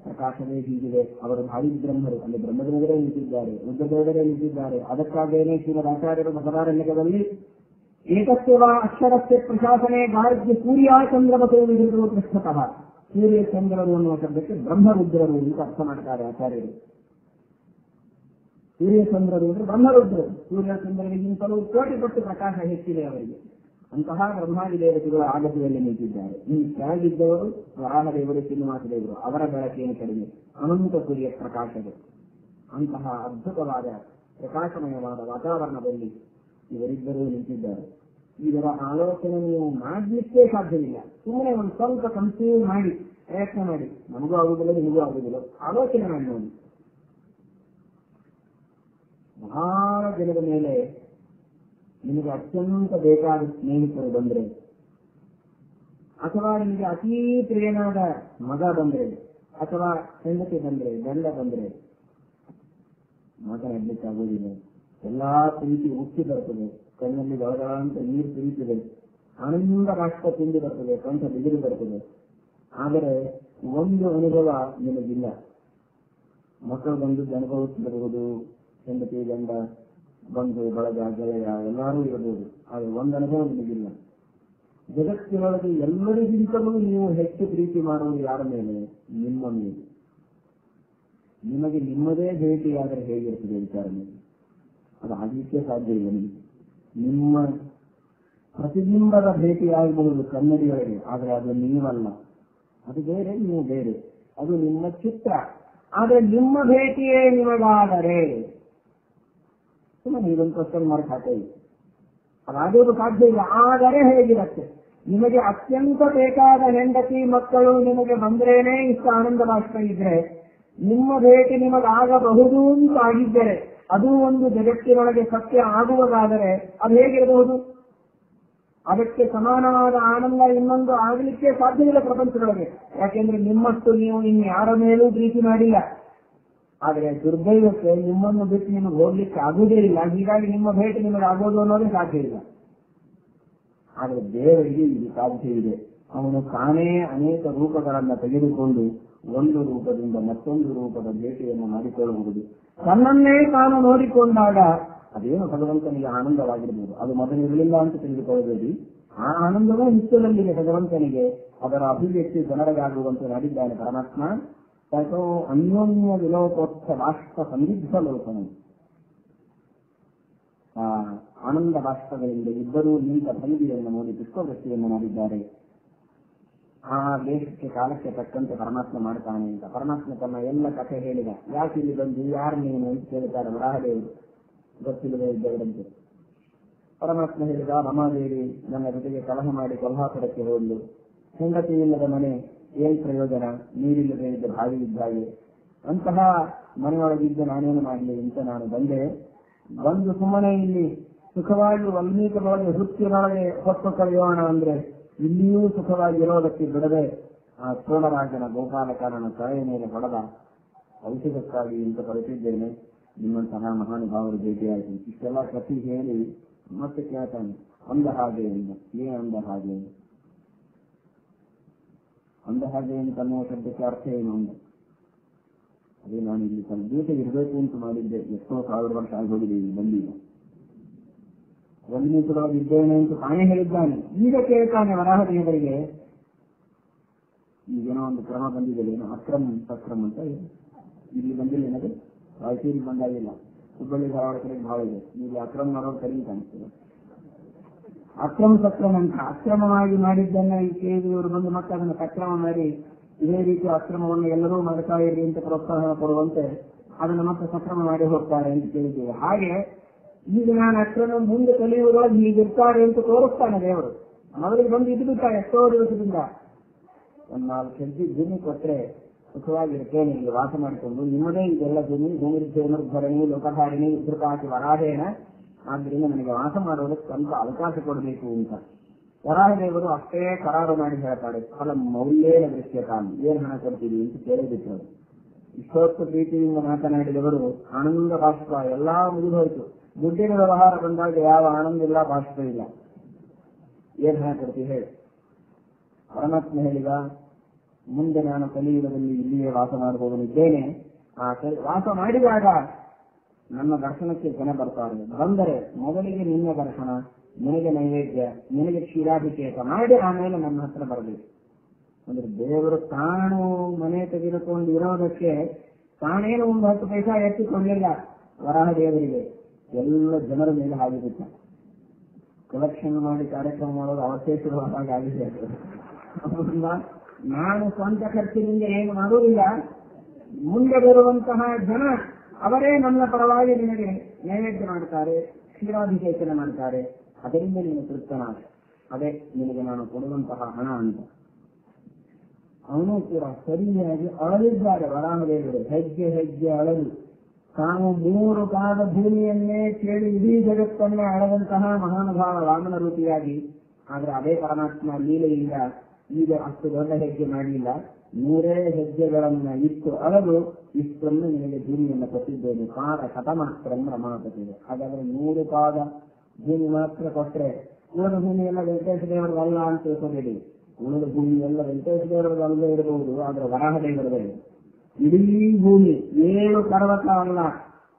ಪ್ರಕಾಶವೇ ಹೀಗಿದೆ. ಅವರು ಭಾರಿ ಬ್ರಹ್ಮರು, ಅಲ್ಲಿ ಬ್ರಹ್ಮದೇವರೇ ನಿಂತಿದ್ದಾರೆ, ರುದ್ರದೇವರೇ ನಿಂತಿದ್ದಾರೆ. ಅದಕ್ಕಾಗಿಯೇ ಶ್ರೀಮದ್ ಆಚಾರ್ಯರು ಬಸವಾರಣ್ಯಕದಲ್ಲಿ ಏಕಸ್ಯವ ಅಕ್ಷರಸ್ಯ ಪ್ರಶಾಸನೆ ಗಾರ್ಗ್ಯ ಸೂರ್ಯ ಚಂದ್ರಮತೋ ವಿಧಿಗಳು ಪೃಷ್ಠತಃ. ಸೂರ್ಯ ಚಂದ್ರರು ಅನ್ನುವ ಶಬ್ದಕ್ಕೆ ಬ್ರಹ್ಮರುದ್ರರು ಅಂತ ಅರ್ಥ ಮಾಡ್ತಾರೆ ಆಚಾರ್ಯರು. ಸೂರ್ಯಚಂದ್ರರು ಅಂದ್ರೆ ಬ್ರಹ್ಮರುದ್ರರು. ಸೂರ್ಯಚಂದ್ರರಿಗಿಂತಲೂ ಕೋಟಿ ಪಟ್ಟು ಪ್ರಕಾಶ ಹೆಚ್ಚಿದೆ ಅವರಿಗೆ. ಅಂತಹ ಬ್ರಹ್ಮಾದಿ ದೇವತೆಗಳು ಆಗಸದಲ್ಲಿ ನಿಂತಿದ್ದಾರೆ. ಈ ಕೆಳಗಿದ್ದವರು ವರಾಹದೇವರು, ಶ್ರೀನಿವಾಸ ದೇವರು, ಅವರ ಬೆಳಕೇನು ಕಡಿಮೆ, ಅನಂತ ಸೂರ್ಯ ಪ್ರಕಾಶಗಳು. ಅಂತಹ ಅದ್ಭುತವಾದ ಪ್ರಕಾಶಮಯವಾದ ವಾತಾವರಣದಲ್ಲಿ ಇವರಿಬ್ಬರೂ ನಿಂತಿದ್ದಾರೆ. ಇದರ ಆಲೋಚನೆ ನೀವು ಮಾಡಲಿಕ್ಕೆ ಸಾಧ್ಯವಿಲ್ಲ. ಸುಮ್ಮನೆ ಒಂದು ಸ್ವಲ್ಪ ಕನ್ಸೀವ್ ಮಾಡಿ ಪ್ರಯತ್ನ ಮಾಡಿ, ನಮಗೂ ಆಗುದಿಲ್ಲ ನಿಮಗೂ ಆಗುದಿಲ್ಲ, ಆಲೋಚನೆ ಮಾಡಿ ನೋಡಿ. ಬಹಳ ದಿನದ ಮೇಲೆ ನಿಮಗೆ ಅತ್ಯಂತ ಬೇಕಾದ ಸ್ನೇಹಿತರು ಬಂದ್ರೆ, ಅಥವಾ ನಿಮಗೆ ಅತೀ ಪ್ರಿಯನಾದ ಮಗ ಬಂದ್ರೆ, ಅಥವಾ ಹೆಂಡತಿ ಬಂದ್ರೆ, ಗಂಡ ಬಂದ್ರೆ ಮಾತನಾಡ್ಲಿಕ್ಕಾಗೋದಿಲ್ಲ. ಎಲ್ಲಾ ಪ್ರೀತಿ ಉಕ್ಕಿ ಬರ್ತದೆ, ಕಣ್ಣಲ್ಲಿ ದಳದಳ ಅಂತ ನೀರು ಸುರಿಯುತ್ತದೆ, ಆನಂದ ರಾಷ್ಟ್ರ ತುಂಬಿ ಬರ್ತದೆ, ಕಂಠ ಬಿದಿರು ಬರ್ತದೆ. ಆದರೆ ಒಂದು ಅನುಭವ ನಿಮಗಿಲ್ಲ. ಮಕ್ಕಳು ಬಂದು ಅನುಭವಿಸಬಹುದು, ಹೆಂಡತಿ ಗಂಡ ಬಂಧು ಬಳಗ ಗೆಳೆಯ ಎಲ್ಲರೂ ಇರಬಹುದು. ಆದರೆ ಒಂದು ಅನುಭವ ನಿಮಗಿಲ್ಲ. ಜಗತ್ತಿನೊಳಗೆ ಎಲ್ಲರಿಗಿಂತಲೂ ನೀವು ಹೆಚ್ಚು ಪ್ರೀತಿ ಮಾಡುವುದು ಯಾರ ಮೇಲೆ? ನಿಮ್ಮ ಮೇಲೆ. ನಿಮಗೆ ನಿಮ್ಮದೇ ಭೇಟಿಯಾದರೆ ಹೇಗಿರ್ತದೆ ವಿಚಾರ ಮೇಲೆ? ಅದು ಆಗಲಿಕ್ಕೆ ಸಾಧ್ಯ ಇಲ್ಲ. ನಿಮಗೆ ನಿಮ್ಮ ಪ್ರತಿಬಿಂಬದ ಭೇಟಿಯಾಗಬಹುದು ಕನ್ನಡಿಗಳಿಗೆ, ಆದರೆ ಅದು ನೀವಲ್ಲ, ಅದು ಬೇರೆ, ನೀವು ಬೇರೆ, ಅದು ನಿಮ್ಮ ಚಿತ್ರ. ಆದರೆ ನಿಮ್ಮ ಭೇಟಿಯೇ ನಿಮಗಾದರೆ ಸುಮ್ಮನೆ ಇದೊಂದು ಕ್ವಶನ್ ಮಾರ್ಕ್ ಹಾಕಿ, ಅದಾಗೋದು ಸಾಧ್ಯ ಇಲ್ಲ. ಆದರೆ ಹೇಗಿರುತ್ತೆ? ನಿಮಗೆ ಅತ್ಯಂತ ಬೇಕಾದ ಹೆಂಡತಿ ಮಕ್ಕಳು ನಿಮಗೆ ಬಂದ್ರೇನೆ ಇಷ್ಟು ಆನಂದ ಬಾಷ್ಪ ಇದ್ರೆ, ನಿಮ್ಮ ಭೇಟಿ ನಿಮಗಾಗಬಹುದು ಅಂತ ಆಗಿದ್ದರೆ, ಅದು ಒಂದು ಜಗತ್ತಿನೊಳಗೆ ಸತ್ಯ ಆಗುವುದಾದರೆ ಅದು ಹೇಗಿರಬಹುದು? ಅದಕ್ಕೆ ಸಮಾನವಾದ ಆನಂದ ಇನ್ನೊಂದು ಆಗಲಿಕ್ಕೆ ಸಾಧ್ಯವಿಲ್ಲ ಪ್ರಪಂಚದೊಳಗೆ. ಯಾಕೆಂದ್ರೆ ನಿಮ್ಮಷ್ಟು ನೀವು ಇನ್ಯಾರ ಮೇಲೂ ಪ್ರೀತಿ ಮಾಡಿಲ್ಲ. ಆದರೆ ದುರ್ದೈವಕ್ಕೆ ನಿಮ್ಮನ್ನು ಬಿಟ್ಟು ನಿಮಗೆ ಹೋಗ್ಲಿಕ್ಕೆ ಆಗುವುದೇ ಇಲ್ಲ. ಹೀಗಾಗಿ ನಿಮ್ಮ ಭೇಟಿ ನಿಮಗೆ ಆಗೋದು ಅನ್ನೋದೇ ಸಾಧ್ಯ ಇಲ್ಲ. ಆದರೆ ದೇವರಿಗೆ ಇದು ಸಾಧ್ಯವಿದೆ. ಅವನು ತಾನೇ ಅನೇಕ ರೂಪಗಳನ್ನು ತೆಗೆದುಕೊಂಡು ಒಂದು ರೂಪದಿಂದ ಮತ್ತೊಂದು ರೂಪದ ಭೇಟಿಯನ್ನು ಮಾಡಿಕೊಳ್ಳಬಹುದು. ತನ್ನನ್ನೇ ತಾನು ನೋಡಿಕೊಂಡಾಗ ಅದೇನು ಭಗವಂತನಿಗೆ ಆನಂದವಾಗಿರಬಹುದು. ಅದು ಮೊದಲಿರಲಿಲ್ಲ ಅಂತ ತಿಳಿದುಕೊಳ್ಳಬೇಡಿ. ಆ ಆನಂದವೂ ನಿತ್ಯದಲ್ಲಿದೆ ಭಗವಂತನಿಗೆ. ಅದರ ಅಭಿವ್ಯಕ್ತಿ ಜನರಿಗಾಗುವಂತೆ ಮಾಡಿದ್ದಾನೆ ಪರಮಾತ್ಮ. ತಥೋ ಅನ್ಯೋನ್ಯ ವಿಲೋಕೋತ್ಸ ಬಾಷ್ಪ ಸಂದಿಗ್ಧ ಲೋಕನ. ಆ ಆನಂದ ಬಾಷ್ಪಗಳಿಂದ ಇಬ್ಬರೂ ನಿಂತ ಭಂಗಿಯನ್ನು ನೋಡಿ ಪುಷ್ಪವೃಷ್ಟಿಯನ್ನು ಮಾಡಿದ್ದಾರೆ. ಆ ದೇಶಕ್ಕೆ ಕಾಲಕ್ಕೆ ತಕ್ಕಂತೆ ಪರಮಾತ್ಮ ಮಾಡ್ತಾನೆ ಅಂತ ಪರಮಾತ್ಮ ತನ್ನ ಎಲ್ಲ ಕಥೆ ಹೇಳಿದ. ಯಾಕೆ ಇಲ್ಲಿ ಬಂದು ಯಾರು ನೀನು ಅಂತ ಕೇಳ್ತಾರೆ ವರಾಹದೇವರು, ಗೊತ್ತಿಲ್ಲದೆ ಇದ್ದವರಂತೆ. ಪರಮಾತ್ಮ ಹೇಳಿದ, ರಮಾದೇವಿ ನನ್ನ ಜೊತೆಗೆ ಕಲಹ ಮಾಡಿ ಕೊಲ್ಹಾಪುರಕ್ಕೆ ಹೋದ್ಲು. ಹೆಂಡತಿ ಇಲ್ಲದ ಮನೆ ಏನ್ ಪ್ರಯೋಜನ, ನೀರಿಲ್ಲದೆ ಇದ್ದ ಬಾವಿ ಇದ್ದಾಗೆ, ಅಂತಹ ಮನೆಯೊಳಗಿದ್ದ ನಾನೇನು ಮಾಡಲಿ ಅಂತ ನಾನು ಬಂದೆ. ಬಂದು ಸುಮ್ಮನೆ ಇಲ್ಲಿ ಸುಖವಾಗಿ ವಾಲ್ಮೀಕರೊಳಗೆ ವೃತ್ತಿಯೊಳಗೆ ಹೊತ್ತು ಕಳೆಯೋಣ ಅಂದ್ರೆ ಇಲ್ಲಿಯೂ ಸುಖವಾಗಿ ಇರೋದಕ್ಕೆ ಬಿಡದೆ ಆ ಸೋಮರಾಜನ ಗೋಪಾಲಕರನ ತಲೆಯ ಮೇಲೆ ಹೊಡೆದ ಔಷಧಕ್ಕಾಗಿ ಅಂತ ಕರೆಸಿದ್ದೇನೆ. ನಿಮ್ಮಂತಹ ಮಹಾನುಭಾವರು ಭೇಟಿಯಾಯಿತು. ಇಷ್ಟೆಲ್ಲ ಕಥೆ ಹೇಳಿ ಮತ್ತೆ ಕೇಳ್ತಾನೆ, ಅಂದ ಹಾಗೆ ಎಂದ. ಏನ್ ಅಂದ ಹಾಗೆ? ಅಂದ ಹಾಗೆ ಅಂತ ಅನ್ನುವ ಶಬ್ದಕ್ಕೆ ಅರ್ಥ ಏನು ಅಂದ? ಅದೇ ನಾನು ಇಲ್ಲಿ ಸ್ವಲ್ಪ ದಿವಸ ಇರಬೇಕು ಅಂತ ಮಾಡಿದ್ದೆ. ಎಷ್ಟೋ 1000 ವರ್ಷ ಆಗಿ ಹೋಗಿದೆ, ಇಲ್ಲಿ ಬಂದಿಲ್ಲ. ಒಂದು ನಿಮಿಷದೊಳಗೆ ಇದ್ದೇನೆ ಅಂತ ತಾನೇ ಹೇಳಿದ್ದಾನೆ. ಈಗ ಕೇಳ್ತಾನೆ ವರಾಹದೇವರಿಗೆ, ಈಗೇನೋ ಒಂದು ಕ್ರಮ ಬಂದಿದೆ, ಏನೋ ಅಕ್ರಮ ಸಕ್ರಮ ಅಂತ ಇಲ್ಲಿ ಬಂದಿಲ್ಲ. ನನಗೆ ರಾಯಚೂರಿಗೆ ಬಂದಾಗಿಲ್ಲ, ಹುಬ್ಬಳ್ಳಿ ಧಾರವಾಡ ಕಡೆಗೆ ಭಾಳ ಇದೆ. ನೀವು ಅಕ್ರಮ ಮಾಡೋದು ಕಡಿಮೆ ಕಾಣಿಸ್ತದೆ. ಅಕ್ರಮ ಸಕ್ರಮ ಅಂತ ಅಕ್ರಮವಾಗಿ ಮಾಡಿದ್ದನ್ನ ಈ ಕೇಳಿದವರು ಬಂದು ಮತ್ತೆ ಅದನ್ನು ಸಕ್ರಮ ಮಾಡಿ ಇದೇ ರೀತಿ ಅಕ್ರಮವನ್ನು ಎಲ್ಲರೂ ಮಾಡ್ತಾ ಇರಿ ಅಂತ ಪ್ರೋತ್ಸಾಹ ಕೊಡುವಂತೆ ಅದನ್ನು ಮತ್ತೆ ಸಕ್ರಮ ಮಾಡಿ ಹೋಗ್ತಾರೆ ಅಂತ ಕೇಳಿದ್ದೇವೆ. ಹಾಗೆ ಈಗ ನಾನು ಅಕ್ರಮ ಮುಂದೆ ಕಲಿಯುವುದೊಳಗೆ ಹೀಗಿರ್ತಾರೆ ಅಂತ ತೋರಿಸ್ತಾನೆ ದೇವರು. ಮೊದಲಿಗೆ ಬಂದು ಇದು ಬಿಟ್ಟ ಎಷ್ಟೋ ದಿವಸದಿಂದ ಒಂದು 4 ಹೆಜ್ಜೆ ಭೂಮಿ ಕೊಟ್ಟರೆ ಸುಖವಾಗಿರ್ತೇನೆ, ಇಲ್ಲಿ ವಾಸ ಮಾಡಿಕೊಂಡು. ನಿಮ್ಮದೇ ಇದೆಲ್ಲ ಭೂಮಿರ್ಧರಣಿ ಲೋಕಧಾರಣಿ ಉದ್ರಕಾಕಿ ವರಾಹೇನ, ಆದ್ದರಿಂದ ನನಗೆ ವಾಸ ಮಾಡೋದಕ್ಕೆ ಸ್ವಲ್ಪ ಅವಕಾಶ ಕೊಡಬೇಕು ಅಂತ ವರಾಹದೇವರು ಅಷ್ಟೇ ಕರಾರು ಮಾಡಿ ಹೇಳ್ತಾರೆ. ಫಲ ಮೌಲ್ಯೇನ ದೃಶ್ಯತಾನು, ಏನ್ ಹಣ ಕೊಡ್ತೀವಿ ಅಂತ ಕೇಳಿಬಿಟ್ಟರು. ಇಷ್ಟೊತ್ತು ಪ್ರೀತಿಯಿಂದ ಮಾತನಾಡಿದವರು ಆನಂದ ಬಾಷ್ಪ ಎಲ್ಲಾ ಮುಗಿದೋಯ್ತು. ದುಡ್ಡಿನ ವ್ಯವಹಾರ ಬಂದಾಗ ಯಾವ ಆನಂದ ಇಲ್ಲ, ಬಾಷ್ಪ ಇಲ್ಲ. ಏನ್ ಹಣ ಕೊಡ್ತೀವಿ ಹೇಳಿ? ಪರಮಾತ್ಮ ಹೇಳಿದ, ಮುಂದೆ ನಾನು ಕಲಿಯುಗದಲ್ಲಿ ಇಲ್ಲಿಯೇ ವಾಸ ಮಾಡಬಹುದಿದ್ದೇನೆ. ಆ ವಾಸ ಮಾಡಿದಾಗ ನನ್ನ ದರ್ಶನಕ್ಕೆ ಜನ ಬರ್ತಾರೆ. ಬಂದರೆ ಮೊದಲಿಗೆ ನಿನ್ನ ದರ್ಶನ, ನಿನಗೆ ನೈವೇದ್ಯ, ನಿನಗೆ ಕ್ಷೀರಾಭಿಷೇಕ ಮಾಡಿ ಆಮೇಲೆ ನನ್ನ ಹತ್ರ ಬರಬೇಕು. ಅಂದ್ರೆ ದೇವರು ತಾನು ಮನೆ ತೆಗೆದುಕೊಂಡು ಇರೋದಕ್ಕೆ ತಾನೇನು ಒಂದು 10 ಪೈಸಾ ಎತ್ತಿಕೊಳ್ಳಿಲ್ಲ ವರಾಹದೇವರಿಗೆ. ಎಲ್ಲ ಜನರ ಮೇಲೆ ಆಗಿಬಿಟ್ಟ. ಕಲೆಕ್ಷನ್ ಮಾಡಿ ಕಾರ್ಯಕ್ರಮ ಮಾಡೋದು ಅವಶೇಷವಾಗಿ ಆಗಿದೆ. ನಾನು ಸ್ವಂತ ಖರ್ಚಿನಿಂದ ಏನು ಮಾಡುವುದಿಲ್ಲ, ಮುಂದೆ ಬರುವಂತಹ ಜನ ಅವರೇ ನನ್ನ ಪರವಾಗಿ ನಿನಗೆ ನೈವೇದ್ಯ ಮಾಡ್ತಾರೆ, ಕ್ಷೀರಾಭಿಷೇಚನ ಮಾಡ್ತಾರೆ. ಅದರಿಂದ ನೀನು ತೃಪ್ತನಾದ, ಅದೇ ನಿನಗೆ ನಾನು ಕೊಡುವಂತಹ ಹಣ ಅಂತ. ಅವನು ಕೂಡ ಸರಿಯಾಗಿ ಅಳಲಿದ್ದಾರೆ ವರಾಹದೇವರು. ಹೆಜ್ಜೆ ಹೆಜ್ಜೆ ಅಳಲು ತಾನು 3 ಪಾದ ಭೂಮಿಯನ್ನೇ ಕೇಳಿ ಇಡೀ ಜಗತ್ತನ್ನೇ ಅಳದಂತಹ ಮಹಾನುಭಾವ ವಾಮನ ರೂಪಿಯಾಗಿ. ಆದ್ರೆ ಅದೇ ಪರಮಾತ್ಮ ಲೀಲೆಯಿಂದ ಈಗ ಅಷ್ಟು ದೊಡ್ಡ ಹೆಜ್ಜೆ ಮಾಡಲಿಲ್ಲ. 100 ಹೆಜ್ಜೆಗಳನ್ನ ಇಟ್ಟು ಅಳಲು ಇಷ್ಟನ್ನು ನಿನಗೆ ಭೂಮಿಯನ್ನು ಕೊಟ್ಟಿದ್ದೇನೆ. ಪಾದ ಶತಮಾತ್ರ ರಮಾಪತಿದೆ. ಹಾಗಾದ್ರೆ 100 ಪಾದ ಭೂಮಿ ಮಾತ್ರ ಕೊಟ್ಟರೆ ಉಳಿದ ಭೂಮಿ ಎಲ್ಲ ವೆಂಕಟೇಶ ದೇವರದಲ್ಲ ಅಂತ ತಿಳ್ಕೊಬೇಡಿ. ಉಳಿದ ಭೂಮಿ ಎಲ್ಲ ವೆಂಕಟೇಶ ದೇವರದಲ್ಲದೆ ಇರಬಹುದು, ಆದ್ರೆ ವರಾಹದೇವರದೇ. ಇಡೀ ಭೂಮಿ 7 ಪರ್ವತ ಅಲ್ಲ,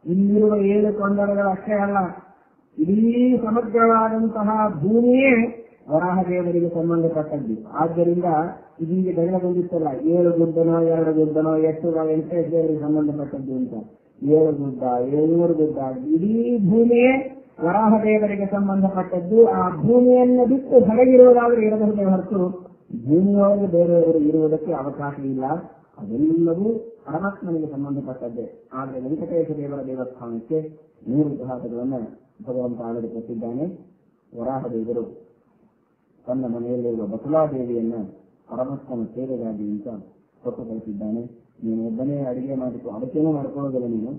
ಇಲ್ಲಿರುವ 7 ಕೊಂಡರಗಳು ಅಷ್ಟೇ ಅಲ್ಲ, ಇಡೀ ಸಮಗ್ರವಾದಂತಹ ಭೂಮಿಯೇ ವರಾಹದೇವರಿಗೆ ಸಂಬಂಧಪಟ್ಟದ್ದು. ಆದ್ದರಿಂದ ಇದೀಗ ಜಗಳ ಬಂದಿತ್ತಲ್ಲ, 7 ಗುಡ್ಡನೋ 2 ಗುಡ್ಡನೋ ಎಷ್ಟು ವೆಂಕಟೇಶ ದೇವರಿಗೆ ಸಂಬಂಧಪಟ್ಟದ್ದು ಅಂತ. 7 ಗುಡ್ಡ 700 ಗುಡ್ಡ, ಇಡೀ ಭೂಮಿಯೇ ವರಾಹದೇವರಿಗೆ ಸಂಬಂಧಪಟ್ಟದ್ದು. ಆ ಭೂಮಿಯನ್ನು ಬಿಟ್ಟು ಹೊರಗಿರುವುದಾದರೂ ಇರಬಹುದೇ ಹೊರತು ಭೂಮಿಯೊಳಗೆ ಬೇರೆಯವರು ಇರುವುದಕ್ಕೆ ಅವಕಾಶ ಇಲ್ಲ. ಅದೆಲ್ಲವೂ ಪರಮಾತ್ಮನಿಗೆ ಸಂಬಂಧಪಟ್ಟದ್ದೇ. ಆದರೆ ವೆಂಕಟೇಶ ದೇವರ ದೇವಸ್ಥಾನಕ್ಕೆ 3 ಘಾಟಗಳನ್ನು ಭಗವಂತ ಆಳದೆ ಕೊಟ್ಟಿದ್ದಾನೆ. ವರಾಹದೇವರು ತನ್ನ ಮನೆಯಲ್ಲಿರುವ ಬಕುಲಾದೇವಿಯನ್ನ ಪರಮಾತ್ಮನ ಸೇವೆಗಾಗಿ ಅಂತ ಕೊಟ್ಟು ಕಳಿಸಿದ್ದಾನೆ. ನೀನು ಒಬ್ಬನೇ ಅಡಿಗೆ ಮಾಡಿಕೊ, ಅದಕ್ಕೇನೂ ಮಾಡ್ಕೊಳ್ಳೋದಿಲ್ಲ. ನೀನು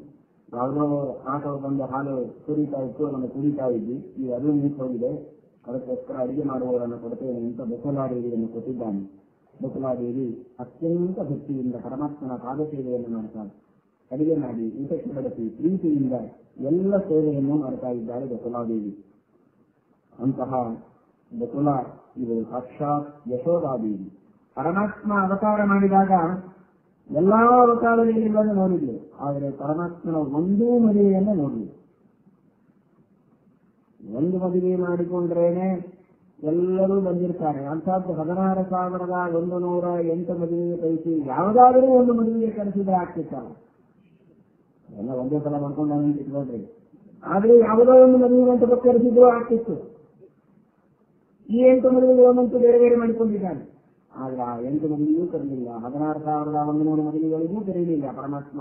ಯಾವುದೋ ಆಟೋ ಬಂದು ಹಾಲು ಸುರಿತಾ ಇತ್ತು, ಅದನ್ನು ಕುಡಿತಾ ಇದ್ದಿ, ಈಗ ಅದು ನಿಂತು ಹೋಗಿದೆ, ಅದಕ್ಕೋಸ್ಕರ ಅಡಿಗೆ ಮಾಡುವವರನ್ನು ಕೊಡ್ತೇನೆ ಅಂತ ಬಕುಲಾದೇವಿಯನ್ನು ಕೊಟ್ಟಿದ್ದಾನೆ. ಬಕುಲಾದೇವಿ ಅತ್ಯಂತ ಭಕ್ತಿಯಿಂದ ಪರಮಾತ್ಮನ ಪಾದಸೇವೆಯನ್ನು ಮಾಡ್ತಾಳೆ. ಅಡಿಗೆ ಮಾಡಿ ಊಟಕ್ಕೆ ಬಡಿಸಿ ಪ್ರೀತಿಯಿಂದ ಎಲ್ಲ ಸೇವೆಯನ್ನು ಮಾಡ್ತಾ ಇದ್ದಾಳೆ ಬಕುಲಾದೇವಿ. ಅಂತಹ ಬಕುಲ ಇದು ಸಾಕ್ಷಾತ್ ಯಶೋಧಾದೇವಿ. ಪರಮಾತ್ಮ ಅವತಾರ ಮಾಡಿದಾಗ ಎಲ್ಲಾ ಅವತಾರಗಳಿಂದ ನೋಡಿದ್ಲು, ಆದರೆ ಪರಮಾತ್ಮನ ಒಂದೂ ಮದುವೆಯನ್ನು ನೋಡಲಿಲ್ಲ. ಒಂದು ಮದುವೆ ಮಾಡಿಕೊಂಡ್ರೇನೆ ಎಲ್ಲರೂ ಬಂದಿರ್ತಾರೆ. ಅಂಥದ್ದು 16,108 ಮದುವೆಗೆ ಕಳಿಸಿ ಯಾವುದಾದರೂ ಒಂದು ಮದುವೆಗೆ ಕಳಿಸಿದ್ರೆ ಆಗ್ತಿತ್ತಲ್ಲ. ಎಲ್ಲ ಒಂದೇ ಸಲ ಮಾಡ್ಕೊಂಡು ನಾನು ಇಟ್ಕೊಳ್ರಿ. ಆದ್ರೆ ಯಾವುದೋ ಒಂದು ಮದುವೆ ಅಂತ ಕರೆಸಿದ್ರು ಆಗ್ತಿತ್ತು. ಈ 8 ಮದುವೆಗೆ ಒಂದಂತೂ ಬೇರೆ ಬೇರೆ ಮಾಡಿಕೊಂಡಿದ್ದಾನೆ. ಆದ್ರೆ ಆ 8 ಮದುವೆಯೂ ಕರೀಲಿಲ್ಲ. 16,100 ಮದುವೆಗಳಿಗೂ ಕರೀಲಿಲ್ಲ ಪರಮಾತ್ಮ.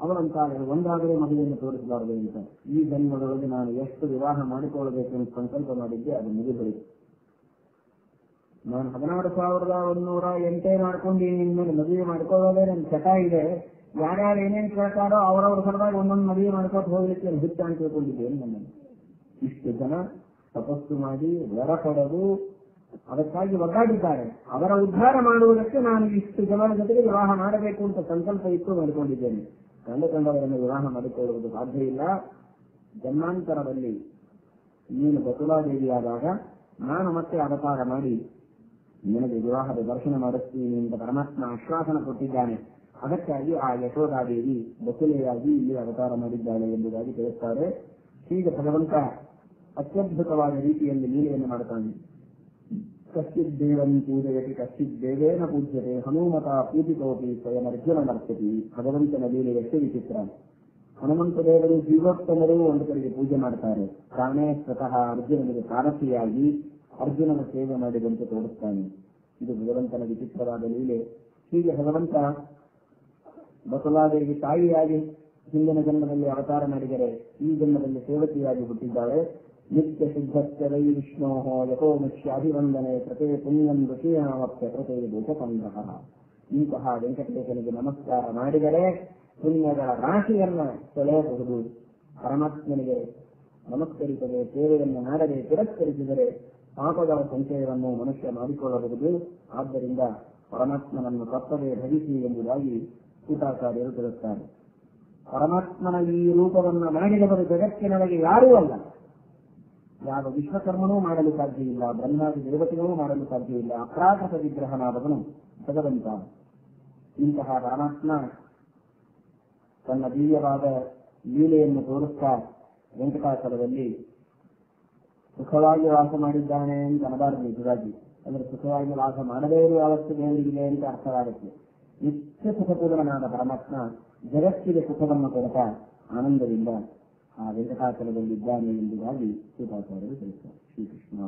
ಅವರಂತಾರೆ ಒಂದಾದರೂ ಮದುವೆಯನ್ನು ತೋರಿಸಬಾರದು ಅಂತ. ಈ ಜನ್ಮದೊಳಗೆ ನಾನು ಎಷ್ಟು ವಿವಾಹ ಮಾಡಿಕೊಳ್ಳಬೇಕು ಅಂತ ಸಂಕಲ್ಪ ಮಾಡಿದ್ದೆ, ಅದು ಮುಗಿದೋಯಿತು. ನಾನು 16,108 ಮಾಡ್ಕೊಂಡು ನಿಮ್ಮನ್ನು ಮದುವೆ ಮಾಡ್ಕೊಳ್ಳೋದೇ ನನ್ನ ಚಟ ಇದೆ. ಯಾರ್ಯಾರು ಏನೇನು ಕೇಳ್ತಾರೋ ಅವರವ್ರ ಸಲುವಾಗಿ ಒಂದೊಂದು ಮದುವೆ ಮಾಡ್ಕೊಂಡು ಹೋಗ್ಲಿಕ್ಕೆ ಹುಚ್ಚ ಅಂತ ತಿಳ್ಕೊಂಡಿದ್ದೇನೆ. ನನ್ನನ್ನು ಇಷ್ಟು ಜನ ತಪಸ್ಸು ಮಾಡಿ ವರ ಪಡೆದು ಅದಕ್ಕಾಗಿ ಒಗ್ಗಾಡಿದ್ದಾರೆ. ಅವರ ಉದ್ಧಾರ ಮಾಡುವುದಕ್ಕೆ ನಾನು ಇಷ್ಟು ಜನರ ಜೊತೆಗೆ ವಿವಾಹ ಮಾಡಬೇಕು ಅಂತ ಸಂಕಲ್ಪ ಇತ್ತು, ಮಾಡಿಕೊಂಡಿದ್ದೇನೆ. ಕಂಡವರನ್ನು ವಿವಾಹ ಮಾಡಿಕೊಳ್ಳುವುದು ಸಾಧ್ಯ ಇಲ್ಲ. ಜನ್ಮಾಂತರದಲ್ಲಿ ನೀನು ಬಕುಲಾದೇವಿಯಾದಾಗ ನಾನು ಮತ್ತೆ ಅವತಾರ ಮಾಡಿ ನಿನಗೆ ವಿವಾಹದ ದರ್ಶನ ಮಾಡಿಸ್ತೀನಿ ಅಂತ ಪರಮಾತ್ಮ ಆಶ್ವಾಸನ ಕೊಟ್ಟಿದ್ದಾನೆ. ಅದಕ್ಕಾಗಿ ಆ ಯಶೋಧಾದೇವಿ ಬಕುಲೆಯಾಗಿ ಇಲ್ಲಿ ಅವತಾರ ಮಾಡಿದ್ದಾಳೆ ಎಂಬುದಾಗಿ ತಿಳಿಸ್ತಾರೆ. ಹೀಗೆ ಭಗವಂತ ಅತ್ಯದ್ಭುತವಾದ ರೀತಿಯಲ್ಲಿ ಲೀಲೆಯನ್ನು ಮಾಡುತ್ತಾನೆ. ಕಶ್ಚಿತ್ ದೇವನ್ ಪೂಜಯತಿ ಕಶ್ಚಿತ್ ದೇವೇನ ಪೂಜ್ಯತೆ ಹನುಮತ ಪೂಜಿತೋಪಿ ಸ್ವಯಂ ಅರ್ಜುನ ನರ್ತತಿ. ಭಗವಂತನ ಲೀಲೆ ಎಷ್ಟು ವಿಚಿತ್ರ. ಹನುಮಂತ ದೇವರು ಜೀವೋತ್ತಮರು ಒಂದು ಕಡೆಗೆ ಪೂಜೆ ಮಾಡ್ತಾರೆ. ತಾನೇ ಸ್ವತಃ ಅರ್ಜುನನಿಗೆ ಸಾರಥಿಯಾಗಿ ಅರ್ಜುನನ ಸೇವೆ ಮಾಡಿದಂತೆ ತೋರಿಸ್ತಾನೆ. ಇದು ಭಗವಂತನ ವಿಚಿತ್ರವಾದ ಲೀಲೆ. ಹೀಗೆ ಭಗವಂತ ಬಕುಲಾದೇವಿ ತಾಯಿಯಾಗಿ ಹಿಂದಿನ ಜನ್ಮದಲ್ಲಿ ಅವತಾರ ಮಾಡಿದರೆ ಈ ಜನ್ಮದಲ್ಲಿ ಸೇವಕಿಯಾಗಿ ಹುಟ್ಟಿದ್ದಾಳೆ. ನಿತ್ಯ ಸಿದ್ಧಸ್ಥರೈ ವಿಷ್ಣೋ ಯಥೋ ಮುಖ್ಯಾಭಿವಂದನೆ ಪ್ರತೇ ಪುಣ್ಯಂ ಋಷಿಯಾಮಪ್ಯ ಪ್ರತೇ ದೋಷಸಂಗ್ರಹ. ಇಂತಹ ವೆಂಕಟೇಶನಿಗೆ ನಮಸ್ಕಾರ ಮಾಡಿದರೆ ಪುಣ್ಯಗಳ ರಾಶಿಯನ್ನ ಸೆಳೆಯಬಹುದು. ಪರಮಾತ್ಮನಿಗೆ ನಮಸ್ಕರಿಸದೆ ಸೇವೆಯನ್ನು ಮಾಡದೆ ತಿರಸ್ಕರಿಸಿದರೆ ಪಾಪಗಳ ಸಂಚಯವನ್ನು ಮನುಷ್ಯ ಮಾಡಿಕೊಳ್ಳಬಹುದು. ಆದ್ದರಿಂದ ಪರಮಾತ್ಮನನ್ನು ತಪ್ಪದೆ ಭಜಿಸಿ ಎಂಬುದಾಗಿ ಸೂತಾಚಾರ್ಯರು ತಿಳಿಸುತ್ತಾರೆ. ಪರಮಾತ್ಮನ ಈ ರೂಪವನ್ನು ಮಾಡಿದವರು ಜಗತ್ತಿನೊಳಗೆ ಯಾರೂ ಅಲ್ಲ. ಯಾವ ವಿಶ್ವಕರ್ಮನೂ ಮಾಡಲು ಸಾಧ್ಯ ಇಲ್ಲ, ಬ್ರಹ್ಮಾದಿ ದೇವತೆಗಳೂ ಮಾಡಲು ಸಾಧ್ಯ ಇಲ್ಲ. ಅಪ್ರಾಕೃತ ವಿಗ್ರಹನಾದವನು ಭಗವಂತ. ಇಂತಹ ಪರಮಾತ್ಮ ತನ್ನ ದಿವ್ಯವಾದ ಲೀಲೆಯನ್ನು ತೋರಿಸ್ತಾ ವೆಂಕಟಾಚಲದಲ್ಲಿ ಸುಖವಾಗಿ ವಾಸ ಮಾಡಿದ್ದಾನೆ ಅಂತ ಅನ್ನಬಾರದು. ನಿಜವಾಗಿ ಅಂದ್ರೆ ಸುಖವಾಗಿ ವಾಸ ಮಾಡದೇ ಇರುವ ಅವಸ್ಥೆ ದೇವರಿಗಿದೆ ಅಂತ ಅರ್ಥವಾಗುತ್ತೆ. ನಿತ್ಯ ಸುಖಪೂರ್ಣನಾದ ಪರಮಾತ್ಮ ಜಗತ್ತಿಗೆ ಸುಖವನ್ನು ಕೊಡ್ತಾ ಆನಂದದಿಂದ ಆ ವೆಂಕಟಾಚಲದಲ್ಲಿದ್ದಾನೆ ಎಂಬುದಾಗಿ ಸೂತಾಚಾರ್ಯರು ತಿಳಿಸುತ್ತಾರೆ. ಶ್ರೀಕೃಷ್ಣ.